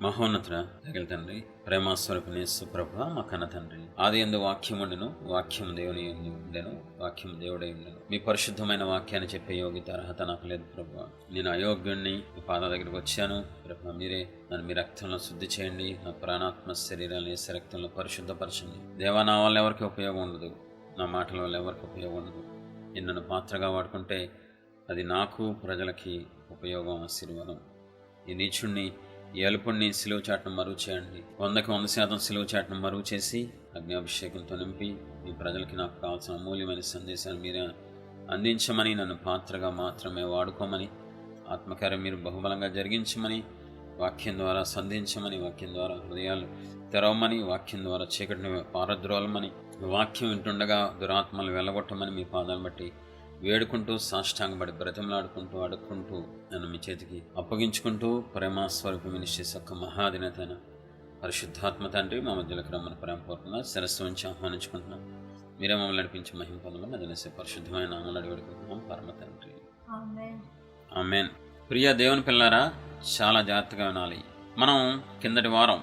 మహోన్నతుడ దయగల తండ్రి, ప్రేమస్వరూపిణి సుప్రభ మా కన్న తండ్రి, ఆది యందు వాక్యం ఉండెను, వాక్యం దేవుని యందు ఉండెను, వాక్యం దేవుడై ఉండెను. మీ పరిశుద్ధమైన వాక్యాన్ని చెప్పే యోగ్యత అర్హత నాకు లేదు ప్రభు. నేను అయోగ్యుణ్ణి, మీ పాదాల దగ్గరికి వచ్చాను ప్రభు. మీరే నన్ను మీ రక్తంలో శుద్ధి చేయండి, నా ప్రాణాత్మ శరీరాన్ని వేసే రక్తంలో పరిశుద్ధపరచండి. దేవా, నా వల్ల ఎవరికి ఉపయోగం ఉండదు, నా మాటల వల్ల ఎవరికి ఉపయోగం ఉండదు. నన్ను పాత్రగా వాడుకుంటే అది నాకు ప్రజలకి ఉపయోగం, ఆశీర్వాదం. ఈ నీచుణ్ణి, ఈ అలుపుణ్ణి సిలువ చాటును మరుగు చేయండి. 100% సిలువ చాటును మరుగు చేసి అగ్నిఅభిషేకంతో నింపి మీ ప్రజలకి నాకు కావాల్సిన అమూల్యమైన సందేశాన్ని మీరే అందించమని, నన్ను పాత్రగా మాత్రమే వాడుకోమని, ఆత్మకార్యం మీరు బహుబలంగా జరిగించమని, వాక్యం ద్వారా సంధించమని, వాక్యం ద్వారా హృదయాలు తెరవమని, వాక్యం ద్వారా చీకటిని పారద్రోలమని, వాక్యం వింటుండగా దురాత్మలు వెళ్ళగొట్టమని మీ పాదాలు బట్టి వేడుకుంటూ, సాష్టాంగపడి బ్రతిమలాడుకుంటూ, అడుక్కుంటూ నన్ను మీ చేతికి అప్పగించుకుంటూ, ప్రేమస్వరూపి మినిస్ట్రీస్ యొక్క మహాధినేతైన పరిశుద్ధాత్మ తండ్రి మా మధ్యలోకి రమ్మని ప్రేమపూర్వకంగా శిరస్సు నుంచి ఆహ్వానించుకుంటున్నాం. మీరే మమ్మల్ని నడిపించి మహిమ పొందడం మధ్యనేసే పరిశుద్ధమైన నామములో అడిగి వేడుకుంటున్నాం పరమ తండ్రి, ఆమేన్. ప్రియ దేవుని పిల్లారా, చాలా జాగ్రత్తగా వినాలి. మనం కిందటి వారం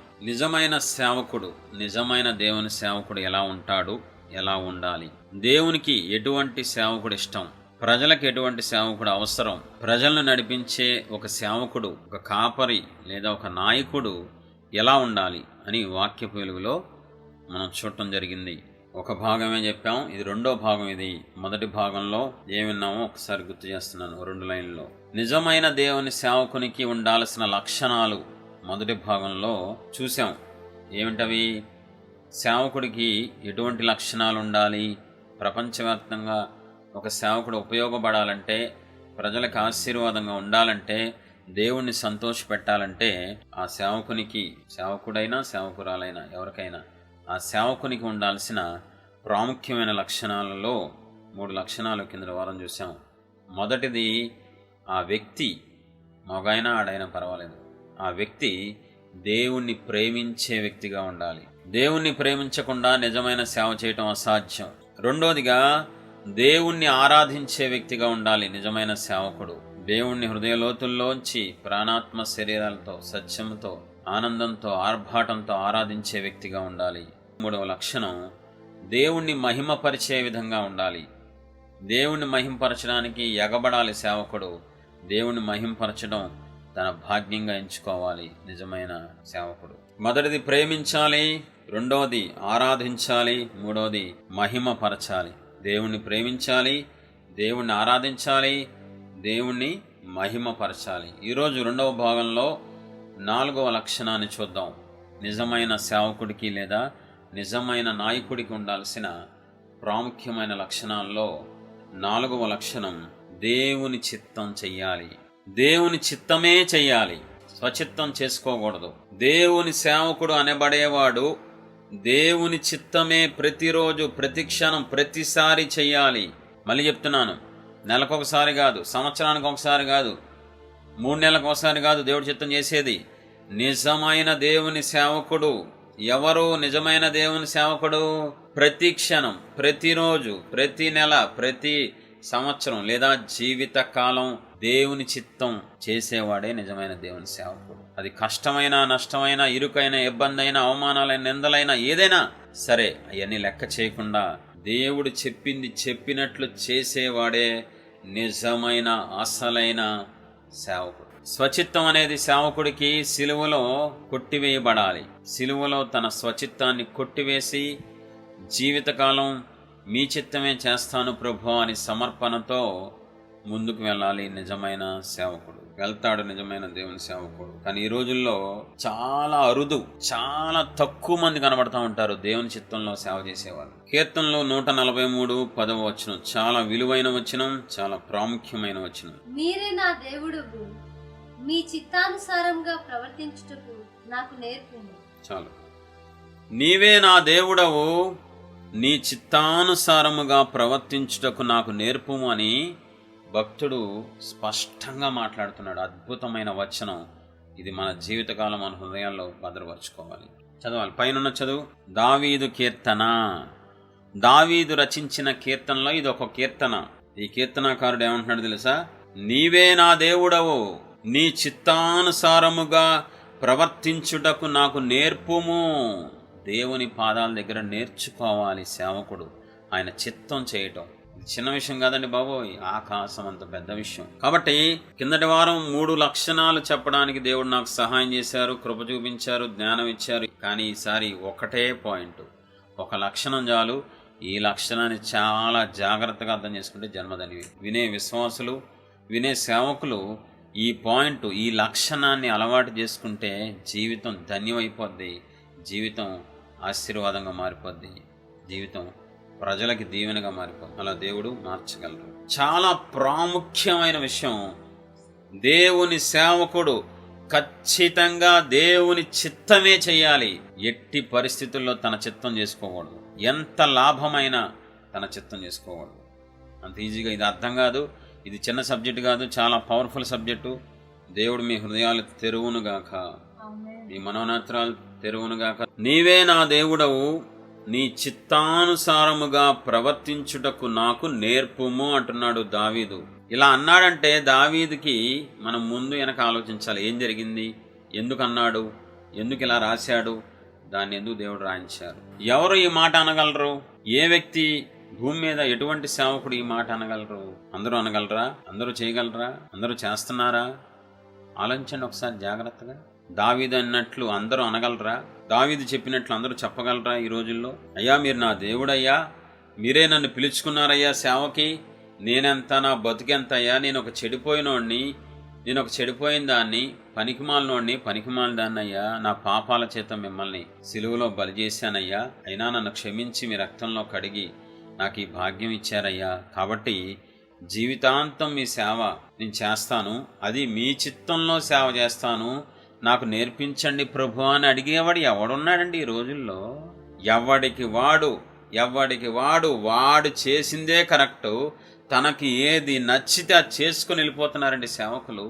నిజమైన దేవుని సేవకుడు ఎలా ఉంటాడు, ఎలా ఉండాలి, దేవునికి ఎటువంటి సేవకుడు ఇష్టం, ప్రజలకు ఎటువంటి సేవకుడు అవసరం, ప్రజలను నడిపించే ఒక సేవకుడు, ఒక కాపరి లేదా ఒక నాయకుడు ఎలా ఉండాలి అని వాక్యపు వెలుగులో మనం చూడటం జరిగింది. ఒక భాగమే చెప్పాం, ఇది రెండో భాగం. ఇది మొదటి భాగంలో ఏం విన్నామో ఒకసారి గుర్తు చేస్తున్నాను 2 లైన్లో. నిజమైన దేవుని సేవకునికి ఉండాల్సిన లక్షణాలు మొదటి భాగంలో చూసాం. ఏమిటవి? సేవకుడికి ఎటువంటి లక్షణాలు ఉండాలి, ప్రపంచవ్యాప్తంగా ఒక సేవకుడు ఉపయోగపడాలంటే, ప్రజలకు ఆశీర్వాదంగా ఉండాలంటే, దేవుణ్ణి సంతోషపెట్టాలంటే ఆ సేవకునికి, సేవకుడైనా సేవకురాలైనా ఎవరికైనా ఆ సేవకునికి ఉండాల్సిన ప్రాముఖ్యమైన లక్షణాలలో 3 లక్షణాలు కింద వారం చూసాం. మొదటిది, ఆ వ్యక్తి మగైనా ఆడైనా పర్వాలేదు, ఆ వ్యక్తి దేవుణ్ణి ప్రేమించే వ్యక్తిగా ఉండాలి. దేవుణ్ణి ప్రేమించకుండా నిజమైన సేవ చేయటం అసాధ్యం. రెండోదిగా, దేవుణ్ణి ఆరాధించే వ్యక్తిగా ఉండాలి నిజమైన సేవకుడు. దేవుణ్ణి హృదయలోతుల్లోంచి ప్రాణాత్మ శరీరాలతో, సత్యంతో, ఆనందంతో, ఆర్భాటంతో ఆరాధించే వ్యక్తిగా ఉండాలి. మూడవ లక్షణం, దేవుణ్ణి మహిమపరిచే విధంగా ఉండాలి. దేవుణ్ణి మహిమపరచడానికి ఎగబడాలి సేవకుడు. దేవుణ్ణి మహిమపరచడం తన భాగ్యంగా ఎంచుకోవాలి నిజమైన సేవకుడు. మొదటిది ప్రేమించాలి, రెండోది ఆరాధించాలి, మూడోది మహిమపరచాలి. దేవుణ్ణి ప్రేమించాలి, దేవుణ్ణి ఆరాధించాలి, దేవుణ్ణి మహిమపరచాలి. ఈరోజు రెండవ భాగంలో 4వ లక్షణాన్ని చూద్దాం. నిజమైన సేవకుడికి లేదా నిజమైన నాయకుడికి ఉండాల్సిన ప్రాముఖ్యమైన లక్షణాల్లో 4వ లక్షణం, దేవుని చిత్తం చెయ్యాలి. దేవుని చిత్తమే చెయ్యాలి, స్వచిత్తం చేసుకోకూడదు. దేవుని సేవకుడు అనబడేవాడు దేవుని చిత్తమే ప్రతిరోజు, ప్రతి క్షణం, ప్రతిసారి చెయ్యాలి. మళ్ళీ చెప్తున్నాను, నెలకొకసారి కాదు, సంవత్సరానికి ఒకసారి కాదు, 3 నెలలకు ఒకసారి కాదు దేవుడి చిత్తం చేసేది. నిజమైన దేవుని సేవకుడు ఎవరు? నిజమైన దేవుని సేవకుడు ప్రతి క్షణం, ప్రతిరోజు, ప్రతి నెల, ప్రతి సంవత్సరం లేదా జీవితకాలం దేవుని చిత్తం చేసేవాడే నిజమైన దేవుని సేవకుడు. అది కష్టమైన, నష్టమైన, ఇరుకైన, ఇబ్బంది అయినా, అవమానాలైన, నిందలైనా, ఏదైనా సరే అవన్నీ లెక్క చేయకుండా దేవుడు చెప్పింది చెప్పినట్లు చేసేవాడే నిజమైన, అసలైన సేవకుడు. స్వచిత్తం అనేది సేవకుడికి సిలువలో కొట్టివేయబడాలి. సిలువలో తన స్వచిత్తాన్ని కొట్టివేసి జీవితకాలం మీ చిత్తమే చేస్తాను ప్రభు అని సమర్పణతో ముందుకు వెళ్ళాలి నిజమైన సేవకుడు. వెళ్తాడు నిజమైన దేవుని సేవకుడు. కానీ ఈ రోజుల్లో చాలా అరుదు, చాలా తక్కువ మంది కనబడతా ఉంటారు దేవుని చిత్తంలో సేవ చేసేవాళ్ళు. కీర్తనలో 143:10 వచనం చాలా విలువైన వచనం, చాలా ప్రాముఖ్యమైన వచనం. మీరే నా దేవుడు, మీ చిత్తానుసారంగా ప్రవర్తించుటకు నాకు నేర్పుము. చాలు. నీవే నా దేవుడవు, నీ చిత్తానుసారముగా ప్రవర్తించుటకు నాకు నేర్పుము అని భక్తుడు స్పష్టంగా మాట్లాడుతున్నాడు. అద్భుతమైన వచనం ఇది. మన జీవితకాలం మన హృదయాల్లో భద్రపరచుకోవాలి. చదవాలి. పైన చదువు. దావీదు కీర్తన. దావీదు రచించిన కీర్తనలో ఇది ఒక కీర్తన. ఈ కీర్తనాకారుడు ఏమంటున్నాడు తెలుసా? నీవే నా దేవుడవు, నీ చిత్తానుసారముగా ప్రవర్తించుటకు నాకు నేర్పుము. దేవుని పాదాల దగ్గర నేర్చుకోవాలి సేవకుడు ఆయన చిత్తం చేయటం. చిన్న విషయం కాదండి బాబోయ్, ఆకాశం అంత పెద్ద విషయం. కాబట్టి కిందటి వారం 3 లక్షణాలు చెప్పడానికి దేవుడు నాకు సహాయం చేశారు, కృప చూపించారు, జ్ఞానం ఇచ్చారు. కానీ ఈసారి ఒకటే పాయింట్, ఒక లక్షణం చాలు. ఈ లక్షణాన్ని చాలా జాగ్రత్తగా అర్థం చేసుకుంటే జన్మధన్యమే. వినే విశ్వాసులు, వినే సేవకులు ఈ పాయింట్, ఈ లక్షణాన్ని అలవాటు చేసుకుంటే జీవితం ధన్యమైపోద్ది, జీవితం ఆశీర్వాదంగా మారిపోద్ది, జీవితం ప్రజలకి దీవెనగా మారిపోద్ది. అలా దేవుడు మార్చగలరు. చాలా ప్రాముఖ్యమైన విషయం, దేవుని సేవకుడు ఖచ్చితంగా దేవుని చిత్తమే చేయాలి. ఎట్టి పరిస్థితుల్లో తన చిత్తం చేసుకోకూడదు. ఎంత లాభమైనా తన చిత్తం చేసుకోకూడదు. అంత ఈజీగా ఇది అర్థం కాదు. ఇది చిన్న సబ్జెక్టు కాదు, చాలా పవర్ఫుల్ సబ్జెక్టు. దేవుడు మీ హృదయాలు తెరువునుగాక, మీ మనోనేత్రాలు తెరువునుగాక. నీవే నా దేవుడవు, నీ చిత్తానుసారముగా ప్రవర్తించుటకు నాకు నేర్పుము అంటున్నాడు దావీదు. ఇలా అన్నాడంటే దావీదుకి మనం ముందు వెనక ఆలోచించాలి. ఏం జరిగింది, ఎందుకు అన్నాడు, ఎందుకు ఇలా రాశాడు, దాన్ని ఎందుకు దేవుడు రాయించారు. ఎవరు ఈ మాట అనగలరు? ఏ వ్యక్తి భూమి మీద, ఎటువంటి సేవకుడు ఈ మాట అనగలరు? అందరూ అనగలరా? అందరూ చేయగలరా? అందరూ చేస్తున్నారా? ఆలోచించండి ఒకసారి జాగ్రత్తగా. దావీదు అన్నట్లు అందరూ అనగలరా? దావీదు చెప్పినట్లు అందరూ చెప్పగలరా ఈ రోజుల్లో? అయ్యా మీరు నా దేవుడయ్యా, మీరే నన్ను పిలుచుకున్నారయ్యా సేవకి, నేనెంత, నా బతుకెంత అయ్యా, నేను ఒక చెడిపోయినోడిని, నేను ఒక చెడిపోయిన దాన్ని, పనికిమాలినోడిని, పనికిమాలిన దాన్ని అయ్యా, నా పాపాల చేత మిమ్మల్ని సిలువలో బలి చేశానయ్యా, అయినా నన్ను క్షమించి మీ రక్తంలో కడిగి నాకు ఈ భాగ్యం ఇచ్చారయ్యా, కాబట్టి జీవితాంతం మీ సేవ నేను చేస్తాను, అది మీ చిత్తంలో సేవ చేస్తాను, నాకు నేర్పించండి ప్రభు అని అడిగేవాడు ఎవడున్నాడండి ఈ రోజుల్లో? ఎవడికి వాడు చేసిందే కరెక్టు, తనకి ఏది నచ్చితే అది చేసుకుని వెళ్ళిపోతున్నారండి సేవకులు.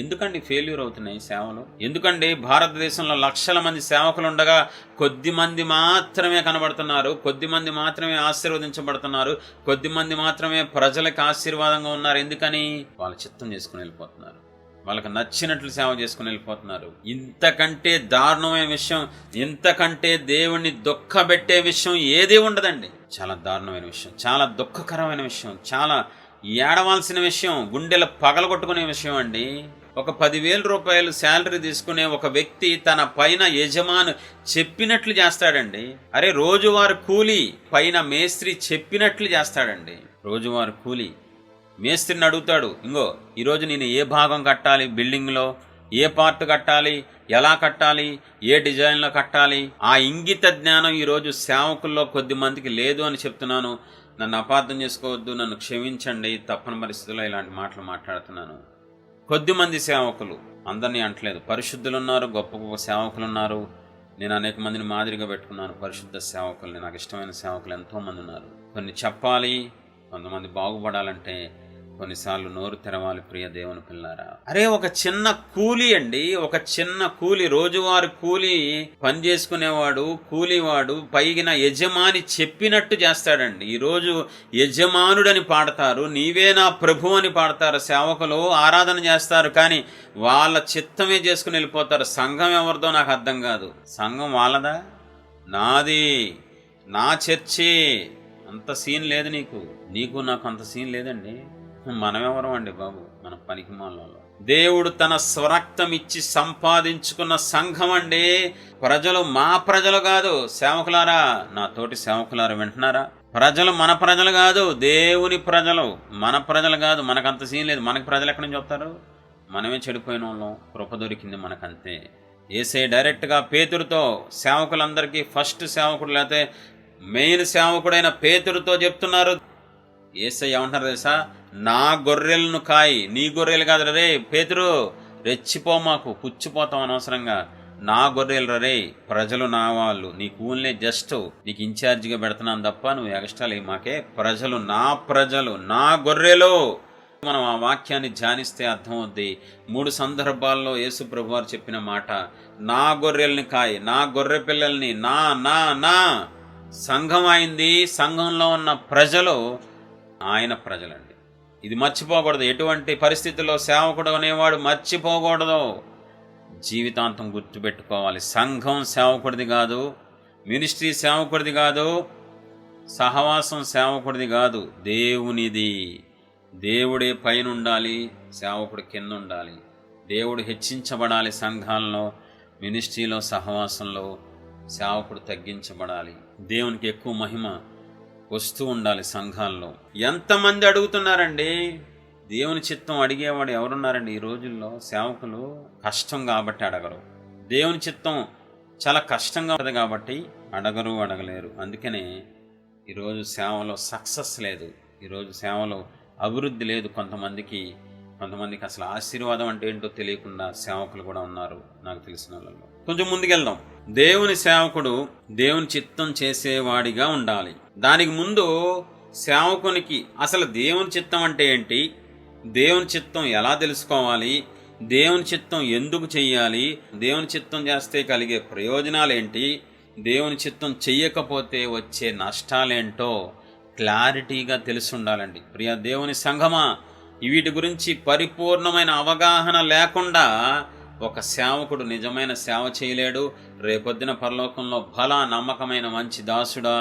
ఎందుకండి ఫెయిల్యూర్ అవుతున్నాయి సేవలు? ఎందుకండి భారతదేశంలో లక్షల మంది సేవకులు ఉండగా కొద్ది మంది మాత్రమే కనబడుతున్నారు, కొద్ది మంది మాత్రమే ఆశీర్వదించబడుతున్నారు, కొద్ది మంది మాత్రమే ప్రజలకు ఆశీర్వాదంగా ఉన్నారు? ఎందుకని? వాళ్ళ చిత్తం చేసుకుని వెళ్ళిపోతున్నారు, వాళ్ళకి నచ్చినట్లు సేవ చేసుకుని వెళ్ళిపోతున్నారు. ఇంతకంటే దారుణమైన విషయం, ఇంతకంటే దేవుణ్ణి దుఃఖపెట్టే విషయం ఏది ఉండదండి. చాలా దారుణమైన విషయం, చాలా దుఃఖకరమైన విషయం, చాలా ఏడవాల్సిన విషయం, గుండెలు పగలగొట్టుకునే విషయం అండి. ఒక 10,000 రూపాయలు శాలరీ తీసుకునే ఒక వ్యక్తి తన పైన యజమాను చెప్పినట్లు చేస్తాడండి. అరే రోజువారు కూలి పైన మేస్త్రి చెప్పినట్లు చేస్తాడండి. రోజువారు కూలి మేస్త్రిని అడుగుతాడు, ఇంగో ఈరోజు నేను ఏ భాగం కట్టాలి, బిల్డింగ్లో ఏ పార్ట్ కట్టాలి, ఎలా కట్టాలి, ఏ డిజైన్లో కట్టాలి, ఆ ఇంగిత జ్ఞానం ఈరోజు సేవకుల్లో కొద్ది మందికి లేదు అని చెప్తున్నాను. నన్ను అపార్థం చేసుకోవద్దు, నన్ను క్షమించండి, తప్పని పరిస్థితుల్లో ఇలాంటి మాటలు మాట్లాడుతున్నాను. కొద్దిమంది సేవకులు, అందరినీ అంటలేదు, పరిశుద్ధులు ఉన్నారు, గొప్ప గొప్ప సేవకులు ఉన్నారు. నేను అనేక మందిని మాదిరిగా పెట్టుకున్నాను పరిశుద్ధ సేవకుల్ని. నాకు ఇష్టమైన సేవకులు ఎంతోమంది ఉన్నారు. కొన్ని చెప్పాలి, కొంతమంది బాగుపడాలంటే కొన్నిసార్లు నోరు తెరవాలి. ప్రియ దేవుని పిల్లారా, అరే ఒక చిన్న కూలి అండి, ఒక చిన్న కూలి, రోజువారు కూలి పని చేసుకునేవాడు, కూలివాడు పైగిన యజమాని చెప్పినట్టు చేస్తాడండి. ఈరోజు యజమానుడని పాడతారు, నీవే నా ప్రభు అని పాడతారు, సేవకులు ఆరాధన చేస్తారు, కానీ వాళ్ళ చిత్తమే చేసుకుని వెళ్ళిపోతారు. సంఘం ఎవరిదో నాకు అర్థం కాదు. సంఘం వాళ్ళదా? నాది, నా చర్చి. అంత సీన్ లేదు నీకు నాకు అంత సీన్ లేదండి. మనమెవరం అండి బాబు, మన పనికి మాలలో. దేవుడు తన స్వరక్తం ఇచ్చి సంపాదించుకున్న సంఘం అండి. ప్రజలు మా ప్రజలు కాదు. సేవకులారా, నా తోటి సేవకులారా వింటున్నారా? ప్రజలు మన ప్రజలు కాదు, దేవుని ప్రజలు, మన ప్రజలు కాదు. మనకంత సీన్ లేదు. మనకి ప్రజలు ఎక్కడి నుంచి వస్తారు? మనమే చెడిపోయిన వాళ్ళం. కృప దొరికింది మనకంతే. యేసే డైరెక్ట్గా పేతురుతో, సేవకులందరికీ ఫస్ట్ సేవకుడు లేకపోతే మెయిన్ సేవకుడైన పేతురుతో చెప్తున్నారు. యేసయ్య ఏమంటారు తెలుసా? నా గొర్రెలను కాయి, నీ గొర్రెలు కాదు రే పేతురు, రెచ్చిపో, మాకు పుచ్చిపోతాం అనవసరంగా. నా గొర్రెలు రే, ప్రజలు నా వాళ్ళు, నీ కూల్నే జస్ట్ నీకు ఇన్ఛార్జిగా పెడుతున్నాను తప్ప నువ్వు ఎక్స్ట్రా మాకే. ప్రజలు నా గొర్రెలు. మనం ఆ వాక్యాన్ని ధ్యానిస్తే అర్థమవుద్ది. 3 సందర్భాల్లో యేసు ప్రభువారు చెప్పిన మాట, నా గొర్రెల్ని కాయి, నా గొర్రె పిల్లల్ని, నా నా నా సంఘం అయింది. సంఘంలో ఉన్న ప్రజలు ఆయన ప్రజలండి. ఇది మర్చిపోకూడదు. ఎటువంటి పరిస్థితుల్లో సేవకుడు అనేవాడు మర్చిపోకూడదు. జీవితాంతం గుర్తుపెట్టుకోవాలి. సంఘం సేవకుడిది కాదు, మినిస్ట్రీ సేవకుడిది కాదు, సహవాసం సేవకుడిది కాదు, దేవునిది. దేవుడే పైన ఉండాలి, సేవకుడు కింద ఉండాలి. దేవుడు హెచ్చించబడాలి సంఘాల్లో, మినిస్ట్రీలో, సహవాసంలో. సేవకుడు తగ్గించబడాలి. దేవునికి ఎక్కువ మహిమ వస్తూ ఉండాలి సంఘాల్లో. ఎంతమంది అడుగుతున్నారండి? దేవుని చిత్తం అడిగేవాడు ఎవరున్నారండి ఈ రోజుల్లో? సేవకులు కష్టం కాబట్టి అడగరు. దేవుని చిత్తం చాలా కష్టంగా ఉంటుంది కాబట్టి అడగలేరు. అందుకనే ఈరోజు సేవలో సక్సెస్ లేదు, ఈరోజు సేవలో అభివృద్ధి లేదు. కొంతమందికి అసలు ఆశీర్వాదం అంటే ఏంటో తెలియకుండా సేవకులు కూడా ఉన్నారు నాకు తెలిసిన వాళ్ళలో. కొంచెం ముందుకెళ్దాం. దేవుని సేవకుడు దేవుని చిత్తం చేసేవాడిగా ఉండాలి. దానికి ముందు సేవకునికి అసలు దేవుని చిత్తం అంటే ఏంటి, దేవుని చిత్తం ఎలా తెలుసుకోవాలి, దేవుని చిత్తం ఎందుకు చెయ్యాలి, దేవుని చిత్తం చేస్తే కలిగే ప్రయోజనాలేంటి, దేవుని చిత్తం చెయ్యకపోతే వచ్చే నష్టాలేంటో క్లారిటీగా తెలిసి ఉండాలండి. ప్రియ దేవుని సంఘమా, వీటి గురించి పరిపూర్ణమైన అవగాహన లేకుండా ఒక సేవకుడు నిజమైన సేవ చేయలేడు. రేపొద్దున పరలోకంలో నమ్మకమైన మంచి దాసుడా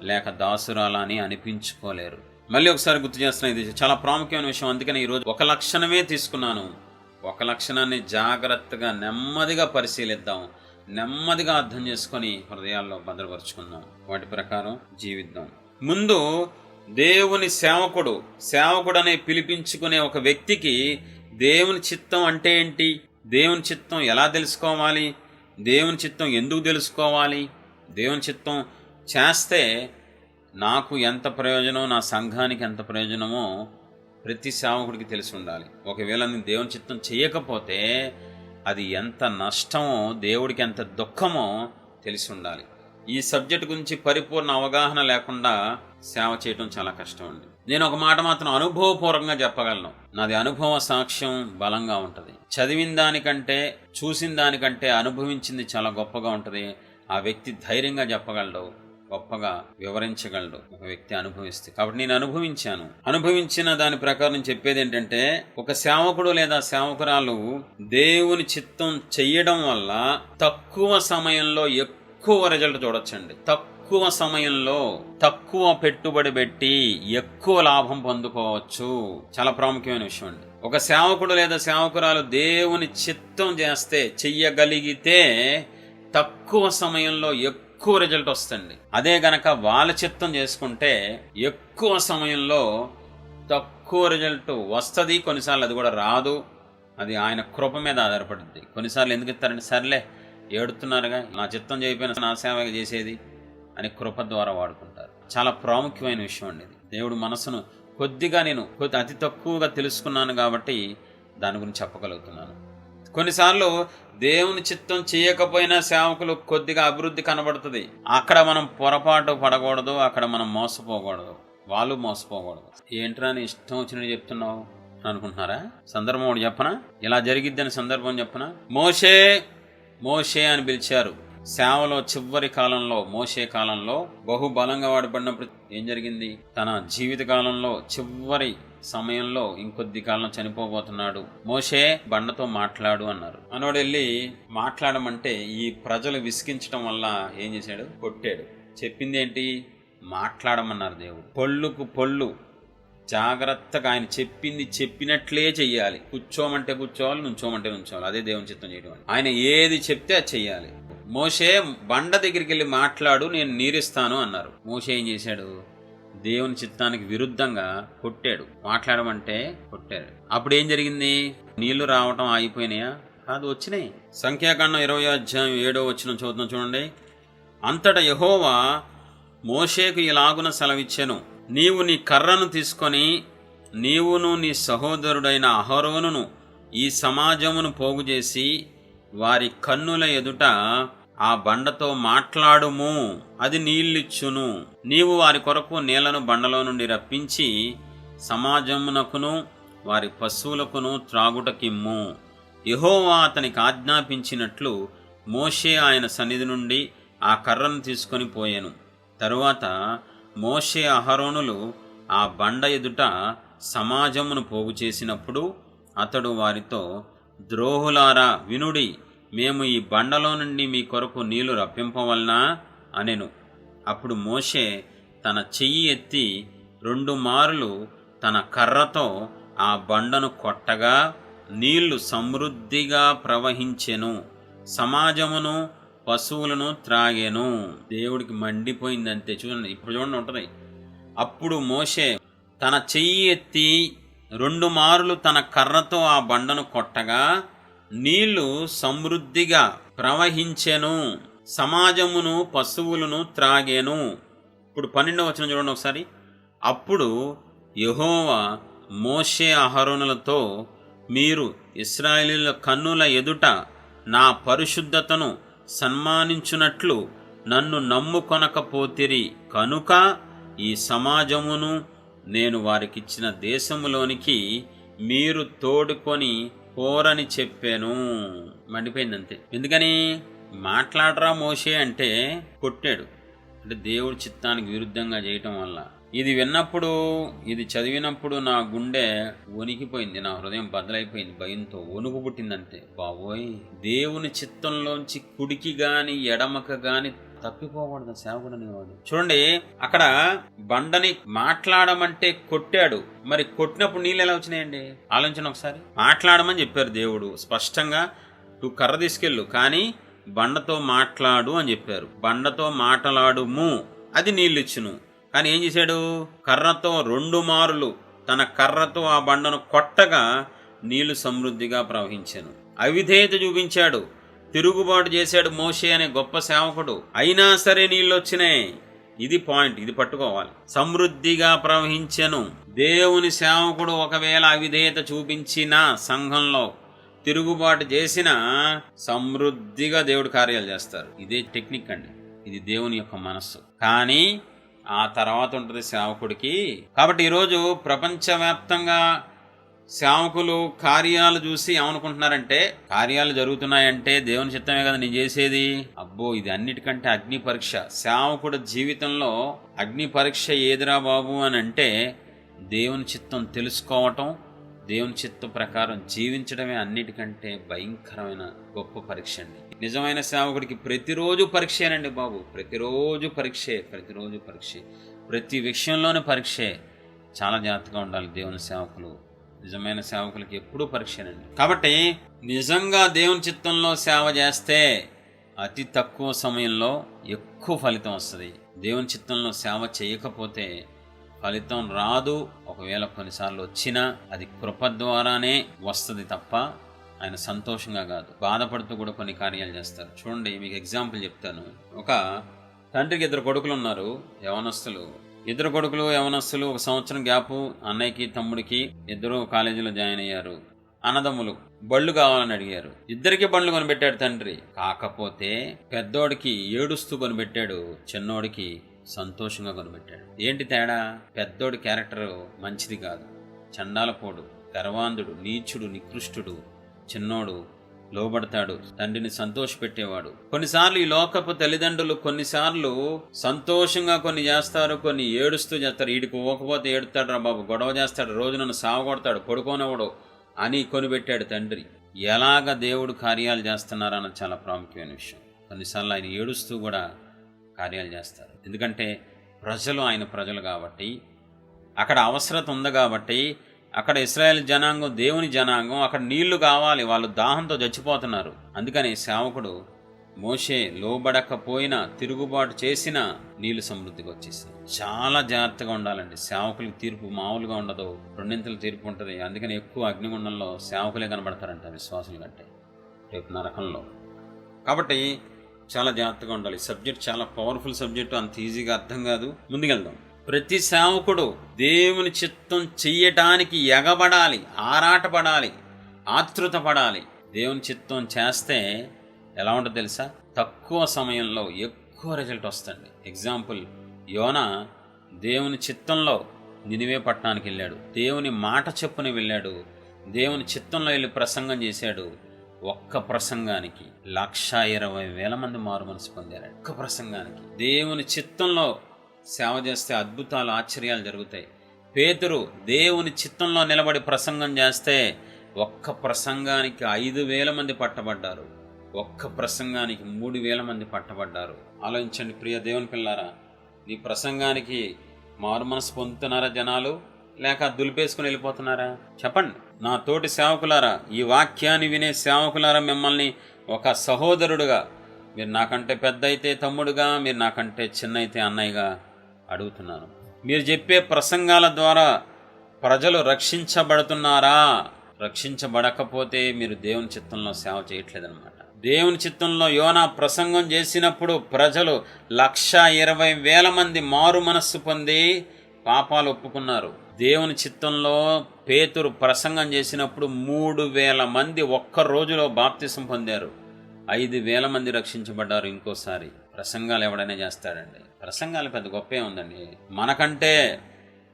లేక దాసురాలా అని అనిపించుకోలేరు. మళ్ళీ ఒకసారి గుర్తు చేస్తున్నా, ఇది చాలా ప్రాముఖ్యమైన విషయం. అందుకని ఈరోజు ఒక లక్షణమే తీసుకున్నాను. ఒక లక్షణాన్ని జాగ్రత్తగా నెమ్మదిగా పరిశీలిద్దాం, నెమ్మదిగా అర్థం చేసుకొని హృదయాల్లో భద్రపరుచుకుందాం, వాటి ప్రకారం జీవిద్దాం. ముందు దేవుని సేవకుడనే పిలిపించుకునే ఒక వ్యక్తికి దేవుని చిత్తం అంటే ఏంటి, దేవుని చిత్తం ఎలా తెలుసుకోవాలి, దేవుని చిత్తం ఎందుకు తెలుసుకోవాలి, దేవుని చిత్తం చేస్తే నాకు ఎంత ప్రయోజనం, నా సంఘానికి ఎంత ప్రయోజనమో ప్రతి సేవకుడికి తెలిసి ఉండాలి. ఒకవేళ నేను దేవుని చిత్తం చేయకపోతే అది ఎంత నష్టమో, దేవుడికి ఎంత దుఃఖమో తెలిసి ఉండాలి. ఈ సబ్జెక్ట్ గురించి పరిపూర్ణ అవగాహన లేకుండా సేవ చేయటం చాలా కష్టం అండి. నేను ఒక మాట మాత్రం అనుభవపూర్వకంగా చెప్పగలను. నాది అనుభవ సాక్ష్యం బలంగా ఉంటుంది. చదివిన దానికంటే, చూసిన దానికంటే అనుభవించింది చాలా గొప్పగా ఉంటుంది. ఆ వ్యక్తి ధైర్యంగా చెప్పగలడు, గొప్పగా వివరించగలడు ఒక వ్యక్తి అనుభవిస్తే. కాబట్టి నేను అనుభవించిన దాని ప్రకారం చెప్పేది ఏంటంటే, ఒక సేవకుడు లేదా సేవకురాలు దేవుని చిత్తం చెయ్యడం వల్ల తక్కువ సమయంలో ఎక్కువ రిజల్ట్ చూడొచ్చండి. తక్కువ సమయంలో తక్కువ పెట్టుబడి పెట్టి ఎక్కువ లాభం పొందుకోవచ్చు. చాలా ప్రాముఖ్యమైన విషయం అండి. ఒక సేవకుడు లేదా సేవకురాలు దేవుని చిత్తం చెయ్యగలిగితే తక్కువ సమయంలో ఎక్కువ రిజల్ట్ వస్తుంది. అదే గనక వాళ్ళ చిత్తం చేసుకుంటే ఎక్కువ సమయంలో తక్కువ రిజల్ట్ వస్తుంది. కొన్నిసార్లు అది కూడా రాదు. అది ఆయన కృప మీద ఆధారపడుతుంది. కొన్నిసార్లు ఎందుకు ఇస్తారంటే, సర్లే ఏడుతున్నారుగా, నా చిత్తం చేయకపోయినా నా సేవ చేసేది అని కృప ద్వారా వాడుకుంటారు. చాలా ప్రాముఖ్యమైన విషయం అండి ఇది. దేవుడు మనసును కొద్దిగా నేను అతి తక్కువగా తెలుసుకున్నాను కాబట్టి దాని గురించి చెప్పగలుగుతున్నాను. కొన్నిసార్లు దేవుని చిత్తం చేయకపోయినా సేవకులు కొద్దిగా అభివృద్ధి కనబడుతుంది. అక్కడ మనం పొరపాటు పడకూడదు, అక్కడ మనం మోసపోకూడదు, వాళ్ళు మోసపోకూడదు. ఏంట్రా నీ ఇష్టం వచ్చినట్టు చెప్తున్నావు అనుకుంటున్నారా? సందర్భం ఒకటి చెప్పనా, ఇలా జరిగిద్దని సందర్భం చెప్పనా. మోషే అని పిలిచారు. సేవలో చివరి కాలంలో, మోషే కాలంలో బహుబలంగా వాడబడినప్పుడు ఏం జరిగింది? తన జీవిత కాలంలో చివరి సమయంలో ఇంకొద్ది కాలం చనిపోబోతున్నాడు. మోషే బండతో మాట్లాడు అన్నారు. మనోడు వెళ్ళి మాట్లాడమంటే ఈ ప్రజలు విసిగించడం వల్ల ఏం చేశాడు? కొట్టాడు. చెప్పింది ఏంటి? మాట్లాడమన్నారు దేవుడు. పొల్లుకు పొల్లు జాగ్రత్తగా ఆయన చెప్పింది చెప్పినట్లే చెయ్యాలి. కూర్చోమంటే కూర్చోవాలి, నుంచోమంటే నుంచోవాలి. అదే దేవుని చిత్తం చేయడం. ఆయన ఏది చెప్తే అది చెయ్యాలి. మోషే బండ దగ్గరికి వెళ్ళి మాట్లాడు, నేను నీరిస్తాను అన్నారు. మోషే ఏం చేశాడు? దేవుని చిత్తానికి విరుద్ధంగా కొట్టాడు. మాట్లాడమంటే కొట్టాడు. అప్పుడు ఏం జరిగింది? నీళ్లు రావటం ఆగిపోయినాయా? కాదు, వచ్చినాయి. సంఖ్యాకాండం 20:7 చదువుతున్నాం చూడండి. అంతటా యెహోవా మోషేకు ఇలాగున సెలవిచ్చెను, నీవు నీ కర్రను తీసుకొని నీవును నీ సహోదరుడైన అహరోనును ఈ సమాజమును పోగుచేసి వారి కన్నుల ఎదుట ఆ బండతో మాట్లాడుము, అది నీళ్ళిచ్చును. నీవు వారి కొరకు నీళ్లను బండలో నుండి రప్పించి సమాజమునకును వారి పశువులకును త్రాగుటకిమ్ము. యెహోవా అతనికి ఆజ్ఞాపించినట్లు మోషే ఆయన సన్నిధి నుండి ఆ కర్రను తీసుకొని పోయెను. తరువాత మోషే అహరోనులు ఆ బండ ఎదుట సమాజమును పోగు చేసినప్పుడు అతడు వారితో, ద్రోహులారా వినుడి, మేము ఈ బండలో నుండి మీ కొరకు నీళ్లు రప్పింపవలనా అనెను. అప్పుడు మోషే తన చెయ్యి ఎత్తి 2 మారులు తన కర్రతో ఆ బండను కొట్టగా నీళ్లు సమృద్ధిగా ప్రవహించెను, సమాజమును పశువులను త్రాగెను. దేవుడికి మండిపోయిందంతే. చూడండి, ఇప్పుడు చూడండి ఉంటుంది. అప్పుడు మోషే తన చెయ్యి ఎత్తి 2 మారులు తన కర్రతో ఆ బండను కొట్టగా నీళ్లు సమృద్ధిగా ప్రవహించెను, సమాజమును పశువులను త్రాగెను. ఇప్పుడు 12వ వచనం చూడండి ఒకసారి. అప్పుడు యెహోవా మోషే అహరోనులతో, మీరు ఇశ్రాయేలీయుల కన్నుల ఎదుట నా పరిశుద్ధతను సన్మానించునట్లు నన్ను నమ్ముకొనకపోతిరి కనుక ఈ సమాజమును నేను వారికిచ్చిన దేశములోనికి మీరు తోడుకొని పోరని చెప్పాను. మండిపోయిందంతే. ఎందుకని? మాట్లాడరా మోషే అంటే కొట్టాడు. అంటే దేవుడి చిత్తానికి విరుద్ధంగా చేయటం వల్ల. ఇది విన్నప్పుడు, ఇది చదివినప్పుడు నా గుండె వణికిపోయింది, నా హృదయం బద్దలైపోయింది, భయంతో వణుకు పుట్టిందంతే. బాబోయ్, దేవుని చిత్తంలోంచి కుడికి గాని ఎడమక గాని తప్పిపోకూడదు సేవకుడు అనేవాడు. చూడండి, అక్కడ బండని మాట్లాడమంటే కొట్టాడు. మరి కొట్టినప్పుడు నీళ్ళు ఎలా వచ్చినాయండి? ఆలోచన ఒకసారి. మాట్లాడమని చెప్పారు దేవుడు స్పష్టంగా, నువ్వు కర్ర తీసుకెళ్ళు కానీ బండతో మాట్లాడు అని చెప్పారు. బండతో మాట్లాడుము, అది నీళ్ళు ఇచ్చును. కానీ ఏం చేశాడు? కర్రతో 2 మారులు తన కర్రతో ఆ బండను కొట్టగా నీళ్లు సమృద్ధిగా ప్రవహించాను. అవిధేయత చూపించాడు, తిరుగుబాటు చేశాడు మోషే అనే గొప్ప సేవకుడు. అయినా సరే నీళ్ళు వచ్చినాయి. ఇది పాయింట్, ఇది పట్టుకోవాలి. సమృద్ధిగా ప్రవహించెను. దేవుని సేవకుడు ఒకవేళ అవిధేయత చూపించిన, సంఘంలో తిరుగుబాటు చేసిన, సమృద్ధిగా దేవుడు కార్యాలు చేస్తారు. ఇదే టెక్నిక్ అండి, ఇది దేవుని యొక్క మనస్సు. కానీ ఆ తర్వాత ఉంటుంది సేవకుడికి. కాబట్టి ఈరోజు ప్రపంచవ్యాప్తంగా సేవకులు కార్యాలు చూసి ఏమనుకుంటున్నారంటే, కార్యాలు జరుగుతున్నాయంటే దేవుని చిత్తమే కదా నేను చేసేది. అబ్బో, ఇది అన్నిటికంటే అగ్ని పరీక్ష. సేవకుడు జీవితంలో అగ్ని పరీక్ష ఏదిరా బాబు అని అంటే, దేవుని చిత్తం తెలుసుకోవటం, దేవుని చిత్త ప్రకారం జీవించడమే అన్నిటికంటే భయంకరమైన గొప్ప పరీక్ష అండి. నిజమైన సేవకుడికి ప్రతిరోజు పరీక్షేనండి బాబు. ప్రతిరోజు పరీక్షే, ప్రతిరోజు పరీక్షే, ప్రతి విషయంలోనే పరీక్షే. చాలా జాగ్రత్తగా ఉండాలి దేవుని సేవకులు. నిజమైన సేవకులకి ఎప్పుడూ పరీక్షేనండి. కాబట్టి నిజంగా దేవుని చిత్తంలో సేవ చేస్తే అతి తక్కువ సమయంలో ఎక్కువ ఫలితం వస్తుంది. దేవుని చిత్తంలో సేవ చేయకపోతే ఫలితం రాదు. ఒకవేళ కొన్నిసార్లు వచ్చినా అది కృప ద్వారానే వస్తుంది తప్ప ఆయన సంతోషంగా కాదు. బాధపడుతూ కూడా కొన్ని కార్యాలు చేస్తారు. చూడండి, మీకు ఎగ్జాంపుల్ చెప్తాను. ఒక తండ్రికి 2 కొడుకులు ఉన్నారు, యవనస్తులు. 2 కొడుకులు యవనస్తులు. 1 సంవత్సరం గ్యాపు అన్నయ్యకి తమ్ముడికి. 2 కాలేజీలో జాయిన్ అయ్యారు. అన్నదమ్ములు బళ్ళు కావాలని అడిగారు. 2కి బండ్లు కొనిపెట్టాడు తండ్రి. కాకపోతే పెద్దోడికి ఏడుస్తూ కొనిపెట్టాడు, చిన్నోడికి సంతోషంగా కొనిపెట్టాడు. ఏంటి తేడా? పెద్దోడి క్యారెక్టర్ మంచిది కాదు, చండాలపోడు, గర్వాంధుడు, నీచుడు, నికృష్టుడు. చిన్నోడు లోబడతాడు, తండ్రిని సంతోషపెట్టేవాడు. కొన్నిసార్లు ఈ లోకపు తల్లిదండ్రులు కొన్నిసార్లు సంతోషంగా కొన్ని చేస్తారు, కొన్ని ఏడుస్తూ చేస్తారు. వీడికి పోకపోతే ఏడుతాడు రా బాబు, గొడవ చేస్తాడు, రోజు నన్ను సావగొడతాడు, పడుకోనవడు అని కొనిపెట్టాడు తండ్రి. ఎలాగ దేవుడు కార్యాలు చేస్తున్నారన్నది చాలా ప్రాముఖ్యమైన విషయం. కొన్నిసార్లు ఆయన ఏడుస్తూ కూడా కార్యాలు చేస్తారు. ఎందుకంటే ప్రజలు ఆయన ప్రజలు కాబట్టి, అక్కడ అవసరత ఉంది కాబట్టి. అక్కడ ఇశ్రాయేల్ జనాంగం దేవుని జనాంగం, అక్కడ నీళ్లు కావాలి, వాళ్ళు దాహంతో చచ్చిపోతున్నారు. అందుకని సేవకుడు మోషే లోబడకపోయినా, తిరుగుబాటు చేసినా నీళ్లు సమృద్ధిగా వచ్చేసింది. చాలా జాగ్రత్తగా ఉండాలండి. సేవకులకి తీర్పు మామూలుగా ఉండదు, 2 తీర్పు ఉంటుంది. అందుకని ఎక్కువ అగ్నిగుండంలో సేవకులే కనబడతారంట విశ్వాసుల కంటే రేపు నరకంలో. కాబట్టి చాలా జాగ్రత్తగా ఉండాలి. సబ్జెక్ట్ చాలా పవర్ఫుల్ సబ్జెక్టు, అంత ఈజీగా అర్థం కాదు. ముందుకెళ్దాం. ప్రతి సేవకుడు దేవుని చిత్తం చెయ్యటానికి ఎగబడాలి, ఆరాటపడాలి, ఆతృత పడాలి. దేవుని చిత్తం చేస్తే ఎలా ఉంటుందో తెలుసా? తక్కువ సమయంలో ఎక్కువ రిజల్ట్ వస్తుంది. ఎగ్జాంపుల్, యోనా దేవుని చిత్తంలో నినివే పట్టణానికి వెళ్ళాడు. దేవుని మాట చెప్పుని వెళ్ళాడు. దేవుని చిత్తంలో వెళ్ళి ప్రసంగం చేశాడు. ఒక్క ప్రసంగానికి 120,000 మంది మారు మనసు పొందారు. ఒక్క ప్రసంగానికి. దేవుని చిత్తంలో సేవ చేస్తే అద్భుతాలు, ఆశ్చర్యాలు జరుగుతాయి. పేతురు దేవుని చిత్తంలో నిలబడి ప్రసంగం చేస్తే ఒక్క ప్రసంగానికి 5,000 మంది పట్టబడ్డారు. ఒక్క ప్రసంగానికి 3,000 మంది పట్టబడ్డారు. ఆలోచించండి ప్రియ దేవుని పిల్లారా, నీ ప్రసంగానికి మారు మనసు పొందుతున్నారా జనాలు, లేక దులిపేసుకుని వెళ్ళిపోతున్నారా? చెప్పండి. నా తోటి సేవకులారా, ఈ వాక్యాన్ని వినే సేవకులారా, మిమ్మల్ని ఒక సహోదరుడుగా, మీరు నాకంటే పెద్ద అయితే తమ్ముడుగా, మీరు నాకంటే చిన్న అయితే అన్నయ్యగా అడుగుతున్నాను. మీరు చెప్పే ప్రసంగాల ద్వారా ప్రజలు రక్షించబడుతున్నారా? రక్షించబడకపోతే మీరు దేవుని చిత్తంలో సేవ చేయట్లేదన్నమాట. దేవుని చిత్తంలో యోనా ప్రసంగం చేసినప్పుడు ప్రజలు 1,20,000 మంది మారు మనస్సు పొంది పాపాలు ఒప్పుకున్నారు. దేవుని చిత్తంలో పేతురు ప్రసంగం చేసినప్పుడు 3,000 మంది ఒక్క రోజులో బాప్తిసం పొందారు. 5,000 మంది రక్షించబడ్డారు. ఇంకోసారి ప్రసంగాలు ఎవడైనా చేస్తాడండి? ప్రసంగాలు పెద్ద గొప్పే ఉందండి. మనకంటే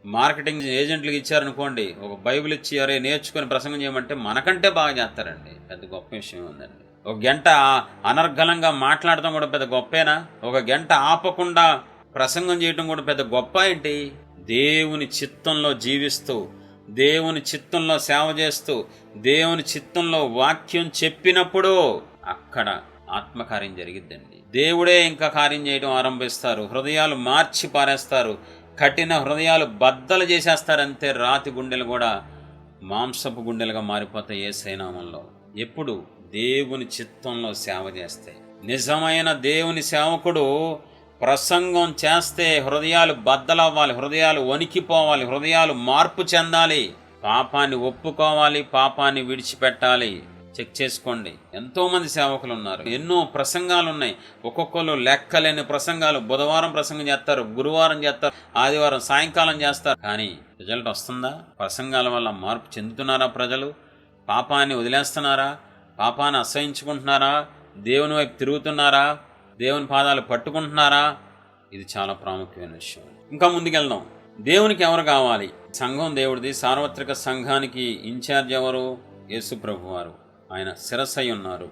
మార్కెటింగ్ ఏజెంట్లకు ఇచ్చారనుకోండి, ఒక బైబిల్ ఇచ్చి అరే నేర్చుకొని ప్రసంగం చేయమంటే మనకంటే బాగా చేస్తారండి. పెద్ద గొప్ప విషయం ఉందండి. ఒక గంట అనర్గళంగా మాట్లాడటం కూడా పెద్ద గొప్పేనా? ఒక గంట ఆపకుండా ప్రసంగం చేయటం కూడా పెద్ద గొప్ప ఏంటి? దేవుని చిత్తంలో జీవిస్తూ, దేవుని చిత్తంలో సేవ చేస్తూ, దేవుని చిత్తంలో వాక్యం చెప్పినప్పుడు అక్కడ ఆత్మకార్యం జరిగిద్దండి. దేవుడే ఇంకా కార్యం చేయడం ఆరంభిస్తారు. హృదయాలు మార్చి పారేస్తారు. కఠిన హృదయాలు బద్దలు చేసేస్తారంతే. రాతి గుండెలు కూడా మాంసపు గుండెలుగా మారిపోతాయి యేసయ్య నామములో. ఎప్పుడు? దేవుని చిత్తంలో సేవ చేస్తే. నిజమైన దేవుని సేవకుడు ప్రసంగం చేస్తే హృదయాలు బద్దలవ్వాలి, హృదయాలు వణికిపోవాలి, హృదయాలు మార్పు చెందాలి, పాపాన్ని ఒప్పుకోవాలి, పాపాన్ని విడిచిపెట్టాలి. చెక్ చేసుకోండి. ఎంతోమంది సేవకులు ఉన్నారు, ఎన్నో ప్రసంగాలు ఉన్నాయి. ఒక్కొక్కరు లెక్కలేని ప్రసంగాలు. బుధవారం ప్రసంగం చేస్తారు, గురువారం చేస్తారు, ఆదివారం సాయంకాలం చేస్తారు. కానీ రిజల్ట్ వస్తుందా? ప్రసంగాల వల్ల మార్పు చెందుతున్నారా ప్రజలు? పాపాన్ని వదిలేస్తున్నారా? పాపాన్ని అసహించుకుంటున్నారా? దేవుని వైపు తిరుగుతున్నారా? దేవుని పాదాలు పట్టుకుంటున్నారా? ఇది చాలా ప్రాముఖ్యమైన విషయం. ఇంకా ముందుకెళ్దాం. దేవునికి ఎవరు కావాలి? సంఘం దేవుడిది. సార్వత్రిక సంఘానికి ఇన్ఛార్జ్ ఎవరు? యేసు ప్రభువారు. ఆయన శిరస్సు అయి ఉన్నారు.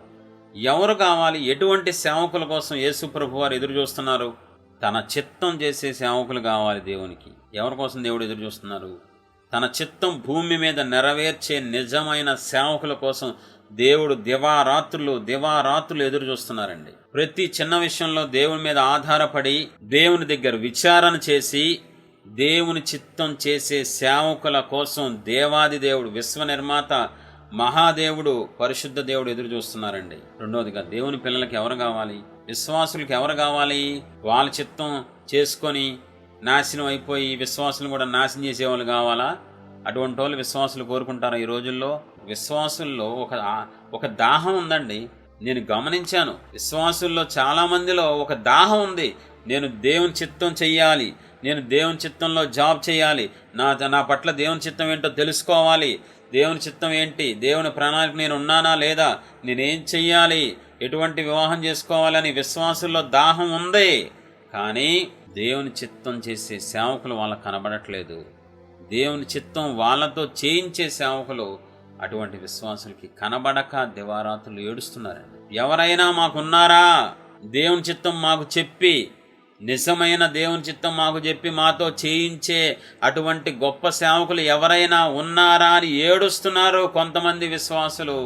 ఎవరు కావాలి? ఎటువంటి సేవకుల కోసం యేసు ప్రభువారు ఎదురు చూస్తున్నారు? తన చిత్తం చేసే సేవకులు కావాలి దేవునికి. ఎవరి కోసం దేవుడు ఎదురు చూస్తున్నారు? తన చిత్తం భూమి మీద నెరవేర్చే నిజమైన సేవకుల కోసం దేవుడు దివారాత్రులు ఎదురు చూస్తున్నారండి. ప్రతి చిన్న విషయంలో దేవుని మీద ఆధారపడి దేవుని దగ్గర విచారణ చేసి దేవుని చిత్తం చేసే సేవకుల కోసం దేవాది దేవుడు, విశ్వ నిర్మాత, మహాదేవుడు, పరిశుద్ధ దేవుడు ఎదురు చూస్తున్నారండి. రెండవదిగా దేవుని పిల్లలకి ఎవరు కావాలి? విశ్వాసులకి ఎవరు కావాలి? వాళ్ళ చిత్తం చేసుకొని నాశనం అయిపోయి విశ్వాసులు కూడా నాశనం చేసేవాళ్ళు కావాలా? అటువంటి వాళ్ళు విశ్వాసులు కోరుకుంటారు ఈ రోజుల్లో? విశ్వాసుల్లో ఒక దాహం ఉందండి. నేను గమనించాను, విశ్వాసుల్లో చాలా మందిలో ఒక దాహం ఉంది. నేను దేవుని చిత్తం చెయ్యాలి, నేను దేవుని చిత్తంలో జాబ్ చేయాలి, నా పట్ల దేవుని చిత్తం ఏంటో తెలుసుకోవాలి, దేవుని చిత్తం ఏంటి, దేవుని ప్రణాళిక నేను ఉన్నానా లేదా, నేనేం చెయ్యాలి, ఎటువంటి వివాహం చేసుకోవాలని విశ్వాసుల్లో దాహం ఉంది. కానీ దేవుని చిత్తం చేసే సేవకులు వాళ్ళకు కనబడట్లేదు. దేవుని చిత్తం వాళ్ళతో చేయించే సేవకులు అటువంటి విశ్వాసులకి కనబడక దివారాత్రులు ఏడుస్తున్నారండి. ఎవరైనా మాకున్నారా? దేవుని చిత్తం మాకు చెప్పి, నిజమైన దేవుని చిత్తం మాకు చెప్పి మాతో చేయించే అటువంటి గొప్ప సేవకులు ఎవరైనా ఉన్నారా అని ఏడుస్తున్నారు కొంతమంది విశ్వాసులు.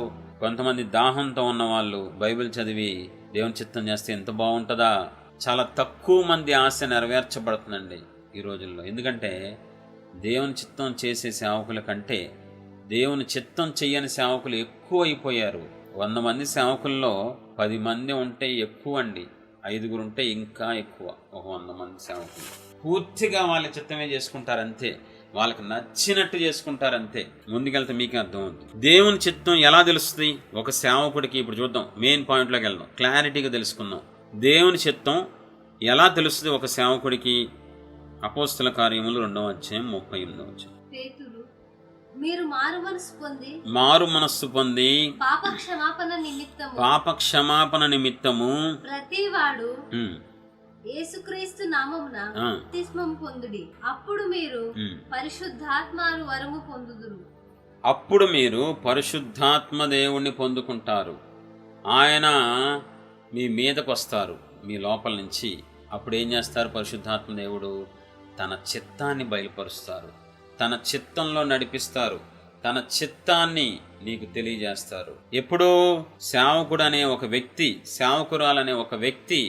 కొంతమంది దాహంతో ఉన్నవాళ్ళు బైబిల్ చదివి దేవుని చిత్తం చేస్తే ఎంత బాగుంటుందా? చాలా తక్కువ మంది ఆశ నెరవేర్చబడుతుందండి ఈ రోజుల్లో. ఎందుకంటే దేవుని చిత్తం చేసే సేవకుల కంటే దేవుని చిత్తం చెయ్యని సేవకులు ఎక్కువ అయిపోయారు. 100 మంది సేవకుల్లో 10 మంది ఉంటే ఎక్కువ అండి, 5 ఉంటే ఇంకా ఎక్కువ. ఒక 100 మంది సేవకులు పూర్తిగా వాళ్ళ చిత్తమే చేసుకుంటారంతే, వాళ్ళకి నచ్చినట్టు చేసుకుంటారంతే. ముందుకెళ్తే మీకు అర్థం అవుతుంది. దేవుని చిత్తం ఎలా తెలుస్తుంది ఒక సేవకుడికి? ఇప్పుడు చూద్దాం, మెయిన్ పాయింట్లోకి వెళ్దాం, క్లారిటీగా తెలుసుకుందాం. దేవుని చిత్తం ఎలా తెలుస్తుంది ఒక సేవకుడికి? అపోస్తల కార్యములు 2వ అధ్యాయం 38వ వచనం. పేతురు, మీరు మారు మనస్సు పొంది పాప క్షమాపణ నిమిత్తము ప్రతివాడు యేసుక్రీస్తు నామమున బాప్తిస్మము పొందుడి, అప్పుడు మీరు పరిశుద్ధాత్మ వరము పొందుదురు. అప్పుడు మీరు పరిశుద్ధాత్మ దేవుణ్ణి పొందుకుంటారు. ఆయన మీ మీదకు వస్తారు, మీ లోపల నుంచి. అప్పుడు ఏం చేస్తారు? పరిశుద్ధాత్మ దేవుడు తన చిత్తాన్ని బయలుపరుస్తారు, తన చిత్తంలో నడిపిస్తారు. తన చిత్తాన్ని నీకు తెలియజేస్తారు. ఎప్పుడు సేవకుడు అనే ఒక వ్యక్తి, సేవకురాలనే ఒక వ్యక్తి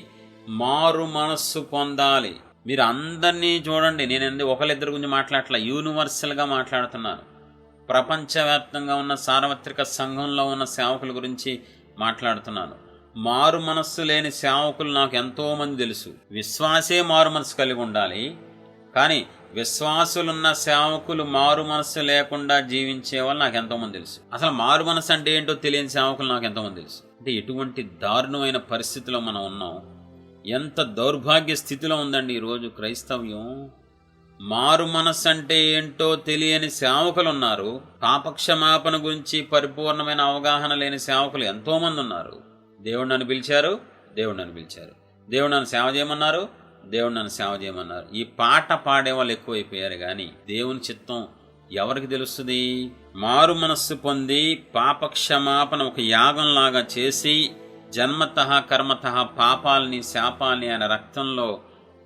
మారు మనస్సు పొందాలి. మీరు అందరినీ చూడండి, నేను ఒకరిద్దరి గురించి మాట్లాడట్లా, యూనివర్సల్గా మాట్లాడుతున్నాను. ప్రపంచవ్యాప్తంగా ఉన్న సార్వత్రిక సంఘంలో ఉన్న సేవకుల గురించి మాట్లాడుతున్నాను. మారు మనస్సు లేని సేవకులు నాకు ఎంతోమంది తెలుసు. విశ్వాసే మారు మనస్సు కలిగి ఉండాలి, కానీ విశ్వాసులున్న సేవకులు మారు మనస్సు లేకుండా జీవించే వాళ్ళు నాకు ఎంతోమంది తెలుసు. అసలు మారు మనస్సు అంటే ఏంటో తెలియని సేవకులు నాకు ఎంతోమంది తెలుసు. అంటే ఎటువంటి దారుణమైన పరిస్థితిలో మనం ఉన్నాం, ఎంత దౌర్భాగ్య స్థితిలో ఉందండి ఈరోజు క్రైస్తవ్యం. మారు మనస్సు అంటే ఏంటో తెలియని సేవకులు ఉన్నారు. పాపక్షమాపణ గురించి పరిపూర్ణమైన అవగాహన లేని సేవకులు ఎంతోమంది ఉన్నారు. దేవుడు నన్ను పిలిచారు, దేవుడు నన్ను పిలిచారు, దేవుడు నన్ను సేవ చేయమన్నారు, దేవుడు నన్ను సేవ చేయమన్నారు. ఈ పాట పాడే వాళ్ళు ఎక్కువైపోయారు, కానీ దేవుని చిత్తం ఎవరికి తెలుస్తుంది? మారు మనస్సు పొంది పాపక్షమాపణ ఒక యాగంలాగా చేసి జన్మతః కర్మతః పాపాలని శాపాలని ఆయన రక్తంలో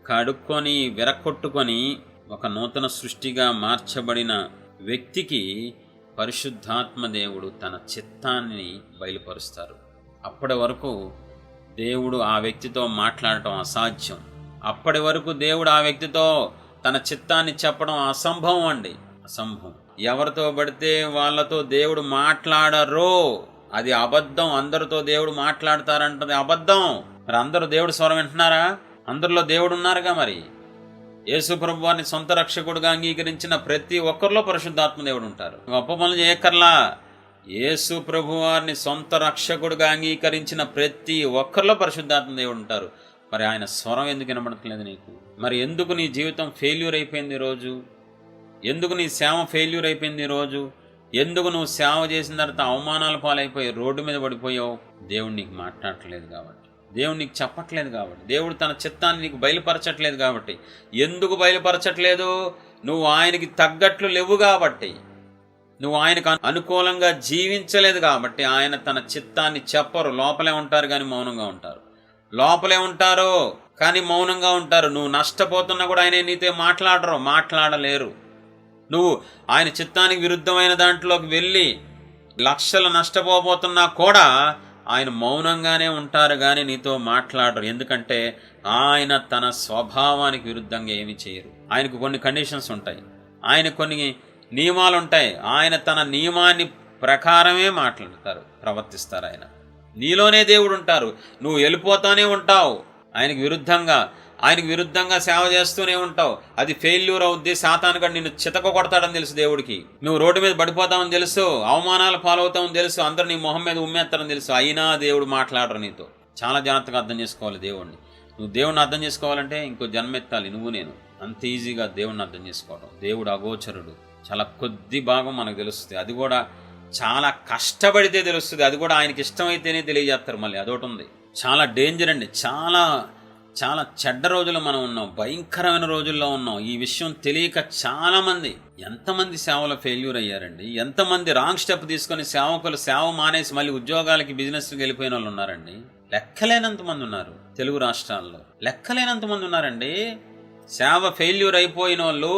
కడుక్కొని విరకొట్టుకొని ఒక నూతన సృష్టిగా మార్చబడిన వ్యక్తికి పరిశుద్ధాత్మ దేవుడు తన చిత్తాన్ని బయలుపరుస్తారు. అప్పటి వరకు దేవుడు ఆ వ్యక్తితో మాట్లాడటం అసాధ్యం. అప్పటి వరకు దేవుడు ఆ వ్యక్తితో తన చిత్తాన్ని చెప్పడం అసంభవం అండి, అసంభవం. ఎవరితో పడితే వాళ్ళతో దేవుడు మాట్లాడరో అది అబద్ధం. అందరితో దేవుడు మాట్లాడతారంటది అబద్ధం. మరి అందరూ దేవుడు స్వరం వింటున్నారా? అందరిలో దేవుడు ఉన్నారుగా. మరి యేసు ప్రభు వారిని సొంత రక్షకుడుగా అంగీకరించిన ప్రతి ఒక్కరిలో పరిశుద్ధాత్మ దేవుడు ఉంటారు. గొప్ప పనులు చేయక్కర్లా. యేసు ప్రభు వారిని సొంత రక్షకుడుగా అంగీకరించిన ప్రతి ఒక్కరిలో పరిశుద్ధాత్మ దేవుడు ఉంటారు. మరి ఆయన స్వరం ఎందుకు వినబడట్లేదు నీకు? మరి ఎందుకు నీ జీవితం ఫెయిల్యూర్ అయిపోయింది ఈరోజు? ఎందుకు నీ సేవ ఫెయిల్యూర్ అయిపోయింది ఈరోజు? ఎందుకు నువ్వు సేవ చేసిన తర్వాత అవమానాల పాలైపోయి రోడ్డు మీద పడిపోయావు? దేవుడు నీకు మాట్లాడట్లేదు కాబట్టి, దేవుడు నీకు చెప్పట్లేదు కాబట్టి, దేవుడు తన చిత్తాన్ని నీకు బయలుపరచట్లేదు కాబట్టి. ఎందుకు బయలుపరచట్లేదు? నువ్వు ఆయనకి తగ్గట్లు లేవు కాబట్టి, నువ్వు ఆయనకు అనుకూలంగా జీవించలేదు కాబట్టి ఆయన తన చిత్తాన్ని చెప్పరు. లోపలే ఉంటారు కానీ మౌనంగా ఉంటారు. లోపలే ఉంటారు కానీ మౌనంగా ఉంటారు. నువ్వు నష్టపోతున్నా కూడా ఆయన నీతో మాట్లాడలేరు. నువ్వు ఆయన చిత్తానికి విరుద్ధమైన దాంట్లోకి వెళ్ళి లక్షలు నష్టపోతున్నా కూడా ఆయన మౌనంగానే ఉంటారు కానీ నీతో మాట్లాడరు. ఎందుకంటే ఆయన తన స్వభావానికి విరుద్ధంగా ఏమీ చేయరు. ఆయనకు కొన్ని కండిషన్స్ ఉంటాయి, ఆయన కొన్ని నియమాలు ఉంటాయి. ఆయన తన నియమాన్ని ప్రకారమే మాట్లాడతారు, ప్రవర్తిస్తారు. ఆయన నీలోనే దేవుడు ఉంటారు. నువ్వు వెళ్ళిపోతానే ఉంటావు ఆయనకు విరుద్ధంగా సేవ చేస్తూనే ఉంటావు. అది ఫెయిల్యూర్ అవుద్ది. సాతానుగా నిన్ను చితక కొడతాడని తెలుసు దేవుడికి. నువ్వు రోడ్డు మీద పడిపోతావని తెలుసు, అవమానాలు పాలవుతావని తెలుసు, అందరూ నీ మొహం మీద ఉమ్మేస్తారని తెలుసు. అయినా దేవుడు మాట్లాడరు నీతో. చాలా జాగ్రత్తగా అర్థం చేసుకోవాలి దేవుడిని. నువ్వు దేవుడిని అర్థం చేసుకోవాలంటే ఇంకో జన్మెత్తాలి. నువ్వు నేను అంత ఈజీగా దేవుడిని అర్థం చేసుకోవడం. దేవుడు అగోచరుడు. చాలా కొద్ది భాగం మనకు తెలుస్తుంది. అది కూడా చాలా కష్టపడితే తెలుస్తుంది. అది కూడా ఆయనకి ఇష్టమైతేనే తెలియజేస్తారు. మళ్ళీ అదొకటి ఉంది. చాలా డేంజర్ అండి. చాలా చాలా చెడ్డ రోజులు మనం ఉన్నాం, భయంకరమైన రోజుల్లో ఉన్నాం. ఈ విషయం తెలియక చాలామంది, ఎంతమంది సేవలో ఫెయిల్యూర్ అయ్యారండి. ఎంతమంది రాంగ్ స్టెప్ తీసుకొని సేవ మానేసి మళ్ళీ ఉద్యోగాలకి బిజినెస్కి వెళ్ళిపోయిన వాళ్ళు ఉన్నారండి. లెక్కలేనంతమంది ఉన్నారు తెలుగు రాష్ట్రాల్లో. లెక్కలేనంతమంది ఉన్నారండి. సేవ ఫెయిల్యూర్ అయిపోయిన వాళ్ళు,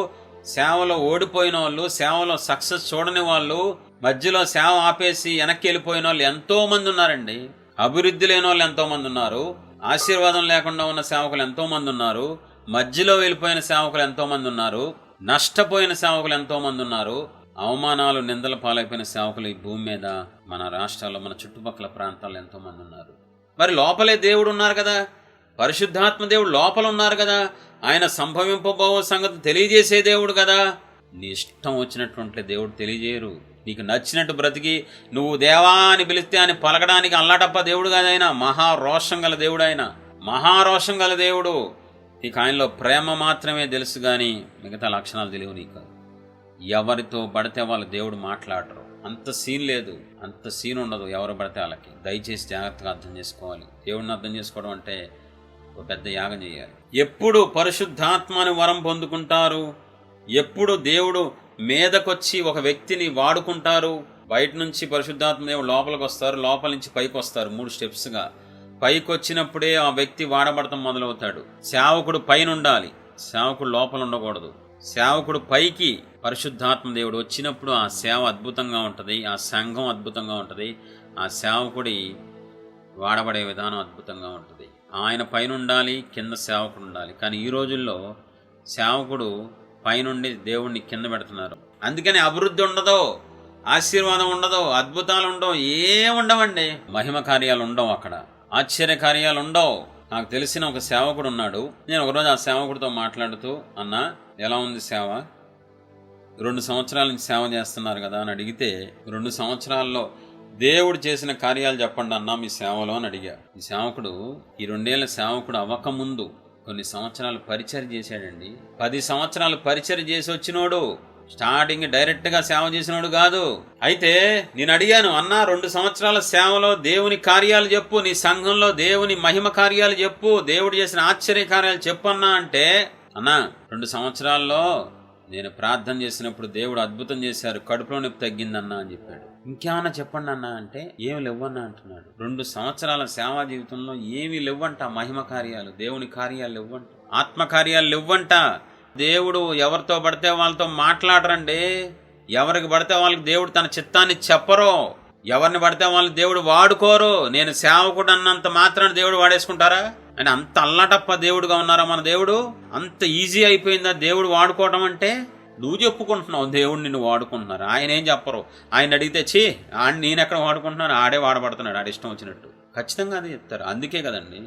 సేవలో ఓడిపోయిన వాళ్ళు, సేవలో సక్సెస్ చూడని వాళ్ళు, మధ్యలో సేవ ఆపేసి వెనక్కి వెళ్ళిపోయిన వాళ్ళు ఎంతోమంది ఉన్నారండి. అభివృద్ధి లేని వాళ్ళు ఎంతోమంది ఉన్నారు. ఆశీర్వాదం లేకుండా ఉన్న సేవకులు ఎంతోమంది ఉన్నారు. మధ్యలో వెళ్ళిపోయిన సేవకులు ఎంతోమంది ఉన్నారు. నష్టపోయిన సేవకులు ఎంతోమంది ఉన్నారు. అవమానాలు నిందల పాలైపోయిన సేవకులు ఈ భూమి మీద, మన రాష్ట్రాల్లో, మన చుట్టుపక్కల ప్రాంతాల్లో ఎంతోమంది ఉన్నారు. మరి లోపలే దేవుడు ఉన్నారు కదా, పరిశుద్ధాత్మ దేవుడు లోపల ఉన్నారు కదా. ఆయన సంభవింపబో సంగతి తెలియజేసే దేవుడు కదా. నీ ఇష్టం వచ్చినటువంటి దేవుడు తెలియజేయరు. నీకు నచ్చినట్టు బ్రతికి నువ్వు దేవా అని పిలిస్తే అని పలకడానికి అల్లాటప్ప దేవుడు కాదైనా. మహారోషం గల దేవుడు ఆయన, మహారోషం గల దేవుడు. నీకు ఆయనలో ప్రేమ మాత్రమే తెలుసు కానీ మిగతా లక్షణాలు తెలియవు నీకు. ఎవరితో పడితే వాళ్ళు దేవుడు మాట్లాడరు. అంత సీన్ లేదు, అంత సీన్ ఉండదు ఎవరు పడితే వాళ్ళకి. దయచేసి జాగ్రత్తగా అర్థం చేసుకోవాలి. దేవుడిని అర్థం చేసుకోవడం అంటే ఒక పెద్ద యాగం చేయాలి. ఎప్పుడు పరిశుద్ధాత్మని వరం పొందుకుంటారు, ఎప్పుడు దేవుడు మీదకొచ్చి ఒక వ్యక్తిని వాడుకుంటారు. బయట నుంచి పరిశుద్ధాత్మ దేవుడు లోపలికి వస్తారు, లోపల నుంచి పైకి వస్తారు. 3 స్టెప్స్గా పైకి వచ్చినప్పుడే ఆ వ్యక్తి వాడబడటం మొదలవుతాడు. సేవకుడు పైన ఉండాలి, సేవకుడు లోపల ఉండకూడదు. సేవకుడు పైకి పరిశుద్ధాత్మ దేవుడు వచ్చినప్పుడు ఆ సేవ అద్భుతంగా ఉంటుంది, ఆ సంఘం అద్భుతంగా ఉంటుంది, ఆ సేవకుడి వాడబడే విధానం అద్భుతంగా ఉంటుంది. ఆయన పైన ఉండాలి, కింద సేవకుడు ఉండాలి. కానీ ఈ రోజుల్లో సేవకుడు పైనుండి దేవుణ్ణి కింద పెడుతున్నారు. అందుకని అభివృద్ధి ఉండదు, ఆశీర్వాదం ఉండదు, అద్భుతాలు ఉండవు, ఏముండవండి. మహిమ కార్యాలు ఉండవు, అక్కడ ఆశ్చర్య కార్యాలు ఉండవు. నాకు తెలిసిన ఒక సేవకుడు ఉన్నాడు. నేను ఒకరోజు ఆ సేవకుడితో మాట్లాడుతూ, అన్నా ఎలా ఉంది సేవ, 2 సంవత్సరాల నుంచి సేవ చేస్తున్నారు కదా అని అడిగితే, 2 సంవత్సరాల్లో దేవుడు చేసిన కార్యాలు చెప్పండి అన్నా మీ సేవలో అని అడిగా. ఈ సేవకుడు ఈ 2 ఏళ్ల సేవకుడు అవ్వకముందు కొన్ని సంవత్సరాలు పరిచర్య చేశాడండి. 10 సంవత్సరాలు పరిచర్య చేసి వచ్చినోడు, స్టార్టింగ్ డైరెక్ట్గా సేవ చేసినోడు కాదు. అయితే నేను అడిగాను, అన్నా 2 సంవత్సరాల సేవలో దేవుని కార్యాలు చెప్పు, నీ సంఘంలో దేవుని మహిమ కార్యాలు చెప్పు, దేవుడు చేసిన ఆశ్చర్య కార్యాలు చెప్పు అన్నా అంటే, అన్నా 2 సంవత్సరాల్లో నేను ప్రార్థన చేసినప్పుడు దేవుడు అద్భుతం చేశారు, కడుపులో నొప్పి తగ్గిందన్నా అని చెప్పాడు. ఇంకేమన్నా చెప్పండి అన్నా అంటే ఏమి లేవన్నా అంటున్నాడు. 2 సంవత్సరాల సేవా జీవితంలో ఏమీ లేవంట, మహిమ కార్యాలు, దేవుని కార్యాలు లేవంట, ఆత్మకార్యాలు లేవంట. దేవుడు ఎవరితో పడితే వాళ్ళతో మాట్లాడరండి, ఎవరికి పడితే వాళ్ళకి దేవుడు తన చిత్తాన్ని చెప్పరు, ఎవరిని పడితే వాళ్ళని దేవుడు వాడుకోరు. నేను సేవకుడు అన్నంత మాత్రాన దేవుడు వాడేసుకుంటారా? అని అంత అల్లటప్ప దేవుడుగా ఉన్నారా మన దేవుడు? అంత ఈజీ అయిపోయిందా దేవుడు వాడుకోవడం అంటే? నువ్వు చెప్పుకుంటున్నావు దేవుడు నిన్ను వాడుకుంటున్నారు, ఆయన ఏం చెప్పరు. ఆయన అడిగితే నేను ఎక్కడ వాడుకుంటున్నాను, ఆడే వాడబడుతున్నాడు, ఆడ ఇష్టం వచ్చినట్టు. ఖచ్చితంగా అదే చెప్తారు. అందుకే కదండి,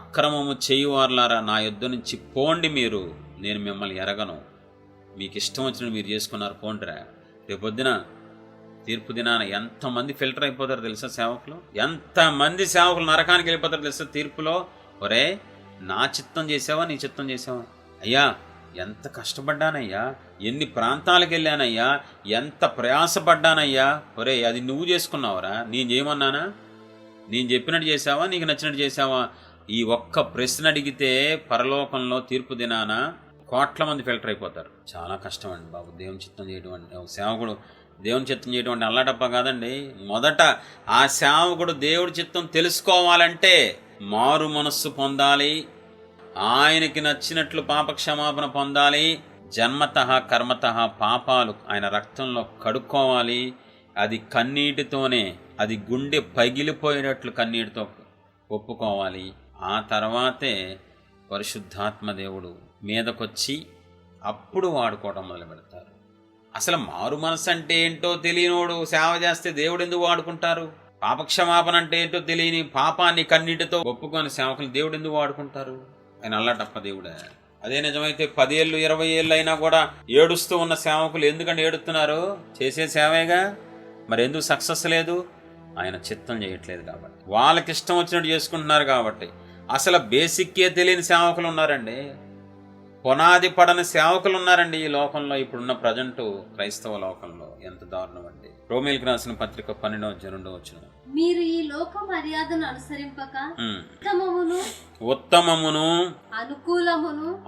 అక్రమము చేయువారులారా నా యుద్ధ నుంచి పోండి మీరు, నేను మిమ్మల్ని ఎరగను, మీకు ఇష్టం వచ్చినట్టు మీరు చేసుకున్నారు పోండిరా. రేపొద్దున తీర్పు దినాన ఎంతమంది ఫిల్టర్ అయిపోతారు తెలుసా సేవకులు? ఎంతమంది సేవకులు నరకానికి వెళ్ళిపోతారు తెలుసా తీర్పులో? ఒరే నా చిత్తం చేసావా, నీ చిత్తం చేసావా? అయ్యా ఎంత కష్టపడ్డానయ్యా, ఎన్ని ప్రాంతాలకు వెళ్ళానయ్యా, ఎంత ప్రయాసపడ్డానయ్యా, ఒరే అది నువ్వు చేసుకున్నావురా, నేను చేయమన్నానా? నేను చెప్పినట్టు చేసావా, నీకు నచ్చినట్టు చేసావా? ఈ ఒక్క ప్రశ్న అడిగితే పరలోకంలో తీర్పు దినాన కోట్ల మంది ఫిల్టర్ అయిపోతారు. చాలా కష్టం అండి బాబు దేవుని చిత్తం చేయడం అంటే. ఒక సేవకుడు దేవుని చిత్తం చేయడం అంటే అల్లాటప్ప కాదండి. మొదట ఆ సేవకుడు దేవుడి చిత్తం తెలుసుకోవాలంటే మారు మనస్సు పొందాలి, ఆయనకి నచ్చినట్లు పాపక్షమాపణ పొందాలి, జన్మతః కర్మతః పాపాలు ఆయన రక్తంలో కడుక్కోవాలి. అది కన్నీటితోనే, అది గుండె పగిలిపోయినట్లు కన్నీటితో ఒప్పుకోవాలి. ఆ తర్వాతే పరిశుద్ధాత్మ దేవుడు మీదకొచ్చి అప్పుడు వాడుకోవడం మొదలు పెడతారు. అసలు మారు మనసు అంటే ఏంటో తెలియనోడు సేవ చేస్తే దేవుడు ఎందుకు వాడుకుంటారు? పాపక్షమాపణ అంటే ఏంటో తెలియని పాపాన్ని కన్నీటితో ఒప్పుకొని సేవకులు దేవుడు ఎందుకు వాడుకుంటారు? ఆయన అల్లాటప్ప దేవుడే. అదే నిజమైతే 10 ఏళ్ళు 20 ఏళ్ళు అయినా కూడా ఏడుస్తూ ఉన్న సేవకులు ఎందుకంటే ఏడుస్తున్నారు? చేసే సేవేగా, మరి ఎందుకు సక్సెస్ లేదు? ఆయన చిత్తం చేయట్లేదు కాబట్టి, వాళ్ళకి ఇష్టం వచ్చినట్టు చేసుకుంటున్నారు కాబట్టి. అసలు బేసిక్కే తెలియని సేవకులు ఉన్నారండి, పునాది పడని సేవకులు ఉన్నారండి ఈ లోకంలో. ఇప్పుడున్న ప్రజెంట్ క్రైస్తవ లోకంలో ఎంత దారుణం అండి. రోమీయులకు రాసిన పత్రిక 12:2 మీరు ఈ లోక మర్యాదను అనుసరింపక ఉత్తమమును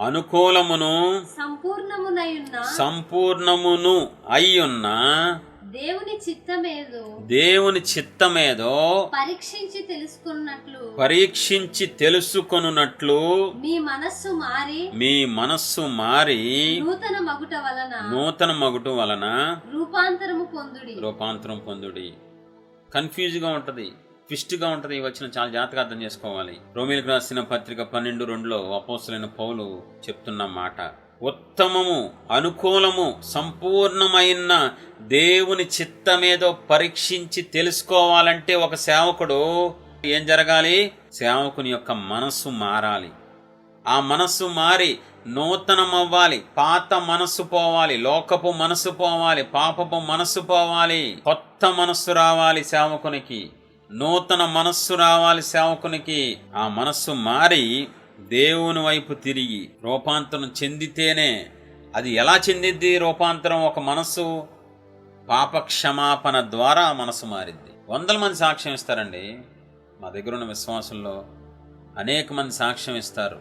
అనుకూలమును సంపూర్ణమును అయ్యున్న దేవుని చిత్తమేదో పరీక్షించి తెలుసుకొనున్నట్లు మీ మనస్సు మారి నూతన మగుట వలన రూపాంతరం పొందుడి. కన్ఫ్యూజ్గా ఉంటుంది, ట్విస్ట్గా ఉంటుంది. ఈ వచ్చిన చాలా జాగ్రత్తగా అర్థం చేసుకోవాలి. రోమీయులకు రాసిన పత్రిక 12:2 అపోస్తలుడైన పౌలు చెప్తున్న మాట, ఉత్తమము అనుకూలము సంపూర్ణమైన దేవుని చిత్తమేదో పరీక్షించి తెలుసుకోవాలంటే ఒక సేవకుడు ఏం జరగాలి? సేవకుని యొక్క మనస్సు మారాలి. ఆ మనస్సు మారి నూతనమవ్వాలి. పాత మనస్సు పోవాలి, లోకపు మనస్సు పోవాలి, పాపపు మనస్సు పోవాలి, కొత్త మనస్సు రావాలి సేవకునికి, నూతన మనస్సు రావాలి సేవకునికి. ఆ మనస్సు మారి దేవుని వైపు తిరిగి రూపాంతరం చెందితేనే. అది ఎలా చెందిద్ది రూపాంతరం? ఒక మనస్సు పాప క్షమాపణ ద్వారా మనసు మారిద్ది. 100 మంది సాక్ష్యం ఇస్తారండి. మా దగ్గర ఉన్న విశ్వాసంలో అనేక మంది సాక్ష్యం ఇస్తారు.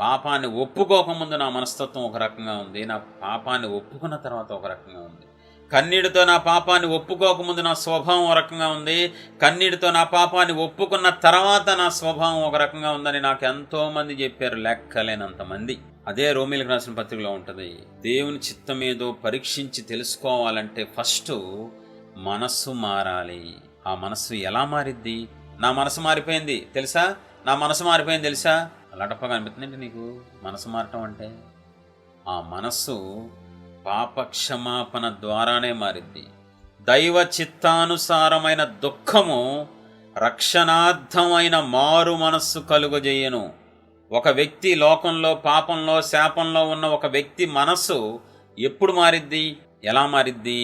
పాపాన్ని ఒప్పుకోకముందు నా మనస్తత్వం ఒక రకంగా ఉంది, నా పాపాన్ని ఒప్పుకున్న తర్వాత ఒక రకంగా ఉంది. కన్నీటితో నా పాపాన్ని ఒప్పుకోకముందు నా స్వభావం ఒక రకంగా ఉంది, కన్నీటితో నా పాపాన్ని ఒప్పుకున్న తర్వాత నా స్వభావం ఒక రకంగా ఉందని నాకు ఎంతోమంది చెప్పారు, లెక్కలేనంత మంది. అదే రోమీలకు రాసిన పత్రికలో ఉంటుంది. దేవుని చిత్తం ఏదో పరీక్షించి తెలుసుకోవాలంటే ఫస్ట్ మనస్సు మారాలి. ఆ మనస్సు ఎలా మారిద్ది? నా మనసు మారిపోయింది తెలుసా, నా మనసు మారిపోయింది తెలుసా, అలాటప్పగా అనిపిస్తుందండి నీకు మనసు మారటం అంటే. ఆ మనస్సు పాప క్షమాపణ ద్వారానే మారిద్ది. దైవ చిత్తానుసారమైన దుఃఖము రక్షణార్థమైన మారు మనస్సు కలుగజేయను. ఒక వ్యక్తి లోకంలో పాపంలో శాపంలో ఉన్న ఒక వ్యక్తి మనస్సు ఎప్పుడు మారిద్ది, ఎలా మారిద్ది?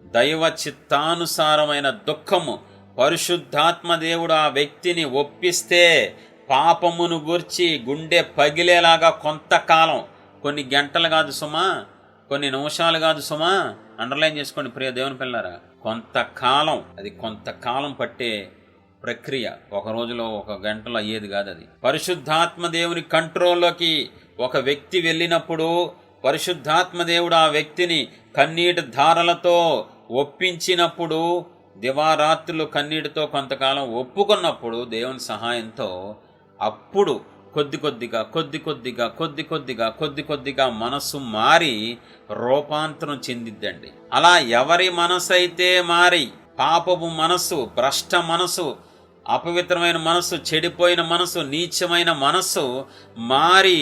దైవ చిత్తానుసారమైన దుఃఖము. పరిశుద్ధాత్మ దేవుడు ఆ వ్యక్తిని ఒప్పిస్తే పాపమును గూర్చి గుండె పగిలేలాగా కొంతకాలం, కొన్ని గంటలు కాదు సుమా, కొన్ని నిమిషాలు కాదు సుమా, అండర్లైన్ చేసుకోండి ప్రియ దేవుని పిల్లారా, కొంతకాలం, అది కొంతకాలం పట్టే ప్రక్రియ. ఒక రోజులో ఒక గంటలో అయ్యేది కాదు అది. పరిశుద్ధాత్మ దేవుని కంట్రోల్లోకి ఒక వ్యక్తి వెళ్ళినప్పుడు పరిశుద్ధాత్మ దేవుడు ఆ వ్యక్తిని కన్నీటి ధారలతో ఒప్పించినప్పుడు, దివారాత్రులు కన్నీటితో కొంతకాలం ఒప్పుకున్నప్పుడు దేవుని సహాయంతో అప్పుడు కొద్ది కొద్దిగా మనసు మారి రూపాంతరం చెందిద్దండి. అలా ఎవరి మనసు అయితే మారి, పాపపు మనసు, భ్రష్ట మనసు, అపవిత్రమైన మనసు, చెడిపోయిన మనసు, నీచమైన మనసు మారి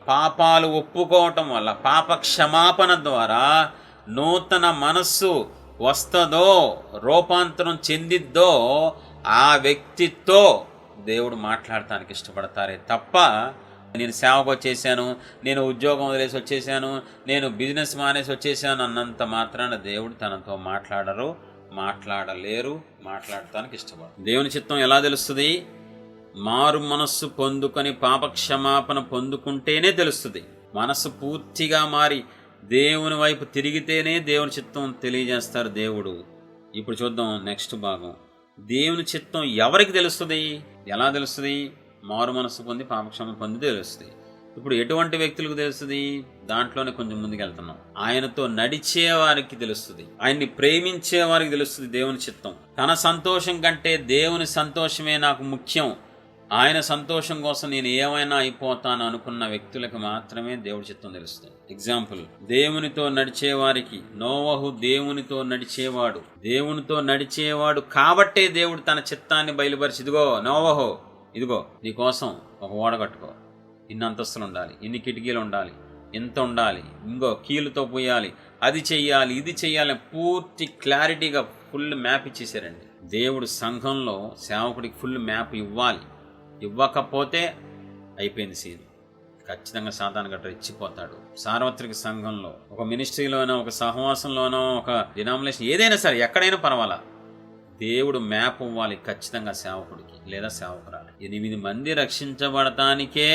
పాపాలు ఒప్పుకోవటం వల్ల, పాప క్షమాపణ ద్వారా నూతన మనస్సు వస్తుందో, రూపాంతరం చెందిద్దో, ఆ వ్యక్తితో దేవుడు మాట్లాడటానికి ఇష్టపడతారే తప్ప, నేను సేవకు వచ్చేసాను, నేను ఉద్యోగం వదిలేసి వచ్చేసాను, నేను బిజినెస్ మానేసి వచ్చేసాను అన్నంత మాత్రాన దేవుడు తనతో మాట్లాడలేరు, మాట్లాడటానికి ఇష్టపడరు. దేవుని చిత్తం ఎలా తెలుస్తుంది? మారు మనస్సు పొందుకొని పాపక్షమాపణ పొందుకుంటేనే తెలుస్తుంది. మనస్సు పూర్తిగా మారి దేవుని వైపు తిరిగితేనే దేవుని చిత్తం తెలియజేస్తారు దేవుడు. ఇప్పుడు చూద్దాం నెక్స్ట్ భాగం. దేవుని చిత్తం ఎవరికి తెలుస్తుంది, ఎలా తెలుస్తుంది? మారు మనస్సు పొంది పాపక్షమాపణ పొంది తెలుస్తుంది. ఇప్పుడు ఎటువంటి వ్యక్తులకు తెలుస్తుంది? దాంట్లోనే కొంచెం ముందుకు వెళ్తున్నాం. ఆయనతో నడిచే వారికి తెలుస్తుంది, ఆయన్ని ప్రేమించే వారికి తెలుస్తుంది దేవుని చిత్తం. తన సంతోషం కంటే దేవుని సంతోషమే నాకు ముఖ్యం, ఆయన సంతోషం కోసం నేను ఏమైనా అయిపోతాను అనుకున్న వ్యక్తులకు మాత్రమే దేవుడి చిత్తం తెలుస్తుంది. ఎగ్జాంపుల్, దేవునితో నడిచేవారికి, నోవహు దేవునితో నడిచేవాడు కాబట్టే దేవుడు తన చిత్తాన్ని బయలుపరిచి, ఇదిగో నోవహు, ఇదిగో నీకోసం ఒక ఓడ కట్టుకో, ఇన్ని అంతస్తులు ఉండాలి, ఇన్ని కిటికీలు ఉండాలి, ఎంత ఉండాలి, ఇంకో కీలుతో పోయాలి, అది చెయ్యాలి, ఇది చెయ్యాలి, పూర్తి క్లారిటీగా ఫుల్ మ్యాప్ ఇచ్చేసారండి. దేవుడు సంఘంలో సేవకుడికి ఫుల్ మ్యాప్ ఇవ్వాలి. ఇవ్వకపోతే అయిపోయింది సీన్. ఖచ్చితంగా సాతాను గట్రా ఇచ్చిపోతాడు. సార్వత్రిక సంఘంలో, ఒక మినిస్ట్రీలోనో, ఒక సహవాసంలోనో, ఒక డినామినేషన్ ఏదైనా సరే, ఎక్కడైనా పర్వాలా, దేవుడు మ్యాప్ ఇవ్వాలి ఖచ్చితంగా సేవకుడికి లేదా సేవకురాలి. 8 మంది రక్షించబడటానికే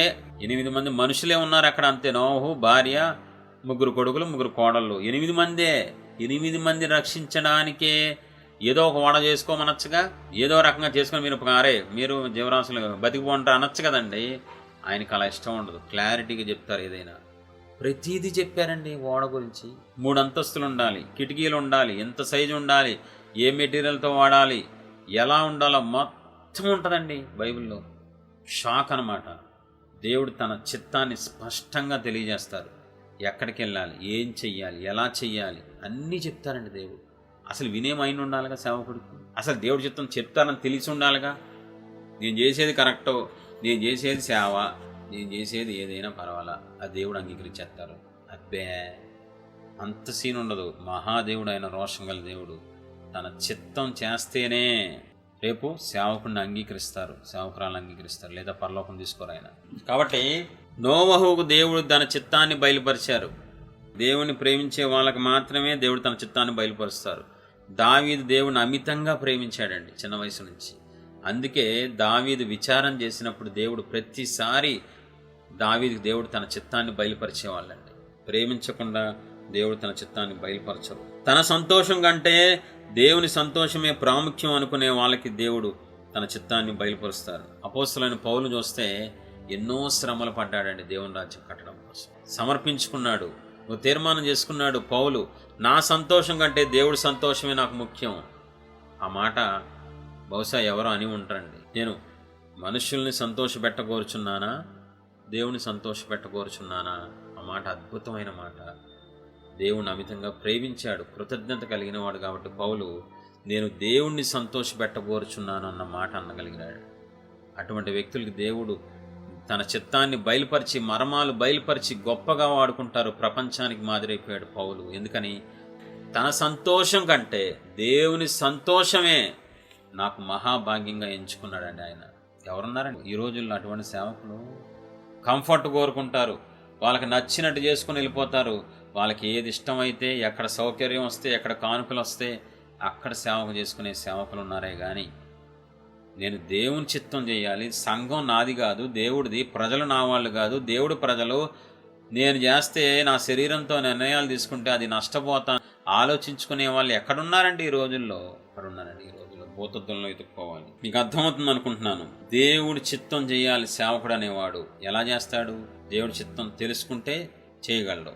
8 మంది మనుషులే ఉన్నారు అక్కడ, అంతే. నోహు భార్య, 3 కొడుకులు, 3 కోడళ్ళు, 8 మందే. 8 మంది రక్షించడానికే ఏదో ఒక ఓడ చేసుకోమనొచ్చుగా, ఏదో రకంగా చేసుకొని మీరు జీవరాశులు బతికిపోంటారు అనొచ్చు కదండి. ఆయనకి అలా ఇష్టం ఉండదు, క్లారిటీగా చెప్తారు. ఏదైనా ప్రతిదీ చెప్పారండి. ఓడ గురించి 3 అంతస్తులు ఉండాలి, కిటికీలు ఉండాలి, ఎంత సైజు ఉండాలి, ఏ మెటీరియల్తో వాడాలి, ఎలా ఉండాలో మొత్తం ఉంటుందండి బైబిల్లో. షాక్ అన్నమాట. దేవుడు తన చిత్తాన్ని స్పష్టంగా తెలియజేస్తారు. ఎక్కడికి వెళ్ళాలి, ఏం చెయ్యాలి, ఎలా చెయ్యాలి అన్నీ చెప్తారండి దేవుడు. అసలు వినే మైండ్ ఉండాలిగా సేవకుడికి. అసలు దేవుడి చిత్తం చెప్తారని తెలిసి ఉండాలిగా. నేను చేసేది కరెక్టో, నేను చేసేది సేవ, నేను చేసేది ఏదైనా పర్వాలా, ఆ దేవుడు అంగీకరించేస్తారు. అబ్బే, అంత సీన్ ఉండదు. మహాదేవుడు ఆయన, రోషం గల దేవుడు. తన చిత్తం చేస్తేనే రేపు సేవకుడిని అంగీకరిస్తారు, సేవకురాలను అంగీకరిస్తారు, లేదా పరలోకం తీసుకోరు ఆయన. కాబట్టి నోవహుకు దేవుడు తన చిత్తాన్ని బయలుపరిచారు. దేవుని ప్రేమించే వాళ్ళకి మాత్రమే దేవుడు తన చిత్తాన్ని బయలుపరుస్తారు. దావీదు దేవుని అమితంగా ప్రేమించాడండి చిన్న వయసు నుంచి. అందుకే దావీదు విచారం చేసినప్పుడు దేవుడు ప్రతిసారి దావీదుకి దేవుడు తన చిత్తాన్ని బయలుపరిచేవాళ్ళండి. ప్రేమించకుండా దేవుడు తన చిత్తాన్ని బయలుపరచరు. తన సంతోషం కంటే దేవుని సంతోషమే ప్రాముఖ్యం అనుకునే వాళ్ళకి దేవుడు తన చిత్తాన్ని బయలుపరుస్తారు. అపోస్తలుడైన పౌలు చూస్తే ఎన్నో శ్రమలు పడ్డాడండి దేవుని రాజ్యం కట్టడం కోసం. సమర్పించుకున్నాడు, ఒక తీర్మానం చేసుకున్నాడు పౌలు, నా సంతోషం కంటే దేవుడి సంతోషమే నాకు ముఖ్యం. ఆ మాట బహుశా ఎవరో అని ఉంటారండి. నేను మనుషుల్ని సంతోషపెట్టకూర్చున్నానా, దేవుని సంతోషపెట్టగోరుచున్నానా? ఆ మాట అద్భుతమైన మాట. దేవుణ్ణి అమితంగా ప్రేమించాడు, కృతజ్ఞత కలిగిన వాడు కాబట్టి పౌలు నేను దేవుణ్ణి సంతోషపెట్టగోరుచున్నాను అన్న మాట అనగలిగినాడు. అటువంటి వ్యక్తులకి దేవుడు తన చిత్తాన్ని బయలుపరిచి, మర్మాలు బయలుపరిచి గొప్పగా వాడుకుంటారు. ప్రపంచానికి మాదిరైపోయాడు పౌలు. ఎందుకని? తన సంతోషం కంటే దేవుని సంతోషమే నాకు మహాభాగ్యంగా ఎంచుకున్నాడండి ఆయన. ఎవరున్నారండి ఈ రోజుల్లో అటువంటి సేవకులు? కంఫర్ట్ కోరుకుంటారు, వాళ్ళకి నచ్చినట్టు చేసుకుని వెళ్ళిపోతారు. వాళ్ళకి ఏది ఇష్టమైతే, ఎక్కడ సౌకర్యం వస్తే, ఎక్కడ కానుకలు వస్తే అక్కడ సేవకు చేసుకునే సేవకులు ఉన్నారే కానీ నేను దేవుని చిత్తం చేయాలి, సంఘం నాది కాదు దేవుడిది, ప్రజలు నా వాళ్ళు కాదు, దేవుడు ప్రజలు, నేను చేస్తే నా శరీరంతో నిర్ణయాలు తీసుకుంటే అది నష్టపోతాను ఆలోచించుకునే వాళ్ళు ఎక్కడున్నారండి ఈ రోజుల్లో? ఎక్కడున్నారండి ఈ రోజుల్లో? భూతత్వంలో ఎత్తుక్కోవాలి. మీకు అర్థమవుతుంది అనుకుంటున్నాను. దేవుడి చిత్తం చేయాలి సేవకుడు అనేవాడు. ఎలా చేస్తాడు? దేవుడి చిత్తం తెలుసుకుంటే చేయగలడు.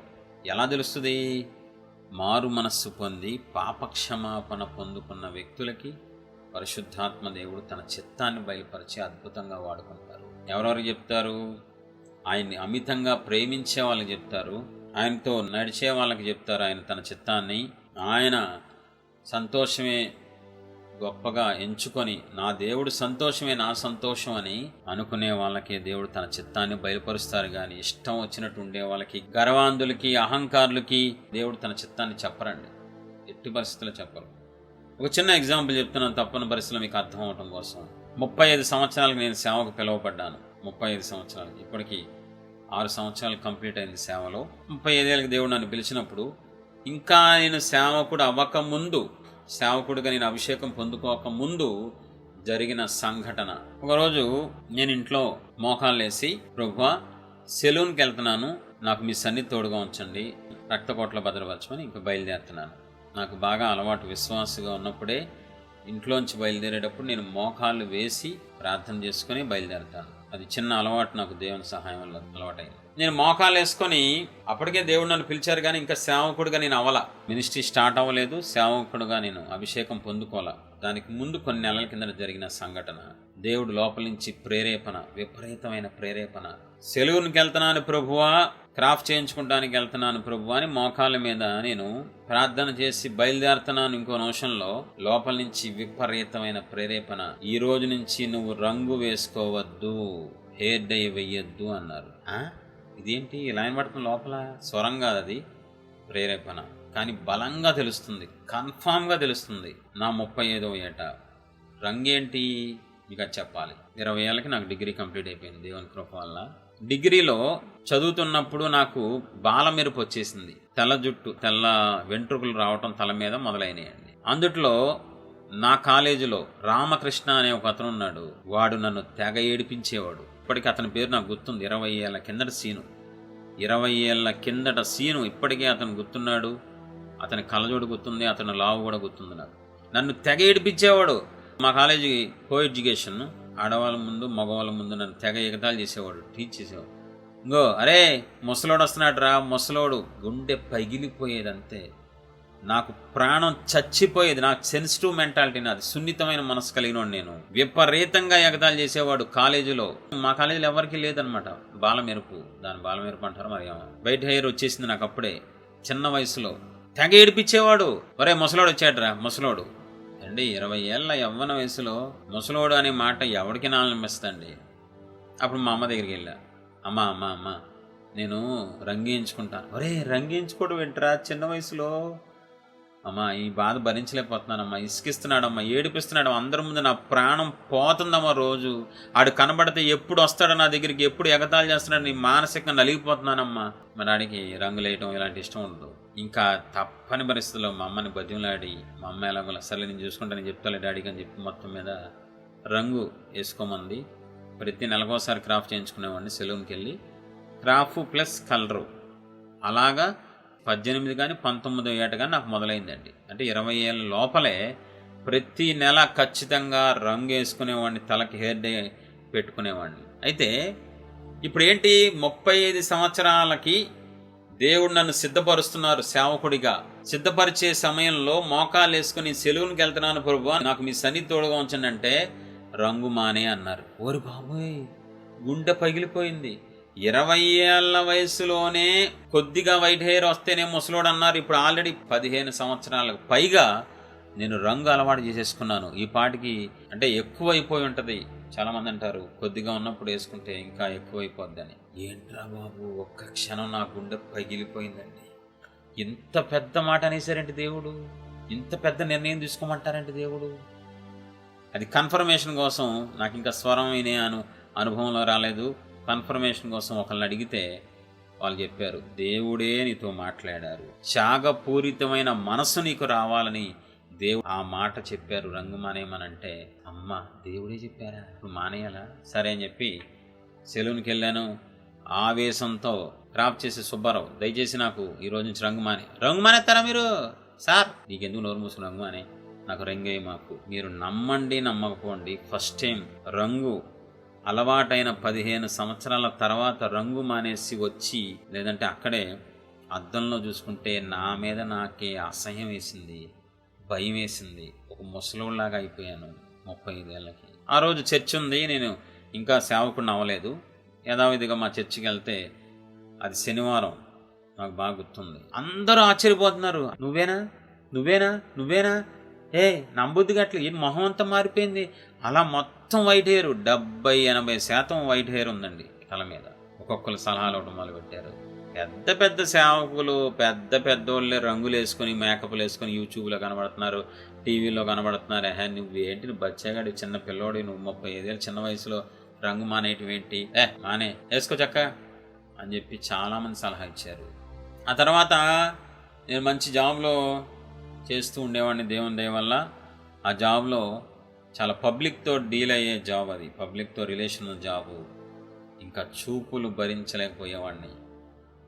ఎలా తెలుస్తుంది? మారు మనస్సు పొంది పాపక్షమాపణ పొందుకున్న వ్యక్తులకి పరిశుద్ధాత్మ దేవుడు తన చిత్తాన్ని బయలుపరిచి అద్భుతంగా వాడుకుంటారు. ఎవరెవరికి చెప్తారు? ఆయన్ని అమితంగా ప్రేమించే వాళ్ళకి చెప్తారు, ఆయనతో నడిచే వాళ్ళకి చెప్తారు ఆయన తన చిత్తాన్ని. ఆయన సంతోషమే గొప్పగా ఎంచుకొని నా దేవుడు సంతోషమే నా సంతోషం అని అనుకునే వాళ్ళకి దేవుడు తన చిత్తాన్ని బయలుపరుస్తారు. కానీ ఇష్టం వచ్చినట్టు ఉండే వాళ్ళకి, గర్వాంధులకి, అహంకారులకి దేవుడు తన చిత్తాన్ని చెప్పరండి. ఎట్టి పరిస్థితుల్లో చెప్పరు. ఒక చిన్న ఎగ్జాంపుల్ చెప్తున్నాను తప్పని పరిస్థితుల్లో మీకు అర్థం అవటం కోసం. 35 సంవత్సరాలకు నేను సేవకు పిలువబడ్డాను. 35 సంవత్సరాలకి, ఇప్పటికీ 6 సంవత్సరాలు కంప్లీట్ అయింది సేవలో. 35 ఏళ్ళకి దేవుడు నన్ను పిలిచినప్పుడు, ఇంకా నేను సేవకుడు అవ్వకముందు, సేవకుడిగా నేను అభిషేకం పొందుకోక ముందు జరిగిన సంఘటన. ఒకరోజు నేను ఇంట్లో మోకాళ్ళు వేసి, ప్రభువా సెలూన్కి వెళ్తున్నాను, నాకు మీ సన్నిధి తోడుగా ఉంచండి, రక్తకోట్ల భద్రపరచమని ఇంకా బయలుదేరుతున్నాను. నాకు బాగా అలవాటు, విశ్వాసగా ఉన్నప్పుడే ఇంట్లోంచి బయలుదేరేటప్పుడు నేను మోకాళ్ళు వేసి ప్రార్థన చేసుకుని బయలుదేరుతాను. అది చిన్న అలవాటు, నాకు దేవుని సహాయం వల్ల అలవాటైంది. నేను మోకాలు వేసుకొని, అప్పటికే దేవుడు నన్ను పిలిచారు కానీ ఇంకా సేవకుడుగా నేను అవ్వాల. మినిస్ట్రీ స్టార్ట్ అవ్వలేదు, సేవకుడుగా నేను అభిషేకం పొందుకోవాలా. దానికి ముందు కొన్ని నెలల కింద జరిగిన సంఘటన. దేవుడు లోపల నుంచి ప్రేరేపణ, విపరీతమైన ప్రేరేపణ. సెలవునికి వెళ్తున్నాను ప్రభువా, క్రాఫ్ట్ చేయించుకుంటానికి వెళ్తున్నాను ప్రభువా అని మోకాళ్ళ మీద నేను ప్రార్థన చేసి బయలుదేరుతున్నాను. ఇంకో నిమిషంలో లోపల నుంచి విపరీతమైన ప్రేరేపణ, ఈ రోజు నుంచి నువ్వు రంగు వేసుకోవద్దు, హెయిర్ డై వెయ్యొద్దు అన్నారు. ఇదేంటి ఇలా పడుతుంది? లోపల స్వరం కాదు, అది ప్రేరేపణ. కానీ బలంగా తెలుస్తుంది, కన్ఫామ్గా తెలుస్తుంది. నా 35వ ఏట. రంగేంటి మీకు అది చెప్పాలి. 20 ఏళ్ళకి నాకు డిగ్రీ కంప్లీట్ అయిపోయింది దేవుని కృప వల్ల. డిగ్రీలో చదువుతున్నప్పుడు నాకు బాలమెరుపు వచ్చేసింది. తెల్ల జుట్టు, తెల్ల వెంట్రుకలు రావటం తల మీద మొదలైనాయండి. అందుట్లో నా కాలేజీలో రామకృష్ణ అనే ఒక అతను ఉన్నాడు. వాడు నన్ను తెగ ఏడిపించేవాడు. ఇప్పటికీ అతని పేరు నాకు గుర్తుంది. 20 ఏళ్ళ కిందట సీను, 20 ఏళ్ళ కిందట సీను ఇప్పటికే అతను గుర్తున్నాడు. అతని కళ్ళజోడు గుర్తుంది, అతను లావు కూడా గుర్తుంది నాకు. నన్ను తెగ ఏడిపించేవాడు. మా కాలేజీ కో ఎడ్యుకేషన్, ఆడవాళ్ళ ముందు మగవాళ్ళ ముందు నన్ను తెగ ఎగతాళి చేసేవాడు, టీచ్ చేసేవాడు. ఇంకో అరే ముసలోడు వస్తున్నాడు రా, ముసలోడు. గుండె పగిలిపోయేది అంతే. నాకు ప్రాణం చచ్చిపోయేది. నాకు సెన్సిటివ్ మెంటాలిటీ, నాది సున్నితమైన మనసు కలిగినోడు. నేను విపరీతంగా ఎగతాళి చేసేవాడు కాలేజీలో. మా కాలేజీలో ఎవరికి లేదనమాట బాలమెరుపు. దాని బాలమెరుపు అంటారు మరి. వైట్ హెయిర్ వచ్చేసింది నాకు అప్పుడే, చిన్న వయసులో. తెగ ఏడిపించేవాడు. ఒరే ముసలోడు వచ్చాడురా, ముసలోడు అండి. 20 ఏళ్ళ యవ్వన వయసులో ముసలోడు అనే మాట ఎవరికి నాలనిపిస్తండి. అప్పుడు మా అమ్మ దగ్గరికి వెళ్ళా. అమ్మ అమ్మ అమ్మ నేను రంగేయించుకుంటాను. ఒరే రంగేయించుకోవడం ఏంట్రా చిన్న వయసులో? అమ్మా ఈ బాధ భరించలేకపోతున్నానమ్మా, ఇసుకిస్తున్నాడమ్మా, ఏడిపిస్తున్నాడు, అందరి ముందు నా ప్రాణం పోతుందమ్మా. రోజు ఆడు కనబడితే ఎప్పుడు వస్తాడో నా దగ్గరికి, ఎప్పుడు ఎగతాళి చేస్తున్నాడు, నీ మానసికంగా నలిగిపోతున్నానమ్మా. మా డాడీకి రంగులు వేయటం ఇలాంటి ఇష్టం ఉండదు. ఇంకా తప్పని పరిస్థితుల్లో మా అమ్మని బతిమలాడి, మా అమ్మ ఎలాగో సరే నేను చూసుకుంటానని చెప్తాలే డాడీకి అని చెప్పి మొత్తం మీద రంగు వేసుకోమంది. ప్రతి నెలకోసారి క్రాఫ్ట్ చేయించుకునేవాడిని సెలూన్కి వెళ్ళి. క్రాఫ్ ప్లస్ కలరు అలాగా 18 కానీ 19వ ఏట కానీ నాకు మొదలైందండి. అంటే 20 ఏళ్ళ లోపలే ప్రతి నెల ఖచ్చితంగా రంగు వేసుకునేవాడిని, తలకి హెయిర్ డే పెట్టుకునేవాడిని. అయితే ఇప్పుడు ఏంటి, 35 సంవత్సరాలకి దేవుడు నన్ను సిద్ధపరుస్తున్నారు సేవకుడిగా. సిద్ధపరిచే సమయంలో మోకాలు వేసుకుని సెలూన్కి వెళ్తున్నాను ప్రభువా, నాకు మీ సన్నిధి తోడుగా ఉంచండి అంటే రంగు మానే అన్నారు. ఓరి బాబోయ్, గుండె పగిలిపోయింది. 20 ఏళ్ల వయసులోనే కొద్దిగా వైట్ హెయిర్ వస్తేనే ముసలోడు అన్నారు. ఇప్పుడు ఆల్రెడీ 15 సంవత్సరాలకు పైగా నేను రంగు అలవాటు చేసేసుకున్నాను. ఈ పాటికి అంటే ఎక్కువైపోయి ఉంటుంది. చాలామంది అంటారు కొద్దిగా ఉన్నప్పుడు వేసుకుంటే ఇంకా ఎక్కువైపోద్దని. ఏంట్రా బాబు, ఒక్క క్షణం నా గుండె పగిలిపోయిందండి. ఇంత పెద్ద మాట అనేసారంటే దేవుడు, ఇంత పెద్ద నిర్ణయం తీసుకోమంటారంటే దేవుడు. అది కన్ఫర్మేషన్ కోసం, నాకు ఇంకా స్వరం వినే అనుభవంలో రాలేదు. కన్ఫర్మేషన్ కోసం ఒకళ్ళని అడిగితే వాళ్ళు చెప్పారు, దేవుడే నీతో మాట్లాడారు, త్యాగపూరితమైన మనసు నీకు రావాలని దేవుడు ఆ మాట చెప్పారు రంగు మానేయమనంటే, అమ్మ దేవుడే చెప్పారా, ఇప్పుడు మానేయాలా? సరే అని చెప్పి సెలూన్కి వెళ్ళాను. ఆవేశంతో క్రాప్ చేసే సుబ్బారావు, దయచేసి నాకు ఈ రోజు నుంచి రంగు మానేస్తారా మీరు? సార్ నీకెందుకు నోరు మూసుకుని రంగు మానే, నాకు రంగే మాకు. మీరు నమ్మండి నమ్మకపోండి, ఫస్ట్ టైం రంగు అలవాటైన 15 సంవత్సరాల తర్వాత రంగు మానేసి వచ్చి, లేదంటే అక్కడే అద్దంలో చూసుకుంటే నా మీద నాకే అసహ్యం వేసింది, భయం వేసింది. ఒక ముసలోళ్ళలాగా అయిపోయాను 35 ఏళ్ళకి. ఆ రోజు చర్చ్ ఉంది, నేను ఇంకా సేవకుడిని అవ్వలేదు. యథావిధిగా మా చర్చికి వెళ్తే, అది శనివారం, నాకు బాగా గుర్తుంది. అందరూ ఆశ్చర్యపోతున్నారు, నువ్వేనా నువ్వేనా నువ్వేనా ఏ నమ్మబుద్ధిగా అట్లా ఈ మొహం అంతా మారిపోయింది. అలా మొత్తం వైట్ హెయిర్, 70-80% వైట్ హెయిర్ ఉందండి తల మీద. ఒక్కొక్కరు సలహాలు ఇవ్వడం మొదలుపెట్టారు. పెద్ద పెద్ద సేవకులు, పెద్ద పెద్దోళ్ళే రంగులు వేసుకొని, మేకప్లు వేసుకొని యూట్యూబ్లో కనబడుతున్నారు, టీవీలో కనబడుతున్నారు. నువ్వేంటి, నువ్వు బచ్చాగాడి, చిన్న పిల్లోడి, నువ్వు 35 ఏళ్ళు చిన్న వయసులో రంగు మానేయటం ఏంటి, మానే వేసుకో చక్క అని చెప్పి చాలామంది సలహా ఇచ్చారు. ఆ తర్వాత నేను మంచి జాబ్లో చేస్తూ ఉండేవాడిని దేవుని దయ వల్ల. ఆ జాబ్లో చాలా పబ్లిక్తో డీల్ అయ్యే జాబ్, అది పబ్లిక్తో రిలేషన్ జాబు. ఇంకా చూపులు భరించలేకపోయేవాడిని.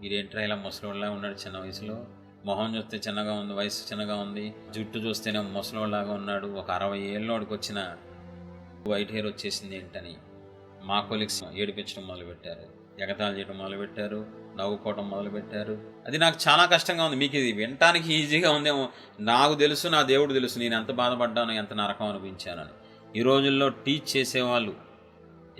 మీరేంట్రా ఇలా ముసలోళ్ళలా ఉన్నాడు చిన్న వయసులో, మొహం చూస్తే చిన్నగా ఉంది, వయసు చిన్నగా ఉంది, జుట్టు చూస్తేనే ముసలోళ్ళలాగా ఉన్నాడు, ఒక 60 ఏళ్ళోడికి వచ్చిన వైట్ హెయిర్ వచ్చేసింది ఏంటని మా కొలీగ్స్ ఏడిపించడం మొదలుపెట్టారు, ఎగతాళి చేయడం మొదలుపెట్టారు, నవ్వుకోవడం మొదలుపెట్టారు. అది నాకు చాలా కష్టంగా ఉంది. మీకు ఇది వినటానికి ఈజీగా ఉందేమో, నాకు తెలుసు, నా దేవుడు తెలుసు నేను ఎంత బాధపడ్డానో, ఎంత నరకం అనిపించానని. ఈ రోజుల్లో టీచ్ చేసేవాళ్ళు,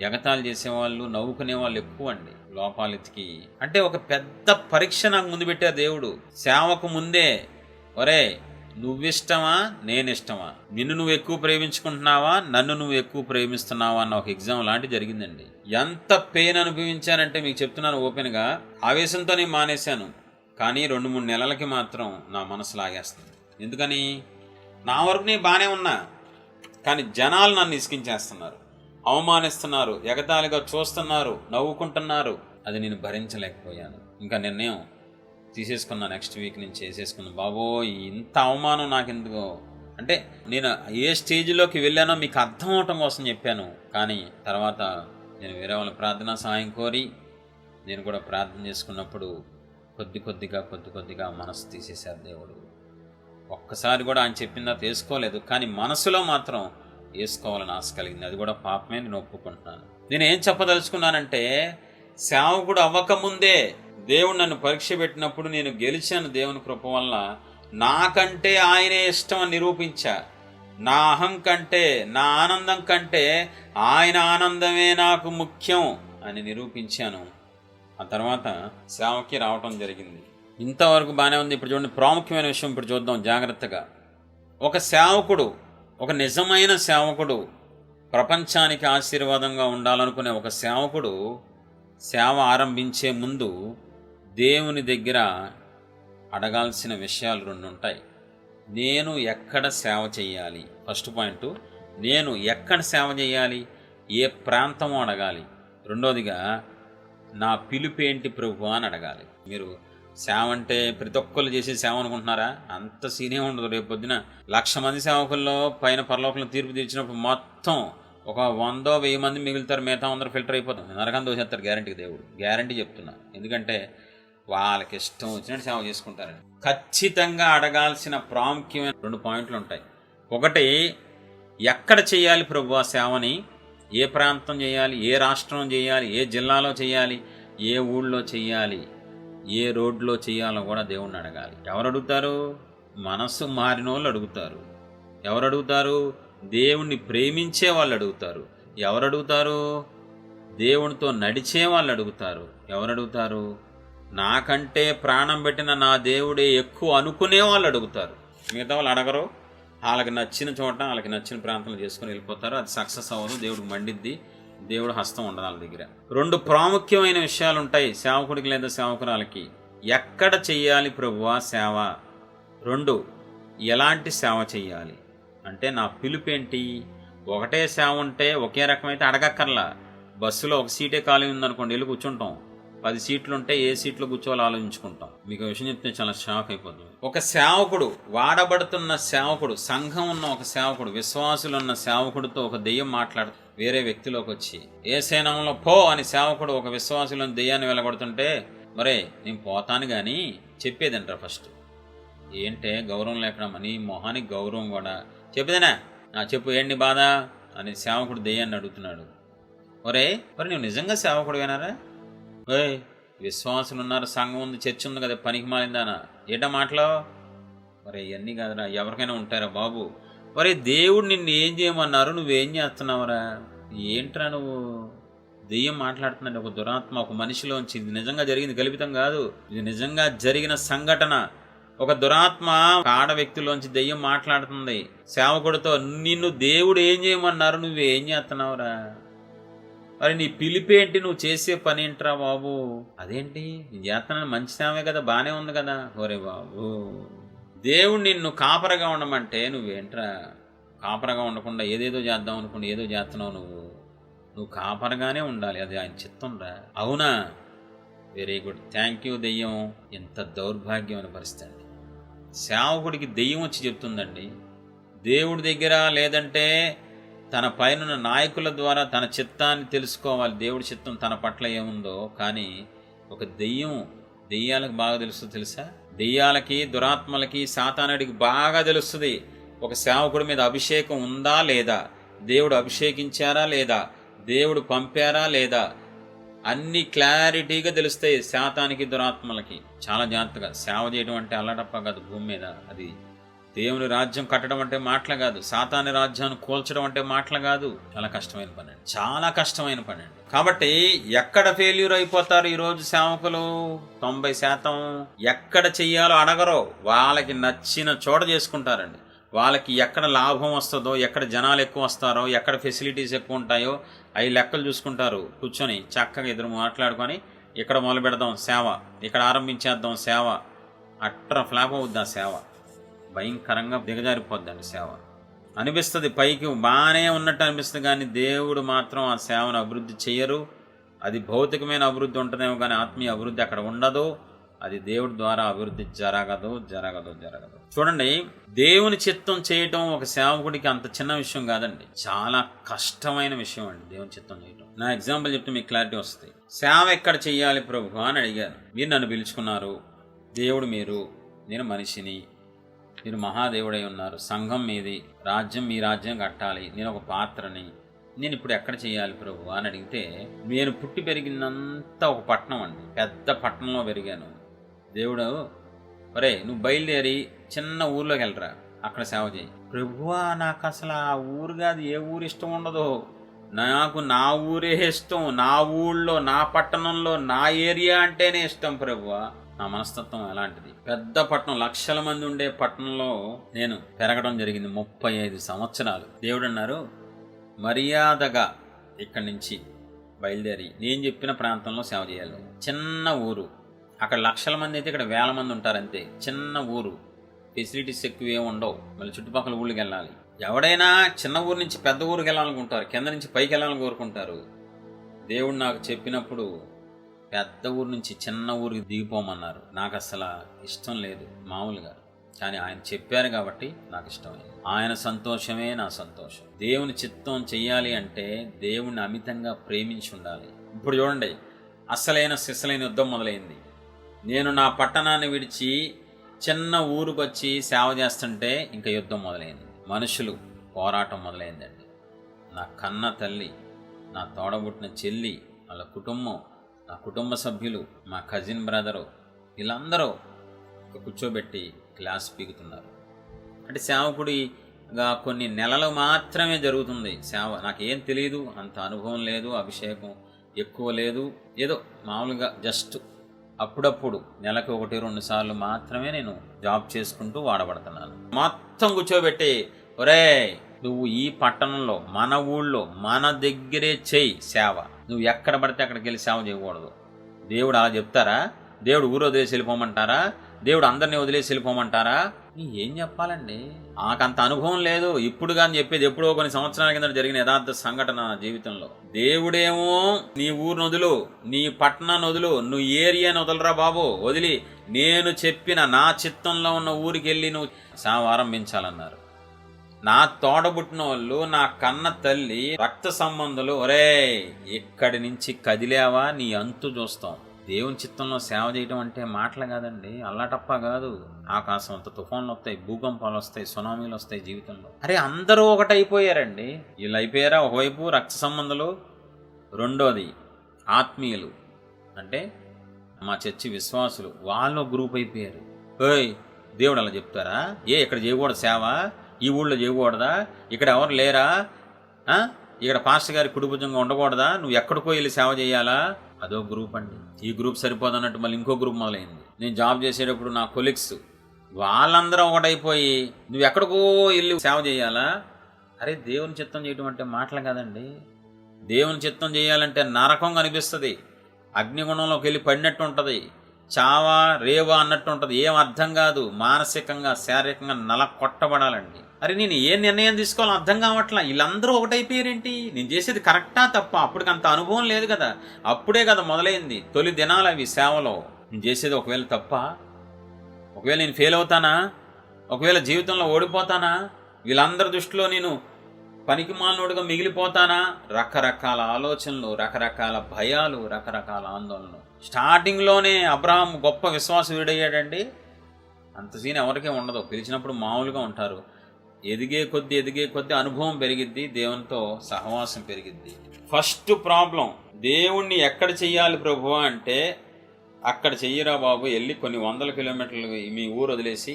ఎగతాళి చేసేవాళ్ళు, నవ్వుకునే వాళ్ళు ఎక్కువ అండి. లోపాలెత్తికి అంటే ఒక పెద్ద పరీక్ష నాకు ముందు పెట్టారు దేవుడు. సేవకు ముందే, ఒరే నువ్విష్టమా నేనిష్టమా, నిన్ను నువ్వు ఎక్కువ ప్రేమించుకుంటున్నావా, నన్ను నువ్వు ఎక్కువ ప్రేమిస్తున్నావా అన్న ఒక ఎగ్జామ్ లాంటి జరిగిందండి. ఎంత పెయిన్ అనుభవించానంటే మీకు చెప్తున్నాను ఓపెన్గా. ఆవేశంతో నేను మానేశాను, కానీ 2-3 నెలలకి మాత్రం నా మనసు లాగేస్తుంది. ఎందుకని, నా వరకు నేను బాగానే ఉన్నా, కానీ జనాలు నన్ను ఇసికించేస్తున్నారు, అవమానిస్తున్నారు, ఎగతాళిగా చూస్తున్నారు, నవ్వుకుంటున్నారు. అది నేను భరించలేకపోయాను. ఇంకా నిర్ణయం తీసేసుకున్నా, నెక్స్ట్ వీక్ నుంచి చేసేసుకున్నాను. బాబోయ్ ఇంత అవమానం నాకెందుకో, అంటే నేను ఏ స్టేజ్లోకి వెళ్ళానో మీకు అర్థం అవటం కోసం చెప్పాను. కానీ తర్వాత నేను వేరే వాళ్ళ ప్రార్థనా సహాయం కోరి నేను కూడా ప్రార్థన చేసుకున్నప్పుడు కొద్ది కొద్దిగా మనసు తీసేశారు దేవుడు. ఒక్కసారి కూడా ఆయన చెప్పిందా తీసుకోలేదు, కానీ మనసులో మాత్రం వేసుకోవాలని ఆశ కలిగింది. అది కూడా పాపమే, నేను ఒప్పుకుంటున్నాను. నేను ఏం చెప్పదలుచుకున్నానంటే, సేవకుడు అవ్వకముందే దేవుడు నన్ను పరీక్ష పెట్టినప్పుడు నేను గెలిచాను దేవుని కృప వల్ల. నాకంటే ఆయనే ఇష్టం అని నిరూపించా. నా అహం కంటే, నా ఆనందం కంటే ఆయన ఆనందమే నాకు ముఖ్యం అని నిరూపించాను. ఆ తర్వాత సేవకి రావటం జరిగింది. ఇంతవరకు బాగానే ఉంది. ఇప్పుడు చూడండి, ప్రాముఖ్యమైన విషయం ఇప్పుడు చూద్దాం జాగ్రత్తగా. ఒక సేవకుడు, ఒక నిజమైన సేవకుడు, ప్రపంచానికి ఆశీర్వాదంగా ఉండాలనుకునే ఒక సేవకుడు సేవ ఆరంభించే ముందు దేవుని దగ్గర అడగాల్సిన విషయాలు 2 ఉంటాయి. నేను ఎక్కడ సేవ చేయాలి, ఫస్ట్ పాయింట్. నేను ఎక్కడ సేవ చేయాలి, ఏ ప్రాంతమో అడగాలి. రెండోదిగా నా పిలుపేంటి ప్రభు అని అడగాలి. మీరు సేవ అంటే ప్రతి ఒక్కళ్ళు చేసే సేవ అనుకుంటున్నారా? అంత సీనే ఉండదు. రేపు పొద్దున 1,00,000 మంది సేవకుల్లో పైన పరలోకంలో తీర్పు తీర్చినప్పుడు మొత్తం ఒక 100-1000 మంది మిగులుతారు, మిగతా అందరూ ఫిల్టర్ అయిపోతాం, నరకం దోసేస్తారు గ్యారంటీకి దేవుడు. గ్యారంటీ చెప్తున్నా, ఎందుకంటే వాళ్ళకి ఇష్టం వచ్చినట్టు సేవ చేసుకుంటారని. ఖచ్చితంగా అడగాల్సిన ప్రాముఖ్యమైన 2 పాయింట్లు ఉంటాయి. ఒకటి, ఎక్కడ చేయాలి ప్రభు ఆ సేవని, ఏ ప్రాంతం చేయాలి, ఏ రాష్ట్రం చేయాలి, ఏ జిల్లాలో చేయాలి, ఏ ఊళ్ళో చేయాలి, ఏ రోడ్లో చేయాలో కూడా దేవుణ్ణి అడగాలి. ఎవరు అడుగుతారు? మనసు మారిన వాళ్ళు అడుగుతారు. ఎవరు అడుగుతారు? దేవుణ్ణి ప్రేమించే వాళ్ళు అడుగుతారు. ఎవరు అడుగుతారు? దేవునితో నడిచే వాళ్ళు అడుగుతారు. ఎవరు అడుగుతారు? నాకంటే ప్రాణం పెట్టిన నా దేవుడే ఎక్కువ అనుకునే వాళ్ళు అడుగుతారు. మిగతా వాళ్ళు అడగరు. వాళ్ళకి నచ్చిన చోట వాళ్ళకి నచ్చిన ప్రాంతంలో చేసుకుని వెళ్ళిపోతారు. అది సక్సెస్ అవ్వదు, దేవుడికి మండిద్ది, దేవుడు హస్తం ఉండదు వాళ్ళ దగ్గర. 2 ప్రాముఖ్యమైన విషయాలు ఉంటాయి సేవకుడికి లేదా సేవకురాలకి. ఎక్కడ చెయ్యాలి ప్రభువా సేవ? 2 ఎలాంటి సేవ చెయ్యాలి అంటే నా పిలుపేంటి? ఒకటే సేవ ఉంటే ఒకే రకమైతే అడగక్కర్లా. బస్సులో ఒక సీటే ఖాళీ ఉందనుకోండి, వెళ్ళి కూర్చుంటాం. 10 సీట్లు ఉంటే ఏ సీట్లో కూర్చోవాలో ఆలోచించుకుంటాం. మీకు విషయం చెప్తే చాలా షాక్ అయిపోతుంది. ఒక సేవకుడు, వాడబడుతున్న సేవకుడు, సంఘం ఉన్న ఒక సేవకుడు, విశ్వాసులున్న సేవకుడితో ఒక దెయ్యం మాట్లాడుతుంది వేరే వ్యక్తిలోకి వచ్చి. యేసయ్య నామములో పో అని సేవకుడు ఒక విశ్వాసులను దెయ్యాన్ని వెళ్ళగొడుతుంటే, మరే నేను పోతాను కానీ చెప్పేదంటారు ఫస్ట్. ఏంటే గౌరవం లేకుండా, నీ మొహానికి గౌరవం కూడా. చెప్పేదేనా? చెప్పు, ఏంటి బాధ అని సేవకుడు దెయ్యాన్ని అడుగుతున్నాడు. మరి నువ్వు నిజంగా సేవకుడు వినారా? విశ్వాసులు ఉన్నారు, సంఘం ఉంది, చర్చ ఉంది కదా, పనికి మారిందానా? ఏంటా మాటలో? మరి ఇవన్నీ కాదురా, ఎవరికైనా ఉంటారా బాబు? మరి దేవుడు నిన్ను ఏం చేయమన్నారు, నువ్వేం చేస్తున్నావురా? ఏంట్రా నువ్వు? దెయ్యం మాట్లాడుతున్నాడు, ఒక దురాత్మ ఒక మనిషిలోంచి. ఇది నిజంగా జరిగింది, కల్పితం కాదు, ఇది నిజంగా జరిగిన సంఘటన. ఒక దురాత్మ ఆడ వ్యక్తిలోంచి దెయ్యం మాట్లాడుతుంది సేవకుడితో. నిన్ను దేవుడు ఏం చేయమన్నారు, నువ్వేం చేస్తున్నావురా? మరి నీ పిలిపేంటి, నువ్వు చేసే పని ఏంట్రా బాబు? అదేంటి నీ చేస్తున్నాను, మంచి సేవే కదా, బాగానే ఉంది కదా. ఓరే బాబు, దేవుడు నిన్ను కాపరగా ఉండమంటే నువ్వేంట్రా కాపరగా ఉండకుండా ఏదేదో చేద్దాం అనుకుంటే ఏదో చేస్తున్నావు. నువ్వు కాపరగానే ఉండాలి, అది ఆయన చిత్తం రా. అవునా? Very good, thank you. దెయ్యం ఎంత దౌర్భాగ్యమైన పరిస్థితి అండి. సేవకుడికి దెయ్యం వచ్చి చెప్తుందండి దేవుడి దగ్గర, లేదంటే తన పైన నాయకుల ద్వారా తన చిత్తాన్ని తెలుసుకోవాలి, దేవుడి చిత్తం తన పట్ల ఏముందో. కానీ ఒక దెయ్యాలకు బాగా తెలుస్తుంది తెలుసా? దెయ్యాలకి, దురాత్మలకి, సాతానుడికి బాగా తెలుస్తుంది ఒక సేవకుడి మీద అభిషేకం ఉందా లేదా, దేవుడు అభిషేకించారా లేదా, దేవుడు పంపారా లేదా, అన్ని క్లారిటీగా తెలుస్తాయి శాతానికి, దురాత్మలకి. చాలా జాగ్రత్తగా సేవ చేయడం అంటే అల్లటప్ప కాదు భూమి మీద. అది దేవుని రాజ్యం కట్టడం అంటే మాటలు కాదు, సాతాని రాజ్యాన్ని కూల్చడం అంటే మాటలు కాదు. చాలా కష్టమైన పని అండి, చాలా కష్టమైన పని అండి. కాబట్టి ఎక్కడ ఫెయిల్యూర్ అయిపోతారు ఈరోజు సేవకులు? 90% ఎక్కడ చెయ్యాలో అడగరో, వాళ్ళకి నచ్చిన చోట చేసుకుంటారండి. వాళ్ళకి ఎక్కడ లాభం వస్తుందో, ఎక్కడ జనాలు ఎక్కువ వస్తారో, ఎక్కడ ఫెసిలిటీస్ ఎక్కువ ఉంటాయో అవి లెక్కలు చూసుకుంటారు. కూర్చొని చక్కగా ఎదురు మాట్లాడుకొని ఇక్కడ మొదలు పెడదాం సేవ, ఇక్కడ ఆరంభించేద్దాం సేవ. అట్ర ఫ్లాప్ అవుద్ది ఆ సేవ, భయంకరంగా దిగజారిపోద్దండి సేవ. అనిపిస్తుంది పైకి బాగానే ఉన్నట్టు అనిపిస్తుంది, కానీ దేవుడు మాత్రం ఆ సేవను అభివృద్ధి చేయరు. అది భౌతికమైన అభివృద్ధి ఉంటుందేమో కానీ ఆత్మీయ అభివృద్ధి అక్కడ ఉండదు. అది దేవుడి ద్వారా అభివృద్ధి జరగదు. చూడండి, దేవుని చిత్తం చేయటం ఒక సేవకుడికి అంత చిన్న విషయం కాదండి, చాలా కష్టమైన విషయం అండి దేవుని చిత్తం చేయటం. నా ఎగ్జాంపుల్ చెప్తే మీకు క్లారిటీ వస్తుంది. సేవ ఎక్కడ చెయ్యాలి ప్రభు అని అడిగాను. మీరు నన్ను పిలుచుకున్నారు, దేవుడు మీరు, నేను మనిషిని, మీరు మహాదేవుడై ఉన్నారు, సంఘం మీది, రాజ్యం మీ రాజ్యం కట్టాలి, నేను ఒక పాత్రని, నేను ఇప్పుడు ఎక్కడ చేయాలి ప్రభు అని అడిగితే, నేను పుట్టి పెరిగినంత ఒక పట్టణం అండి, పెద్ద పట్టణంలో పెరిగాను. దేవుడు, ఒరే నువ్వు బయలుదేరి చిన్న ఊర్లోకి వెళ్ళరా, అక్కడ సేవ చేయి. ప్రభువా, నాకు అసలు ఆ ఊరు కాదు, ఏ ఊరు ఇష్టం ఉండదు నాకు, నా ఊరే ఇష్టం, నా ఊళ్ళో, నా పట్టణంలో, నా ఏరియా అంటేనే ఇష్టం ప్రభువా. నా మనస్తత్వం ఎలాంటిది? పెద్ద పట్టణం, లక్షల మంది ఉండే పట్టణంలో నేను పెరగడం జరిగింది 35 సంవత్సరాలు. దేవుడు అన్నారు, మర్యాదగా ఇక్కడి నుంచి బయలుదేరి నేను చెప్పిన ప్రాంతంలో సేవ చేయాలి. చిన్న ఊరు, అక్కడ లక్షల మంది అయితే ఇక్కడ వేల మంది ఉంటారంతే. చిన్న ఊరు, ఫెసిలిటీస్ ఎక్కువ ఏమి ఉండవు, మళ్ళీ చుట్టుపక్కల ఊళ్ళకి వెళ్ళాలి. ఎవడైనా చిన్న ఊరు నుంచి పెద్ద ఊరికి వెళ్ళాలనుకుంటారు, కింద నుంచి పైకి వెళ్ళాలని కోరుకుంటారు. దేవుడు నాకు చెప్పినప్పుడు పెద్ద ఊరు నుంచి చిన్న ఊరికి దిగిపోమన్నారు. నాకు అసలు ఇష్టం లేదు మామూలుగా, కానీ ఆయన చెప్పారు కాబట్టి నాకు ఇష్టమైంది. ఆయన సంతోషమే నా సంతోషం. దేవుని చిత్తం చెయ్యాలి అంటే దేవుణ్ణి అమితంగా ప్రేమించి ఉండాలి. ఇప్పుడు చూడండి, అసలైన సిసలైన యుద్ధం మొదలైంది. నేను నా పట్టణాన్ని విడిచి చిన్న ఊరికి వచ్చి సేవ చేస్తుంటే ఇంకా యుద్ధం మొదలైంది. మనుషులు పోరాటం మొదలైందండి. నా కన్న తల్లి, నా తోడబుట్టిన చెల్లి, వాళ్ళ కుటుంబం, నా కుటుంబ సభ్యులు, మా కజిన్ బ్రదరు, వీళ్ళందరూ కూర్చోబెట్టి క్లాస్ పీకుతున్నారు. అంటే సేవకుడిగా కొన్ని నెలలు మాత్రమే జరుగుతుంది సేవ. నాకేం తెలియదు, అంత అనుభవం లేదు, అభిషేకం ఎక్కువ లేదు, ఏదో మామూలుగా జస్ట్ అప్పుడప్పుడు నెలకు 1-2 సార్లు మాత్రమే నేను జాబ్ చేసుకుంటూ వాడబడుతున్నాను. మొత్తం కూర్చోబెట్టి, ఒరే నువ్వు ఈ పట్టణంలో, మన ఊళ్ళో, మన దగ్గరే చేయి సేవ, నువ్వు ఎక్కడ పడితే అక్కడికి వెళ్ళి సేవ చేయకూడదు. దేవుడు అలా చెప్తారా? దేవుడు ఊరు వదిలేసి వెళ్ళిపోమంటారా? దేవుడు అందరినీ వదిలేసి వెళ్ళిపోమంటారా? ఏం చెప్పాలండి, నాకంత అనుభవం లేదు. ఇప్పుడు కానీ చెప్పేది ఎప్పుడో కొన్ని సంవత్సరాల కింద జరిగిన యథార్థ సంఘటన జీవితంలో. దేవుడేమో నీ ఊరిని వదులు, నీ పట్టణాన్ని వదులు, నువ్వు ఏరియాని వదలరా బాబు, వదిలి నేను చెప్పిన నా చిత్తంలో ఉన్న ఊరికి వెళ్ళి నువ్వు సేవ ఆరంభించాలన్నారు. నా తోడబుట్టిన వాళ్ళు, నా కన్న తల్లి, రక్త సంబంధులు, ఒరే ఇక్కడి నుంచి కదిలేవా నీ అంతు చూస్తాం. దేవుని చిత్తంలో సేవ చేయడం అంటే మాటలు కాదండి, అల్లాటప్ప కాదు. ఆకాశం అంత తుఫాన్లు వస్తాయి, భూకంపాలు వస్తాయి, సునామీలు వస్తాయి జీవితంలో. అరే అందరూ ఒకటైపోయారండి. వీళ్ళు అయిపోయారా? ఒకవైపు రక్త సంబంధులు, రెండోది ఆత్మీయులు అంటే మా చర్చి విశ్వాసులు, వాళ్ళు గ్రూప్ అయిపోయారు. ఓయ్ దేవుడు అలా చెప్తారా? ఇక్కడ చేయకూడదు సేవ, ఈ ఊళ్ళో చేయకూడదా, ఇక్కడ ఎవరు లేరా, ఇక్కడ పాస్టర్ గారి కుడిభుజంగా ఉండకూడదా, నువ్వు ఎక్కడికో వెళ్ళి సేవ చేయాలా? అదో గ్రూప్ అండి. ఈ గ్రూప్ సరిపోదన్నట్టు మళ్ళీ ఇంకో గ్రూప్ మొదలైంది. నేను జాబ్ చేసేటప్పుడు నా కొలీగ్స్ వాళ్ళందరూ ఒకటైపోయి నువ్వు ఎక్కడికో వెళ్ళి సేవ చేయాలా? అరే దేవుని చిత్తం చేయటం అంటే మాటలు కాదండి. దేవుని చిత్తం చేయాలంటే నరకం కనిపిస్తుంది, అగ్నిగుణంలోకి వెళ్ళి పడినట్టు ఉంటుంది, చావా రేవా అన్నట్టు ఉంటుంది, ఏం అర్థం కాదు. మానసికంగా శారీరకంగా నల కొట్టబడాలండి. అరే నేను ఏ నిర్ణయం తీసుకోవాలో అర్థం కావట్లా. వీళ్ళందరూ ఒకటైపోయారేంటి? నేను చేసేది కరెక్టా తప్ప? అప్పటికి అంత అనుభవం లేదు కదా, అప్పుడే కదా మొదలైంది. తొలి దినాలు అవి సేవలో. నేను చేసేది ఒకవేళ తప్ప, ఒకవేళ నేను ఫెయిల్ అవుతానా, ఒకవేళ జీవితంలో ఓడిపోతానా, వీళ్ళందరి దృష్టిలో నేను పనికి మాలినోడుగా మిగిలిపోతానా? రకరకాల ఆలోచనలు, రకరకాల భయాలు, రకరకాల ఆందోళనలు. స్టార్టింగ్లోనే అబ్రహాం గొప్ప విశ్వాస వీడయ్యాడండి. అంత సీన్ ఎవరికీ ఉండదు. పిలిచినప్పుడు మామూలుగా ఉంటారు. ఎదిగే కొద్దీ అనుభవం పెరిగిద్ది, దేవునితో సహవాసం పెరిగిద్ది. ఫస్ట్ ప్రాబ్లం, దేవుణ్ణి ఎక్కడ చెయ్యాలి ప్రభు అంటే, అక్కడ చెయ్యరా బాబు, వెళ్ళి కొన్ని 100 కిలోమీటర్లు మీ ఊరు వదిలేసి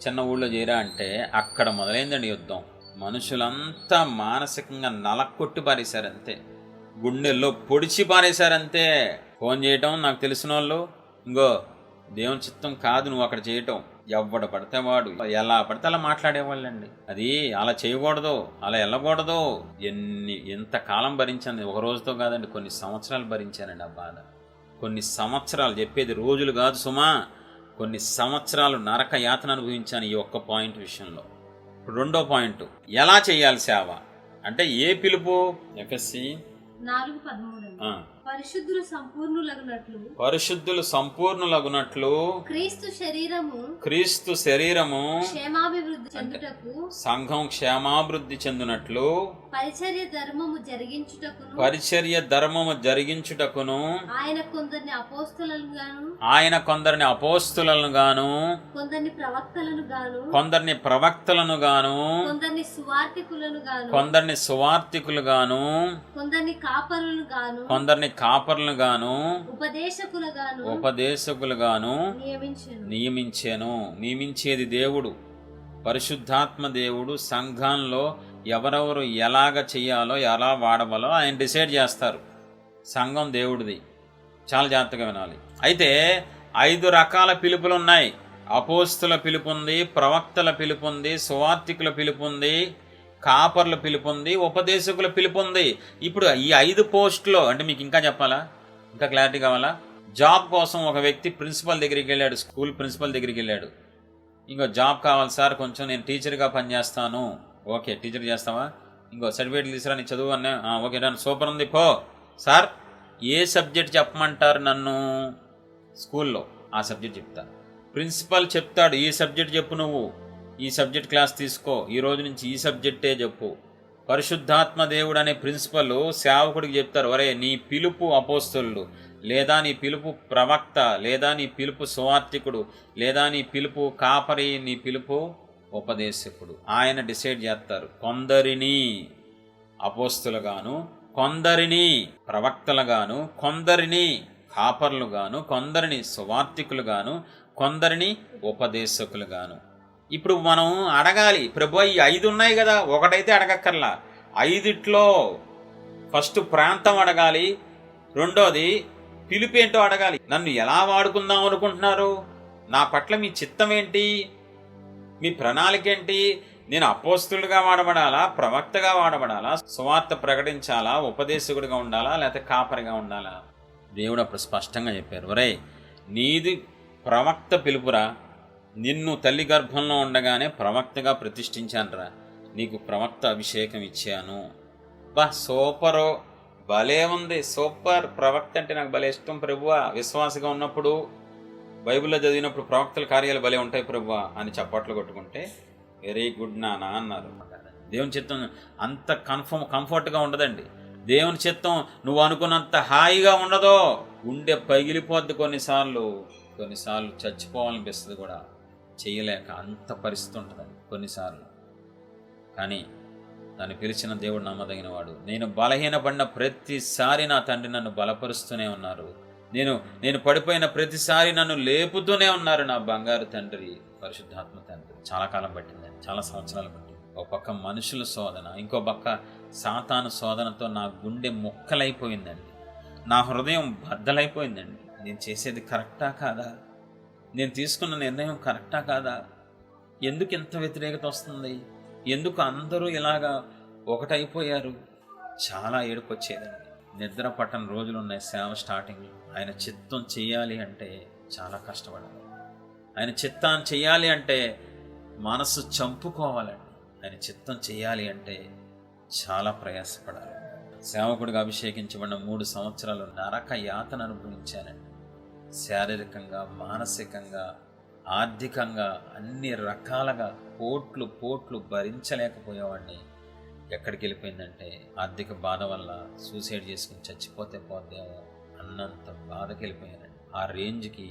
చిన్న ఊళ్ళో చేరా అంటే అక్కడ మొదలైందండి యుద్ధం. మనుషులంతా మానసికంగా నలకొట్టి పారేశారంతే, గుండెల్లో పొడిచి పారేశారంతే. ఫోన్ చేయటం, నాకు తెలిసిన వాళ్ళు, ఇంకో దేవుని చిత్తం కాదు నువ్వు అక్కడ చేయటం, ఎవడ పడితే వాడు ఎలా పడితే అలా మాట్లాడేవాళ్ళండి. అది అలా చేయకూడదు, అలా వెళ్ళకూడదు. ఎంతకాలం భరించాను, ఒక రోజుతో కాదండి, కొన్ని సంవత్సరాలు భరించానండి ఆ బాధ. కొన్ని సంవత్సరాలు, చెప్పేది రోజులు కాదు సుమా, కొన్ని సంవత్సరాలు నరక యాతన అనుభవించాను ఈ ఒక్క పాయింట్ విషయంలో. ఇప్పుడు రెండో పాయింట్, ఎలా చేయాలి సేవ అంటే ఏ పిలుపు? ఎఫ్ఎస్సి 4:13 పరిశుద్ధులు సంపూర్ణులగునట్లు క్రీస్తు శరీరము క్షేమాభివృద్ధి చెందుటకు, సంఘం క్షేమాభివృద్ధి చెందునట్లు పరిచర్య ధర్మము జరిగించుటకును ఆయన కొందరిని అపోస్తులను గాను, కొందరిని ప్రవక్తలను గాను, కొందరిని సువార్తికులు గాను, కొందరిని కాపరులు గాను, ఉపదేశకులు గాను నియమించేది దేవుడు. పరిశుద్ధాత్మ దేవుడు సంఘంలో ఎవరెవరు ఎలాగ చెయ్యాలో, ఎలా వాడవాలో ఆయన డిసైడ్ చేస్తారు. సంఘం దేవుడిది, చాలా జాగ్రత్తగా వినాలి. అయితే 5 రకాల పిలుపులు ఉన్నాయి. అపోస్తుల పిలుపు ఉంది, ప్రవక్తల పిలుపు ఉంది, సువార్తికుల పిలుపు ఉంది, కాపర్ల పిలుపు ఉంది, ఉపదేశకుల పిలుపు ఉంది. ఇప్పుడు ఈ 5 పోస్టులో అంటే మీకు ఇంకా చెప్పాలా, ఇంకా క్లారిటీ కావాలా? జాబ్ కోసం ఒక వ్యక్తి ప్రిన్సిపల్ దగ్గరికి వెళ్ళాడు, స్కూల్ ప్రిన్సిపల్ దగ్గరికి వెళ్ళాడు. ఇంకో జాబ్ కావాలి సార్, కొంచెం నేను టీచర్గా పనిచేస్తాను. ఓకే, టీచర్ చేస్తావా? ఇంకో సర్టిఫికేట్ తీసుకురా, నీ చదువు అన్నా. ఓకే నన్ను సూపర్ ఉంది, పో. సార్ ఏ సబ్జెక్ట్ చెప్పమంటారు నన్ను స్కూల్లో? ఆ సబ్జెక్ట్ చెప్తా. ప్రిన్సిపల్ చెప్తాడు, ఈ సబ్జెక్ట్ చెప్పు, నువ్వు ఈ సబ్జెక్ట్ క్లాస్ తీసుకో, ఈ రోజు నుంచి ఈ సబ్జెక్టే చెప్పు. పరిశుద్ధాత్మ దేవుడు అనే ప్రిన్సిపల్ సేవకుడికి చెప్తారు, ఒరే నీ పిలుపు అపోస్తలుడు, లేదా నీ పిలుపు ప్రవక్త, లేదా నీ పిలుపు సువార్తికుడు, లేదా నీ పిలుపు కాపరి, నీ పిలుపు ఉపదేశకుడు. ఆయన డిసైడ్ చేస్తారు. కొందరిని అపోస్తులుగాను, కొందరిని ప్రవక్తలుగాను, కొందరిని కాపర్లుగాను, కొందరిని సువార్తికులుగాను, కొందరిని ఉపదేశకులుగాను. ఇప్పుడు మనం అడగాలి, ప్రభు ఈ 5 ఉన్నాయి కదా, ఒకటైతే అడగక్కర్లా. 5లో ఫస్ట్ ప్రాంతం అడగాలి, రెండోది పిలుపేంటో అడగాలి. నన్ను ఎలా వాడుకుందాం అనుకుంటున్నారు? నా పట్ల మీ చిత్తం ఏంటి? మీ ప్రణాళిక ఏంటి? నేను అపోస్తులుగా వాడబడాలా, ప్రవక్తగా వాడబడాలా, సువార్త ప్రకటించాలా, ఉపదేశకుడిగా ఉండాలా, లేకపోతే కాపరిగా ఉండాలా? దేవుడు అప్పుడు స్పష్టంగా చెప్పారు, ఒరేయ్ నీది ప్రవక్త పిలుపురా, నిన్ను తల్లి గర్భంలో ఉండగానే ప్రవక్తగా ప్రతిష్ఠించానురా, నీకు ప్రవక్త అభిషేకం ఇచ్చాను. బా సూపరు, భలే ఉంది, సూపర్, ప్రవక్త అంటే నాకు భలే ఇష్టం ప్రభువా, విశ్వాసగా ఉన్నప్పుడు బైబిల్లో చదివినప్పుడు ప్రవక్తల కార్యాలు భలే ఉంటాయి ప్రభువా అని చప్పట్లు కొట్టుకుంటే వెరీ గుడ్ నానా అన్నారు. దేవుని చిత్తం అంత కంఫర్ట్గా ఉండదండి. దేవుని చిత్తం నువ్వు అనుకున్నంత హాయిగా ఉండదో, గుండె పగిలిపోద్ది. కొన్నిసార్లు చచ్చిపోవాలనిపిస్తుంది కూడా, చేయలేక అంత పరిస్థితి ఉంటుందండి కొన్నిసార్లు. కానీ నన్ను పిలిచిన దేవుడు నమ్మదగిన వాడు. నేను బలహీనపడిన ప్రతిసారి నా తండ్రి నన్ను బలపరుస్తూనే ఉన్నారు. నేను పడిపోయిన ప్రతిసారి నన్ను లేపుతూనే ఉన్నారు నా బంగారు తండ్రి, పరిశుద్ధాత్మ తండ్రి. చాలా కాలం పట్టిందండి, చాలా సంవత్సరాలు పట్టింది. ఒక పక్క మనుషుల శోధన, ఇంకో పక్క సాతాను శోధనతో నా గుండె ముక్కలైపోయిందండి, నా హృదయం బద్దలైపోయిందండి. నేను చేసేది కరెక్టా కాదా? నేను తీసుకున్న నిర్ణయం కరెక్టా కాదా? ఎందుకు ఇంత వ్యతిరేకత వస్తుంది? ఎందుకు అందరూ ఇలాగా ఒకటైపోయారు? చాలా ఏడుపొచ్చేదండి. నిద్ర పట్టని రోజులు ఉన్నాయి సేవ స్టార్టింగ్లో. ఆయన చిత్తం చెయ్యాలి అంటే చాలా కష్టపడాలి. ఆయన చిత్తాన్ని చెయ్యాలి అంటే మనసు చంపుకోవాలండి. ఆయన చిత్తం చెయ్యాలి అంటే చాలా ప్రయాసపడాలి. సేవకుడిగా అభిషేకించబడిన 3 సంవత్సరాలు నరక యాతన అనుభవించానండి. శారీరకంగా, మానసికంగా, ఆర్థికంగా అన్ని రకాలుగా పోట్లు భరించలేకపోయేవాడిని. ఎక్కడికి వెళ్ళిపోయిందంటే ఆర్థిక బాధ వల్ల సూసైడ్ చేసుకుని చచ్చిపోతే పోతేమో అన్నంత బాధకి వెళ్ళిపోయానండి. ఆ రేంజ్కి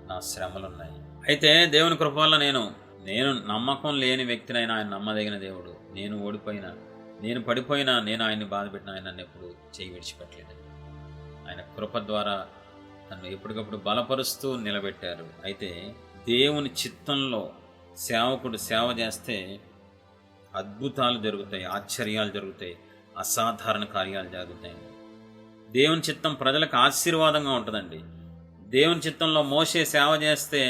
నా శ్రమలున్నాయి. అయితే దేవుని కృప వల్ల నేను నమ్మకం లేని వ్యక్తినైనా ఆయన నమ్మదగిన దేవుడు. నేను ఓడిపోయినా, నేను పడిపోయినా, నేను ఆయన్ని బాధ పెట్టిన ఆయన నన్ను ఎప్పుడు చేయి విడిచిపెట్టలేదు. ఆయన కృప ద్వారా నన్ను ఎప్పటికప్పుడు బలపరుస్తూ నిలబెట్టారు. అయితే దేవుని చిత్తంలో సేవకుడు సేవ చేస్తే అద్భుతాలు జరుగుతాయి, ఆశ్చర్యాలు జరుగుతాయి, అసాధారణ కార్యాలు జరుగుతాయి. దేవుని చిత్తం ప్రజలకు ఆశీర్వాదంగా ఉంటుందండి. దేవుని చిత్తంలో మోషే సేవ చేస్తే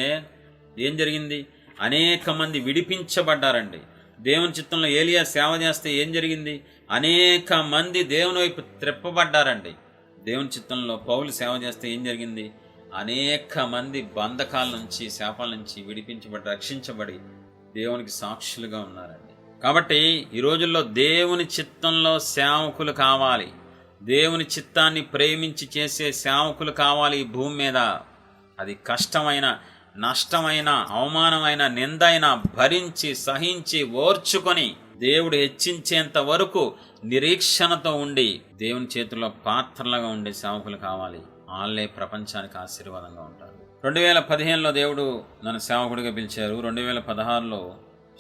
ఏం జరిగింది? అనేక మంది విడిపించబడ్డారండి. దేవుని చిత్తంలో ఏలియా సేవ చేస్తే ఏం జరిగింది? అనేక మంది దేవుని వైపు త్రిప్పబడ్డారండి. దేవుని చిత్తంలో పౌలు సేవ చేస్తే ఏం జరిగింది? అనేక మంది బంధకాల నుంచి, శాపాల నుంచి విడిపించబడి, రక్షించబడి దేవునికి సాక్షులుగా ఉన్నారండి. కాబట్టి ఈ రోజుల్లో దేవుని చిత్తంలో సేవకులు కావాలి. దేవుని చిత్తాన్ని ప్రేమించి చేసే సేవకులు కావాలి ఈ భూమి మీద. అది కష్టమైన, నష్టమైన, అవమానమైన, నిందైన భరించి, సహించి, ఓర్చుకొని దేవుడు హెచ్చించేంత వరకు నిరీక్షణతో ఉండి దేవుని చేతుల్లో పాత్రలుగా ఉండే సేవకులు కావాలి. వాళ్ళే ప్రపంచానికి ఆశీర్వాదంగా ఉంటారు. 2015లో దేవుడు నన్ను సేవకుడిగా పిలిచారు. 2016లో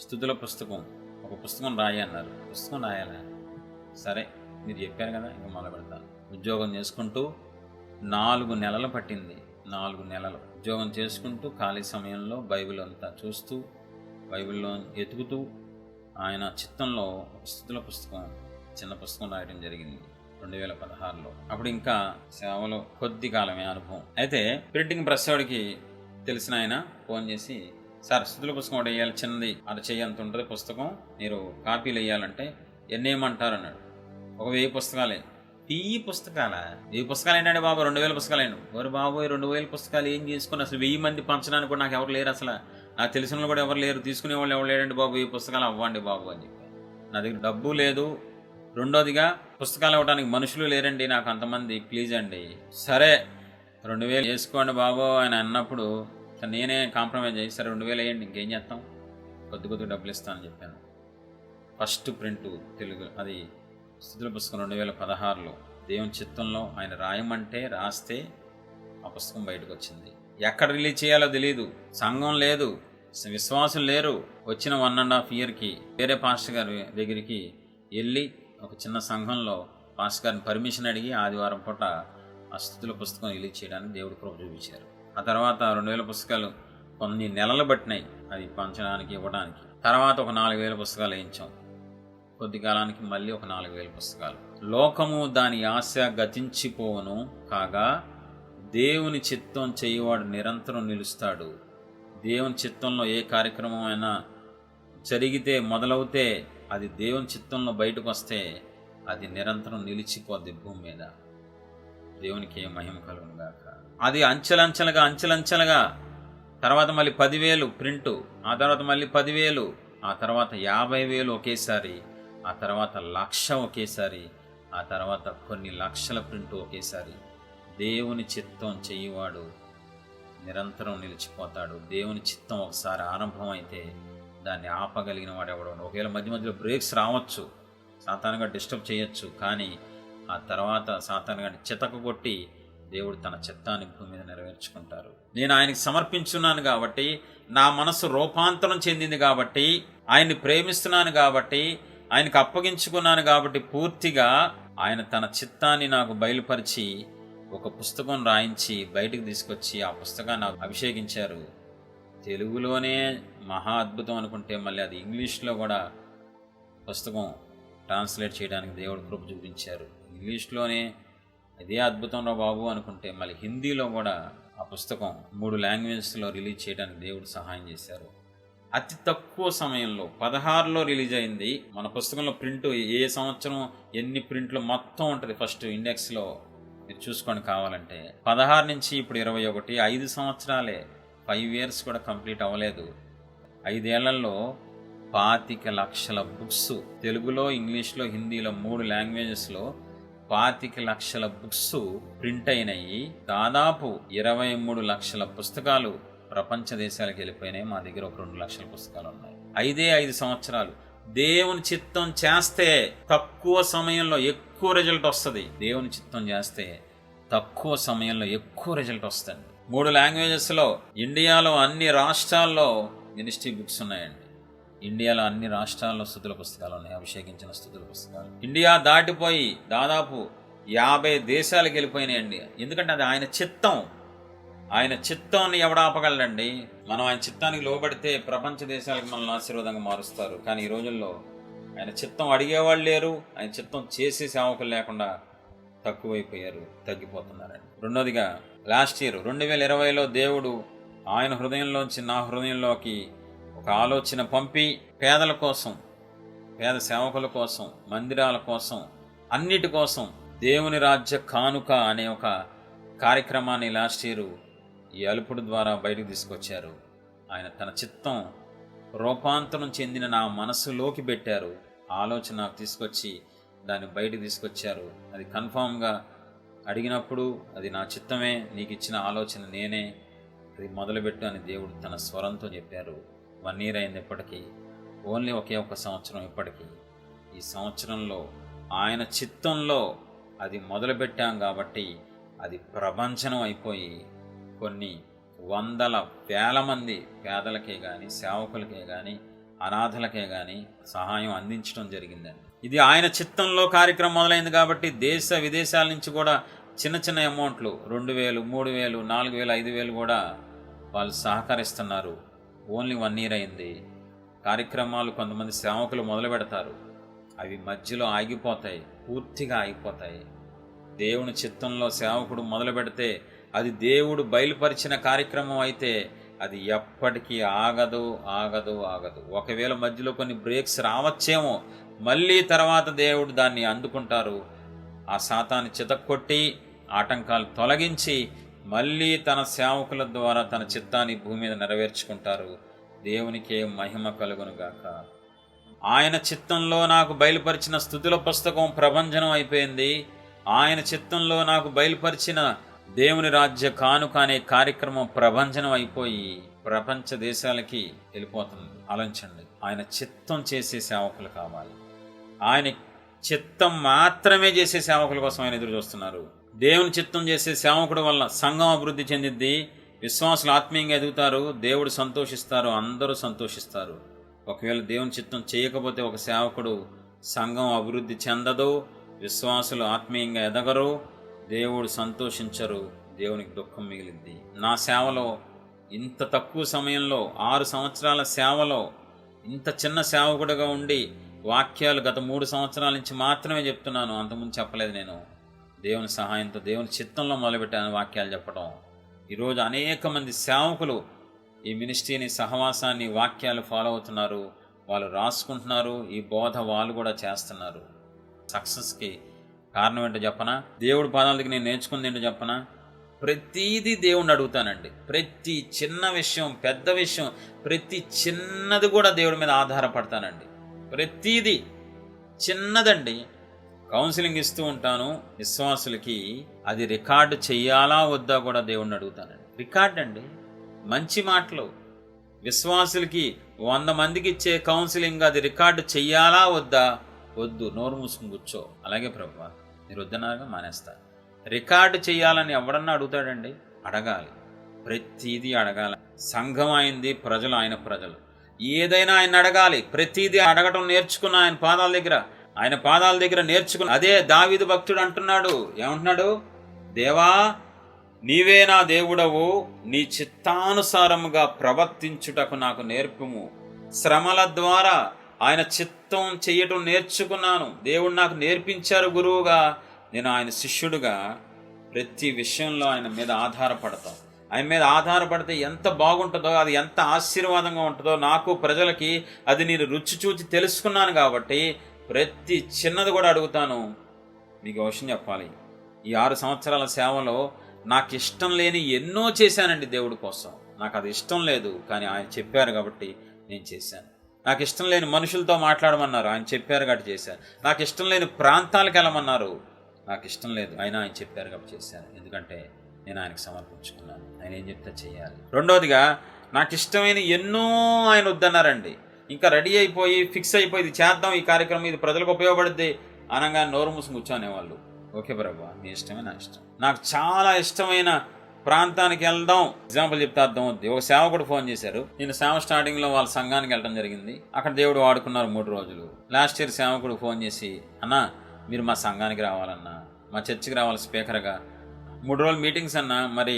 స్తుతుల పుస్తకం, ఒక పుస్తకం రాయి అన్నారు. పుస్తకం రాయాలా? సరే మీరు చెప్పారు కదా, ఇంకా మొదలు పెడతాను. ఉద్యోగం చేసుకుంటూ 4 నెలలు పట్టింది. 4 నెలలు ఉద్యోగం చేసుకుంటూ ఖాళీ సమయంలో బైబిల్ అంతా చూస్తూ, బైబిల్లో ఎతుకుతూ ఆయన చిత్తంలో స్తుతుల పుస్తకం, చిన్న పుస్తకం రాయడం జరిగింది 2016లో. అప్పుడు ఇంకా సేవలో కొద్ది కాలమే అనుభవం. అయితే ప్రింటింగ్ ప్రెస్ వాడికి తెలిసిన ఆయన ఫోన్ చేసి, సార్ స్తుతుల పుస్తకం ఒకటి వేయాలి, చిన్నది అటు చెయ్యంత ఉంటుంది పుస్తకం, మీరు కాపీలు వేయాలంటే ఎన్ని వేయమంటారు అన్నాడు. ఒక 1000 పుస్తకాలే. 1000 పుస్తకాలా? 1000 పుస్తకాలు ఏంటంటే బాబు 2000 పుస్తకాలు అయినా. ఓరు బాబు 2000 పుస్తకాలు ఏం చేసుకుని అసలు 1000 మంది పంచడానికి కూడా నాకు ఎవరు లేరు, అసలు నాకు తెలిసిన వాళ్ళు కూడా ఎవరు లేరు, తీసుకునే వాళ్ళు ఎవరు లేరండి బాబు, 1000 పుస్తకాలు అవ్వండి బాబు అని చెప్పి. నా దగ్గర డబ్బు లేదు, రెండోదిగా పుస్తకాలు ఇవ్వడానికి మనుషులు లేరండి నాకు అంతమంది, ప్లీజ్ అండి. సరే 2000 వేసుకోండి బాబు అని అన్నప్పుడు నేనే కాంప్రమైజ్ అయ్యి, సరే 2000 వేయండి, ఇంకేం చేస్తాం, కొద్ది డబ్బులు ఇస్తానని చెప్పాను. ఫస్ట్ ప్రింటు తెలుగు, అది స్తుతుల పుస్తకం 2016లో దేవుని చిత్తంలో ఆయన రాయమంటే రాస్తే ఆ పుస్తకం బయటకు వచ్చింది. ఎక్కడ రిలీజ్ చేయాలో తెలియదు, సంఘం లేదు, విశ్వాసం లేరు. వచ్చిన 1.5 ఇయర్కి వేరే పాస్టర్ గారి దగ్గరికి వెళ్ళి ఒక చిన్న సంఘంలో పాస్టర్ గారిని పర్మిషన్ అడిగి ఆదివారం పూట ఆ స్తుతుల పుస్తకం రిలీజ్ చేయడానికి దేవుడు కృప చూపించారు. ఆ తర్వాత 2000 పుస్తకాలు కొన్ని నెలలు పట్టినాయి అది పంచడానికి, ఇవ్వడానికి. తర్వాత ఒక 4000 పుస్తకాలు వేయించాం. కొద్ది కాలానికి మళ్ళీ ఒక 4000 పుస్తకాలు. లోకము దాని ఆశ గతించిపోవును, కాగా దేవుని చిత్తం చేయువాడు నిరంతరం నిలుస్తాడు. దేవుని చిత్తంలో ఏ కార్యక్రమం అయినా జరిగితే, మొదలవుతే, అది దేవుని చిత్తంలో బయటకు వస్తే అది నిరంతరం నిలిచిపోద్ది భూమి మీద. దేవునికి ఏ మహిమ కలుగును గాక. అది అంచెలంచెలుగా తర్వాత మళ్ళీ 10,000 ప్రింటు, ఆ తర్వాత మళ్ళీ 10,000, ఆ తర్వాత 50,000 ఒకేసారి, ఆ తర్వాత 1,00,000 ఒకేసారి, ఆ తర్వాత కొన్ని లక్షల ప్రింటు ఒకేసారి. దేవుని చిత్తం చెయ్యవాడు నిరంతరం నిలిచిపోతాడు. దేవుని చిత్తం ఒకసారి ఆరంభం అయితే దాన్ని ఆపగలిగిన వాడు ఎవడో. ఒకవేళ మధ్యలో బ్రేక్స్ రావచ్చు, సాతానుగా డిస్టర్బ్ చేయొచ్చు, కానీ ఆ తర్వాత సాతానుగాని చితక కొట్టి దేవుడు తన చిత్తాన్ని భూమి మీద నెరవేర్చుకుంటారు. నేను ఆయనకి సమర్పించున్నాను కాబట్టి, నా మనసు రూపాంతరం చెందింది కాబట్టి, ఆయన్ని ప్రేమిస్తున్నాను కాబట్టి, ఆయనకు అప్పగించుకున్నాను కాబట్టి, పూర్తిగా ఆయన తన చిత్తాన్ని నాకు బయలుపరిచి ఒక పుస్తకం రాయించి బయటకు తీసుకొచ్చి ఆ పుస్తకాన్ని నాకు అభిషేకించారు. తెలుగులోనే మహా అద్భుతం అనుకుంటే మళ్ళీ అది ఇంగ్లీష్లో కూడా పుస్తకం ట్రాన్స్లేట్ చేయడానికి దేవుడు కృప చూపించారు. ఇంగ్లీష్లోనే ఇదే అద్భుతంలో బాబు అనుకుంటే మళ్ళీ హిందీలో కూడా ఆ పుస్తకం 3 లాంగ్వేజెస్లో రిలీజ్ చేయడానికి దేవుడు సహాయం చేశారు. అతి తక్కువ సమయంలో 16లో రిలీజ్ అయింది. మన పుస్తకంలో ప్రింట్ ఏ సంవత్సరం ఎన్ని ప్రింట్లు మొత్తం ఉంటుంది ఫస్ట్ ఇండెక్స్లో, మీరు చూసుకొని కావాలంటే. 16 నుంచి ఇప్పుడు 21, 5 సంవత్సరాలే, 5 years కూడా కంప్లీట్ అవ్వలేదు. 5 ఏళ్లలో 25,00,000 బుక్స్ తెలుగులో, ఇంగ్లీష్లో, హిందీలో 3 లాంగ్వేజెస్లో 25,00,000 బుక్స్ ప్రింట్ అయినాయి. దాదాపు 23 లక్షల పుస్తకాలు ప్రపంచ దేశాలకు వెళ్ళిపోయినాయి. మా దగ్గర ఒక 2 లక్షల పుస్తకాలు ఉన్నాయి. 5 సంవత్సరాలు. దేవుని చిత్తం చేస్తే తక్కువ సమయంలో ఎక్కువ రిజల్ట్ వస్తుంది. దేవుని చిత్తం చేస్తే తక్కువ సమయంలో ఎక్కువ రిజల్ట్ వస్తుంది. 3 లాంగ్వేజెస్లో, ఇండియాలో అన్ని రాష్ట్రాల్లో మినిస్ట్రీ బుక్స్ ఉన్నాయండి. ఇండియాలో అన్ని రాష్ట్రాల్లో స్తుతుల పుస్తకాలు ఉన్నాయి, అభిషేకించిన స్తుతుల పుస్తకాలు. ఇండియా దాటిపోయి దాదాపు 50 దేశాలకు వెళ్ళిపోయినాయండి. ఎందుకంటే అది ఆయన చిత్తం. ఆయన చిత్తాన్ని ఎవడాపగలండి? మనం ఆయన చిత్తానికి లోబడితే ప్రపంచ దేశాలకు మనల్ని ఆశీర్వాదంగా మారుస్తారు. కానీ ఈ రోజుల్లో ఆయన చిత్తం అడిగేవాళ్ళు లేరు, ఆయన చిత్తం చేసే సేవకులు లేకుండా తక్కువైపోయారు, తగ్గిపోతున్నారండి. రెండోదిగా లాస్ట్ ఇయర్ 2020లో దేవుడు ఆయన హృదయంలోంచి నా హృదయంలోకి ఒక ఆలోచన పంపి పేదల కోసం, పేద సేవకుల కోసం, మందిరాల కోసం, అన్నిటి కోసం దేవుని రాజ్య కానుక అనే ఒక కార్యక్రమాన్ని లాస్ట్ ఇయర్ ఈ అలుపుడు ద్వారా బయటకు తీసుకొచ్చారు. ఆయన తన చిత్తం రూపాంతరం చెందిన నా మనసులోకి పెట్టారు. ఆలోచన నాకు తీసుకొచ్చి దాన్ని బయటకు తీసుకొచ్చారు. అది కన్ఫామ్గా అడిగినప్పుడు అది నా చిత్తమే, నీకు ఇచ్చిన ఆలోచన నేనే, అది మొదలుపెట్టు అని దేవుడు తన స్వరంతో చెప్పారు. 1 year అయింది ఇప్పటికీ, ఓన్లీ ఒకే ఒక సంవత్సరం ఇప్పటికీ. ఈ సంవత్సరంలో ఆయన చిత్తంలో అది మొదలుపెట్టాం కాబట్టి అది ప్రభంజనం అయిపోయి కొన్ని 100,000 మంది పేదలకే కానీ, సేవకులకే కానీ, అనాథలకే కానీ సహాయం అందించడం జరిగిందండి. ఇది ఆయన చిత్తంలో కార్యక్రమం మొదలైంది కాబట్టి దేశ విదేశాల నుంచి కూడా చిన్న చిన్న అమౌంట్లు 2,000, 3,000, 4,000, 5,000 కూడా వాళ్ళు సహకరిస్తున్నారు. ఓన్లీ 1 year అయింది. కార్యక్రమాలు కొంతమంది సేవకులు మొదలు పెడతారు, అవి మధ్యలో ఆగిపోతాయి, పూర్తిగా ఆగిపోతాయి. దేవుని చిత్తంలో సేవకుడు మొదలు పెడితే అది దేవుడు బయలుపరిచిన కార్యక్రమం అయితే అది ఎప్పటికీ ఆగదు. ఒకవేళ మధ్యలో కొన్ని బ్రేక్స్ రావచ్చేమో, మళ్ళీ తర్వాత దేవుడు దాన్ని అందుకుంటారు. ఆ సాతాన్ని చితక్కొట్టి ఆటంకాలు తొలగించి మళ్ళీ తన సేవకుల ద్వారా తన చిత్తాన్ని భూమి మీద నెరవేర్చుకుంటారు. దేవునికే మహిమ కలుగునుగాక. ఆయన చిత్తంలో నాకు బయలుపరిచిన స్తుతుల పుస్తకం ప్రభంజనం అయిపోయింది. ఆయన చిత్తంలో నాకు బయలుపరిచిన దేవుని రాజ్య కానుక అనే కార్యక్రమం ప్రభంజనం అయిపోయి ప్రపంచ దేశాలకి వెళ్ళిపోతుంది. ఆలోచించండి, ఆయన చిత్తం చేసే సేవకులు కావాలి. ఆయన చిత్తం మాత్రమే చేసే సేవకుల కోసం ఆయన ఎదురు చూస్తున్నారు. దేవుని చిత్తం చేసే సేవకుడు వల్ల సంఘం అభివృద్ధి చెందిద్ది, విశ్వాసులు ఆత్మీయంగా ఎదుగుతారు, దేవుడు సంతోషిస్తారు, అందరూ సంతోషిస్తారు. ఒకవేళ దేవుని చిత్తం చేయకపోతే ఒక సేవకుడు సంఘం అభివృద్ధి చెందదు, విశ్వాసులు ఆత్మీయంగా ఎదగరు, దేవుడు సంతోషించరు, దేవునికి దుఃఖం మిగిలిద్ది. నా సేవలో ఇంత తక్కువ సమయంలో 6 సంవత్సరాల సేవలో ఇంత చిన్న సేవకుడిగా ఉండి వాక్యాలు గత 3 సంవత్సరాల నుంచి మాత్రమే చెప్తున్నాను, అంతకుముందు చెప్పలేదు. నేను దేవుని సహాయంతో దేవుని చిత్తంలో మొదలుపెట్టాను వాక్యాలు చెప్పడం. ఈరోజు అనేక మంది సేవకులు ఈ మినిస్ట్రీని, సహవాసాన్ని, వాక్యాలు ఫాలో అవుతున్నారు. వాళ్ళు రాసుకుంటున్నారు, ఈ బోధ వాళ్ళు కూడా చేస్తున్నారు. సక్సెస్కి కారణం ఏంటో చెప్పనా? దేవుడి పాదాల దగ్గర నేను నేర్చుకుంది ఏంటో చెప్పనా? ప్రతిదీ దేవుణ్ణి అడుగుతానండి. ప్రతి చిన్న విషయం, పెద్ద విషయం, ప్రతి చిన్నది కూడా దేవుడి మీద ఆధారపడతానండి. ప్రతిదీ చిన్నదండి. కౌన్సిలింగ్ ఇస్తూ ఉంటాను విశ్వాసులకి, అది రికార్డు చెయ్యాలా వద్దా కూడా దేవుణ్ణి అడుగుతానండి. రికార్డ్ అండి, మంచి మాటలు. విశ్వాసులకి 100 మందికి ఇచ్చే కౌన్సిలింగ్ అది రికార్డు చెయ్యాలా వద్దా? వద్దు, నోరు మూసుకుని కూర్చో. అలాగే ప్రభువా మీరు వద్దన్నారుగా, మానేస్తా. రికార్డు చేయాలని ఎవడన్నా అడుగుతాడండి? అడగాలి, ప్రతిదీ అడగాలి. సంఘం అయింది, ప్రజలు ఆయన ప్రజలు, ఏదైనా ఆయన అడగాలి. ప్రతిదీ అడగటం నేర్చుకున్న ఆయన పాదాల దగ్గర నేర్చుకున్న అదే దావీదు భక్తుడు అంటున్నాడు. ఏమంటున్నాడు? దేవా నీవే నా దేవుడవు, నీ చిత్తానుసారముగా ప్రవర్తించుటకు నాకు నేర్పుము. శ్రమల ద్వారా ఆయన చిత్తం చెయ్యటం నేర్చుకున్నాను. దేవుడు నాకు నేర్పించారు గురువుగా. నేను ఆయన శిష్యుడుగా ప్రతి విషయంలో ఆయన మీద ఆధారపడతాను. ఆయన మీద ఆధారపడితే ఎంత బాగుంటుందో, అది ఎంత ఆశీర్వాదంగా ఉంటుందో నాకు, ప్రజలకి అది నేను రుచి చూచి తెలుసుకున్నాను. కాబట్టి ప్రతి చిన్నది కూడా అడుగుతాను. మీకు విషయం చెప్పాలి, ఈ 6 సంవత్సరాల సేవలో నాకు ఇష్టం లేని ఎన్నో చేశానండి దేవుడి కోసం. నాకు అది ఇష్టం లేదు, కానీ ఆయన చెప్పారు కాబట్టి నేను చేశాను. నాకు ఇష్టం లేని మనుషులతో మాట్లాడమన్నారు, ఆయన చెప్పారు కాబట్టి చేశాను. నాకు ఇష్టం లేని ప్రాంతాలకు వెళ్ళమన్నారు, నాకు ఇష్టం లేదు, అయినా ఆయన చెప్పారు కాబట్టి చేశాను. ఎందుకంటే నేను ఆయనకు సమర్పించుకున్నాను. ఆయన ఏం చెప్తే చేయాలి. రెండోదిగా నాకు ఇష్టమైన ఎన్నో ఆయన వద్దన్నారండి. ఇంకా రెడీ అయిపోయి ఫిక్స్ అయిపోయి ఇది చేద్దాం, ఈ కార్యక్రమం ఇది ప్రజలకు ఉపయోగపడుద్ది అనగా నోరు మూసుకు కూర్చోనేవాళ్ళు. ఓకే ప్రభా మీ ఇష్టమే, నా ఇష్టం. నాకు చాలా ఇష్టమైన ప్రాంతానికి వెళ్దాం, ఎగ్జాంపుల్ చెప్తే అర్థం అవుద్ది. ఒక సేవకుడు ఫోన్ చేశారు. నేను సేవ స్టార్టింగ్లో వాళ్ళ సంఘానికి వెళ్ళడం జరిగింది. అక్కడ దేవుడు వాడుకున్నారు 3 రోజులు. లాస్ట్ ఇయర్ సేవకుడు ఫోన్ చేసి, అన్నా మీరు మా సంఘానికి రావాలన్నా, మా చర్చికి రావాలి స్పీకర్గా. 3 రోజులు మీటింగ్స్ అన్నా, మరి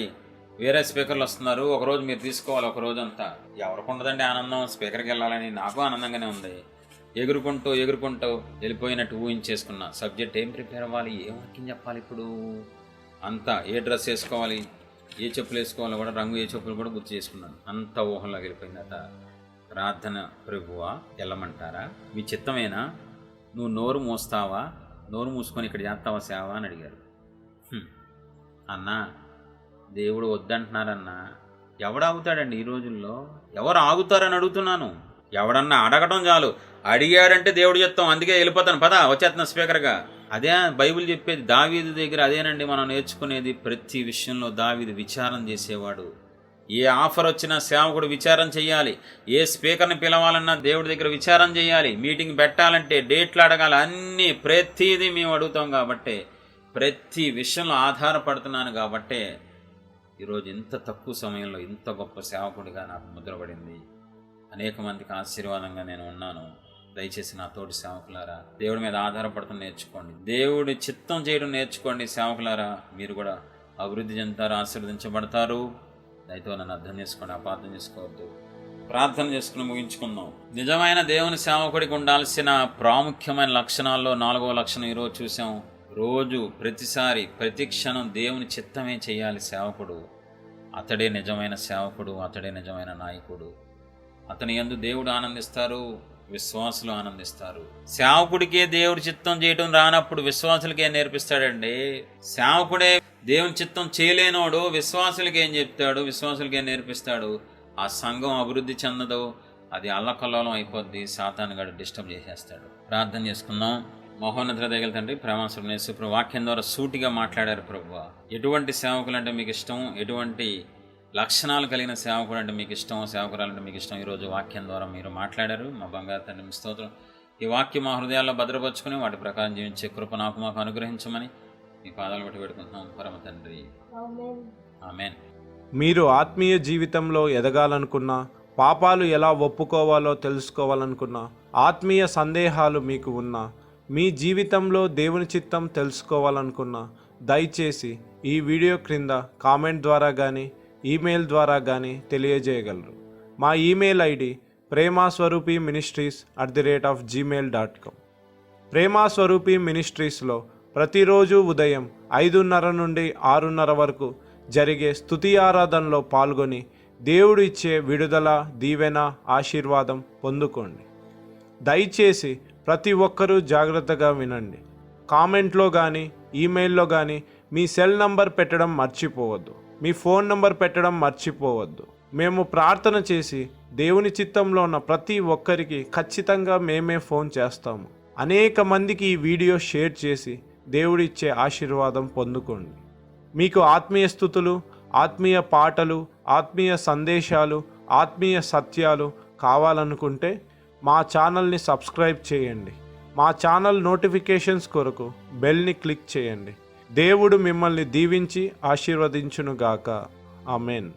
వేరే స్పీకర్లు వస్తున్నారు, ఒకరోజు మీరు తీసుకోవాలి, ఒక రోజు అంతా. ఎవరికి ఉండదండి ఆనందం స్పీకర్కి వెళ్ళాలని? నాకు ఆనందంగానే ఉంది. ఎగురుకుంటూ వెళ్ళిపోయినట్టు ఊహించేసుకున్నా. సబ్జెక్ట్ ఏం ప్రిపేర్ అవ్వాలి, ఏం వాక్యం చెప్పాలి, ఇప్పుడు అంతా ఏ డ్రెస్ వేసుకోవాలి, ఏ చెప్పులు వేసుకోవాలో కూడా, రంగు ఏ చెప్పులు కూడా గుర్తు చేసుకున్నాను. అంత ఊహంలోకి వెళ్ళిపోయిందట. ప్రార్థన, ప్రభువా వెళ్ళమంటారా, మీ చిత్తమేనా, నువ్వు నోరు మూస్తావా, నోరు మూసుకొని ఇక్కడ చేస్తావా సేవ అని అడిగారు. అన్నా దేవుడు వద్దంటున్నారన్నా. ఎవడు ఆగుతాడండి ఈ రోజుల్లో? ఎవరు ఆగుతారని అడుగుతున్నాను. ఎవడన్నా అడగటం చాలు, అడిగాడంటే దేవుడు చెప్తాం. అందుకే వెళ్ళిపోతాను, పదా వచ్చేస్తున్నా స్పీకర్గా. అదే బైబిల్ చెప్పేది. దావీదు దగ్గర అదేనండి మనం నేర్చుకునేది. ప్రతి విషయంలో దావీదు విచారం చేసేవాడు. ఏ ఆఫర్ వచ్చినా సేవకుడు విచారం చేయాలి. ఏ స్పీకర్ని పిలవాలన్నా దేవుడి దగ్గర విచారం చేయాలి. మీటింగ్ పెట్టాలంటే డేట్లు అడగాలి. అన్నీ ప్రతిదీ మేము అడుగుతాం. కాబట్టి ప్రతి విషయంలో ఆధారపడుతున్నాను. కాబట్టే ఈరోజు ఇంత తక్కువ సమయంలో ఇంత గొప్ప సేవకుడిగా నాకు ముద్రపడింది. అనేక మందికి ఆశీర్వాదంగా నేను ఉన్నాను. దయచేసి నా తోటి సేవకులారా దేవుడి మీద ఆధారపడటం నేర్చుకోండి. దేవుడి చిత్తం చేయడం నేర్చుకోండి. సేవకులారా మీరు కూడా అభివృద్ధి చెందుతారు, ఆశీర్వదించబడతారు. దయతో నన్ను అర్థం చేసుకోండి, అపార్థం చేసుకోవద్దు. ప్రార్థన చేసుకుని ముగించుకుందాం. నిజమైన దేవుని సేవకుడికి ఉండాల్సిన ప్రాముఖ్యమైన లక్షణాల్లో 4వ లక్షణం ఈరోజు చూసాం. రోజు ప్రతిసారి ప్రతి క్షణం దేవుని చిత్తమే చేయాలి సేవకుడు. అతడే నిజమైన సేవకుడు, అతడే నిజమైన నాయకుడు. అతని యందు దేవుడు ఆనందిస్తారు, విశ్వాసులు ఆనందిస్తారు. సేవకుడికే దేవుడి చిత్తం చేయడం రానప్పుడు విశ్వాసులకి ఏం నేర్పిస్తాడండి? సేవకుడే దేవుని చిత్తం చేయలేనోడు విశ్వాసులకి ఏం చెప్తాడు? విశ్వాసులకి ఏం నేర్పిస్తాడు? ఆ సంఘం అభివృద్ధి చెందదు, అది అల్లకల్లోలం అయిపోద్ది. సాతానుగాడు డిస్టర్బ్ చేసేస్తాడు. ప్రార్థన చేసుకుందాం. మహోన్నతుల దగ్గర తండ్రి, ప్రేమాసురుని యేసు వాక్యం ద్వారా సూటిగా మాట్లాడారు ప్రభువా. ఎటువంటి సేవకులు అంటే మీకు ఇష్టం, ఎటువంటి లక్షణాలు కలిగిన సేవకుడు అంటే మీకు ఇష్టం, సేవకురాలంటే మీకు ఇష్టం, ఈరోజు వాక్యం ద్వారా మీరు మాట్లాడారు. మా బంగారు తండ్రి మీ స్తోత్రం. ఈ వాక్యం మా హృదయాల్లో భద్రపరుచుకుని వాటి ప్రకారం జీవించే కృప మాకు అనుగ్రహించమని మీ పాదాలు బట్టి పెట్టుకుంటున్నాం పరమ తండ్రి, ఆమేన్. మీరు ఆత్మీయ జీవితంలో ఎదగాలనుకున్నా, పాపాలు ఎలా ఒప్పుకోవాలో తెలుసుకోవాలనుకున్నా, ఆత్మీయ సందేహాలు మీకు ఉన్నా, మీ జీవితంలో దేవుని చిత్తం తెలుసుకోవాలనుకున్నా, దయచేసి ఈ వీడియో క్రింద కామెంట్ ద్వారా కానీ ఈమెయిల్ ద్వారా కానీ తెలియజేయగలరు. మా ఈమెయిల్ ఐడి ప్రేమాస్వరూపి ministries@gmail.com. ప్రేమాస్వరూపి మినిస్ట్రీస్లో ప్రతిరోజు ఉదయం 5:30 నుండి 6:30 వరకు జరిగే స్తుతి ఆరాధనలో పాల్గొని దేవుడు ఇచ్చే విడుదల, దీవెన, ఆశీర్వాదం పొందుకోండి. దయచేసి ప్రతి ఒక్కరూ జాగ్రత్తగా వినండి. కామెంట్లో కానీ ఈమెయిల్లో కానీ మీ సెల్ నంబర్ పెట్టడం మర్చిపోవద్దు. మీ ఫోన్ నంబర్ పెట్టడం మర్చిపోవద్దు. మేము ప్రార్థన చేసి దేవుని చిత్తంలో ఉన్న ప్రతి ఒక్కరికి ఖచ్చితంగా మేమే ఫోన్ చేస్తాము. అనేక మందికి ఈ వీడియో షేర్ చేసి దేవుడిచ్చే ఆశీర్వాదం పొందుకోండి. మీకు ఆత్మీయ స్తుతులు, ఆత్మీయ పాటలు, ఆత్మీయ సందేశాలు, ఆత్మీయ సత్యాలు కావాలనుకుంటే మా ఛానల్ని సబ్స్క్రైబ్ చేయండి. మా ఛానల్ నోటిఫికేషన్స్ కొరకు బెల్ని క్లిక్ చేయండి. దేవుడు మిమ్మల్ని దీవించి ఆశీర్వదించునుగాక. ఆమెన్.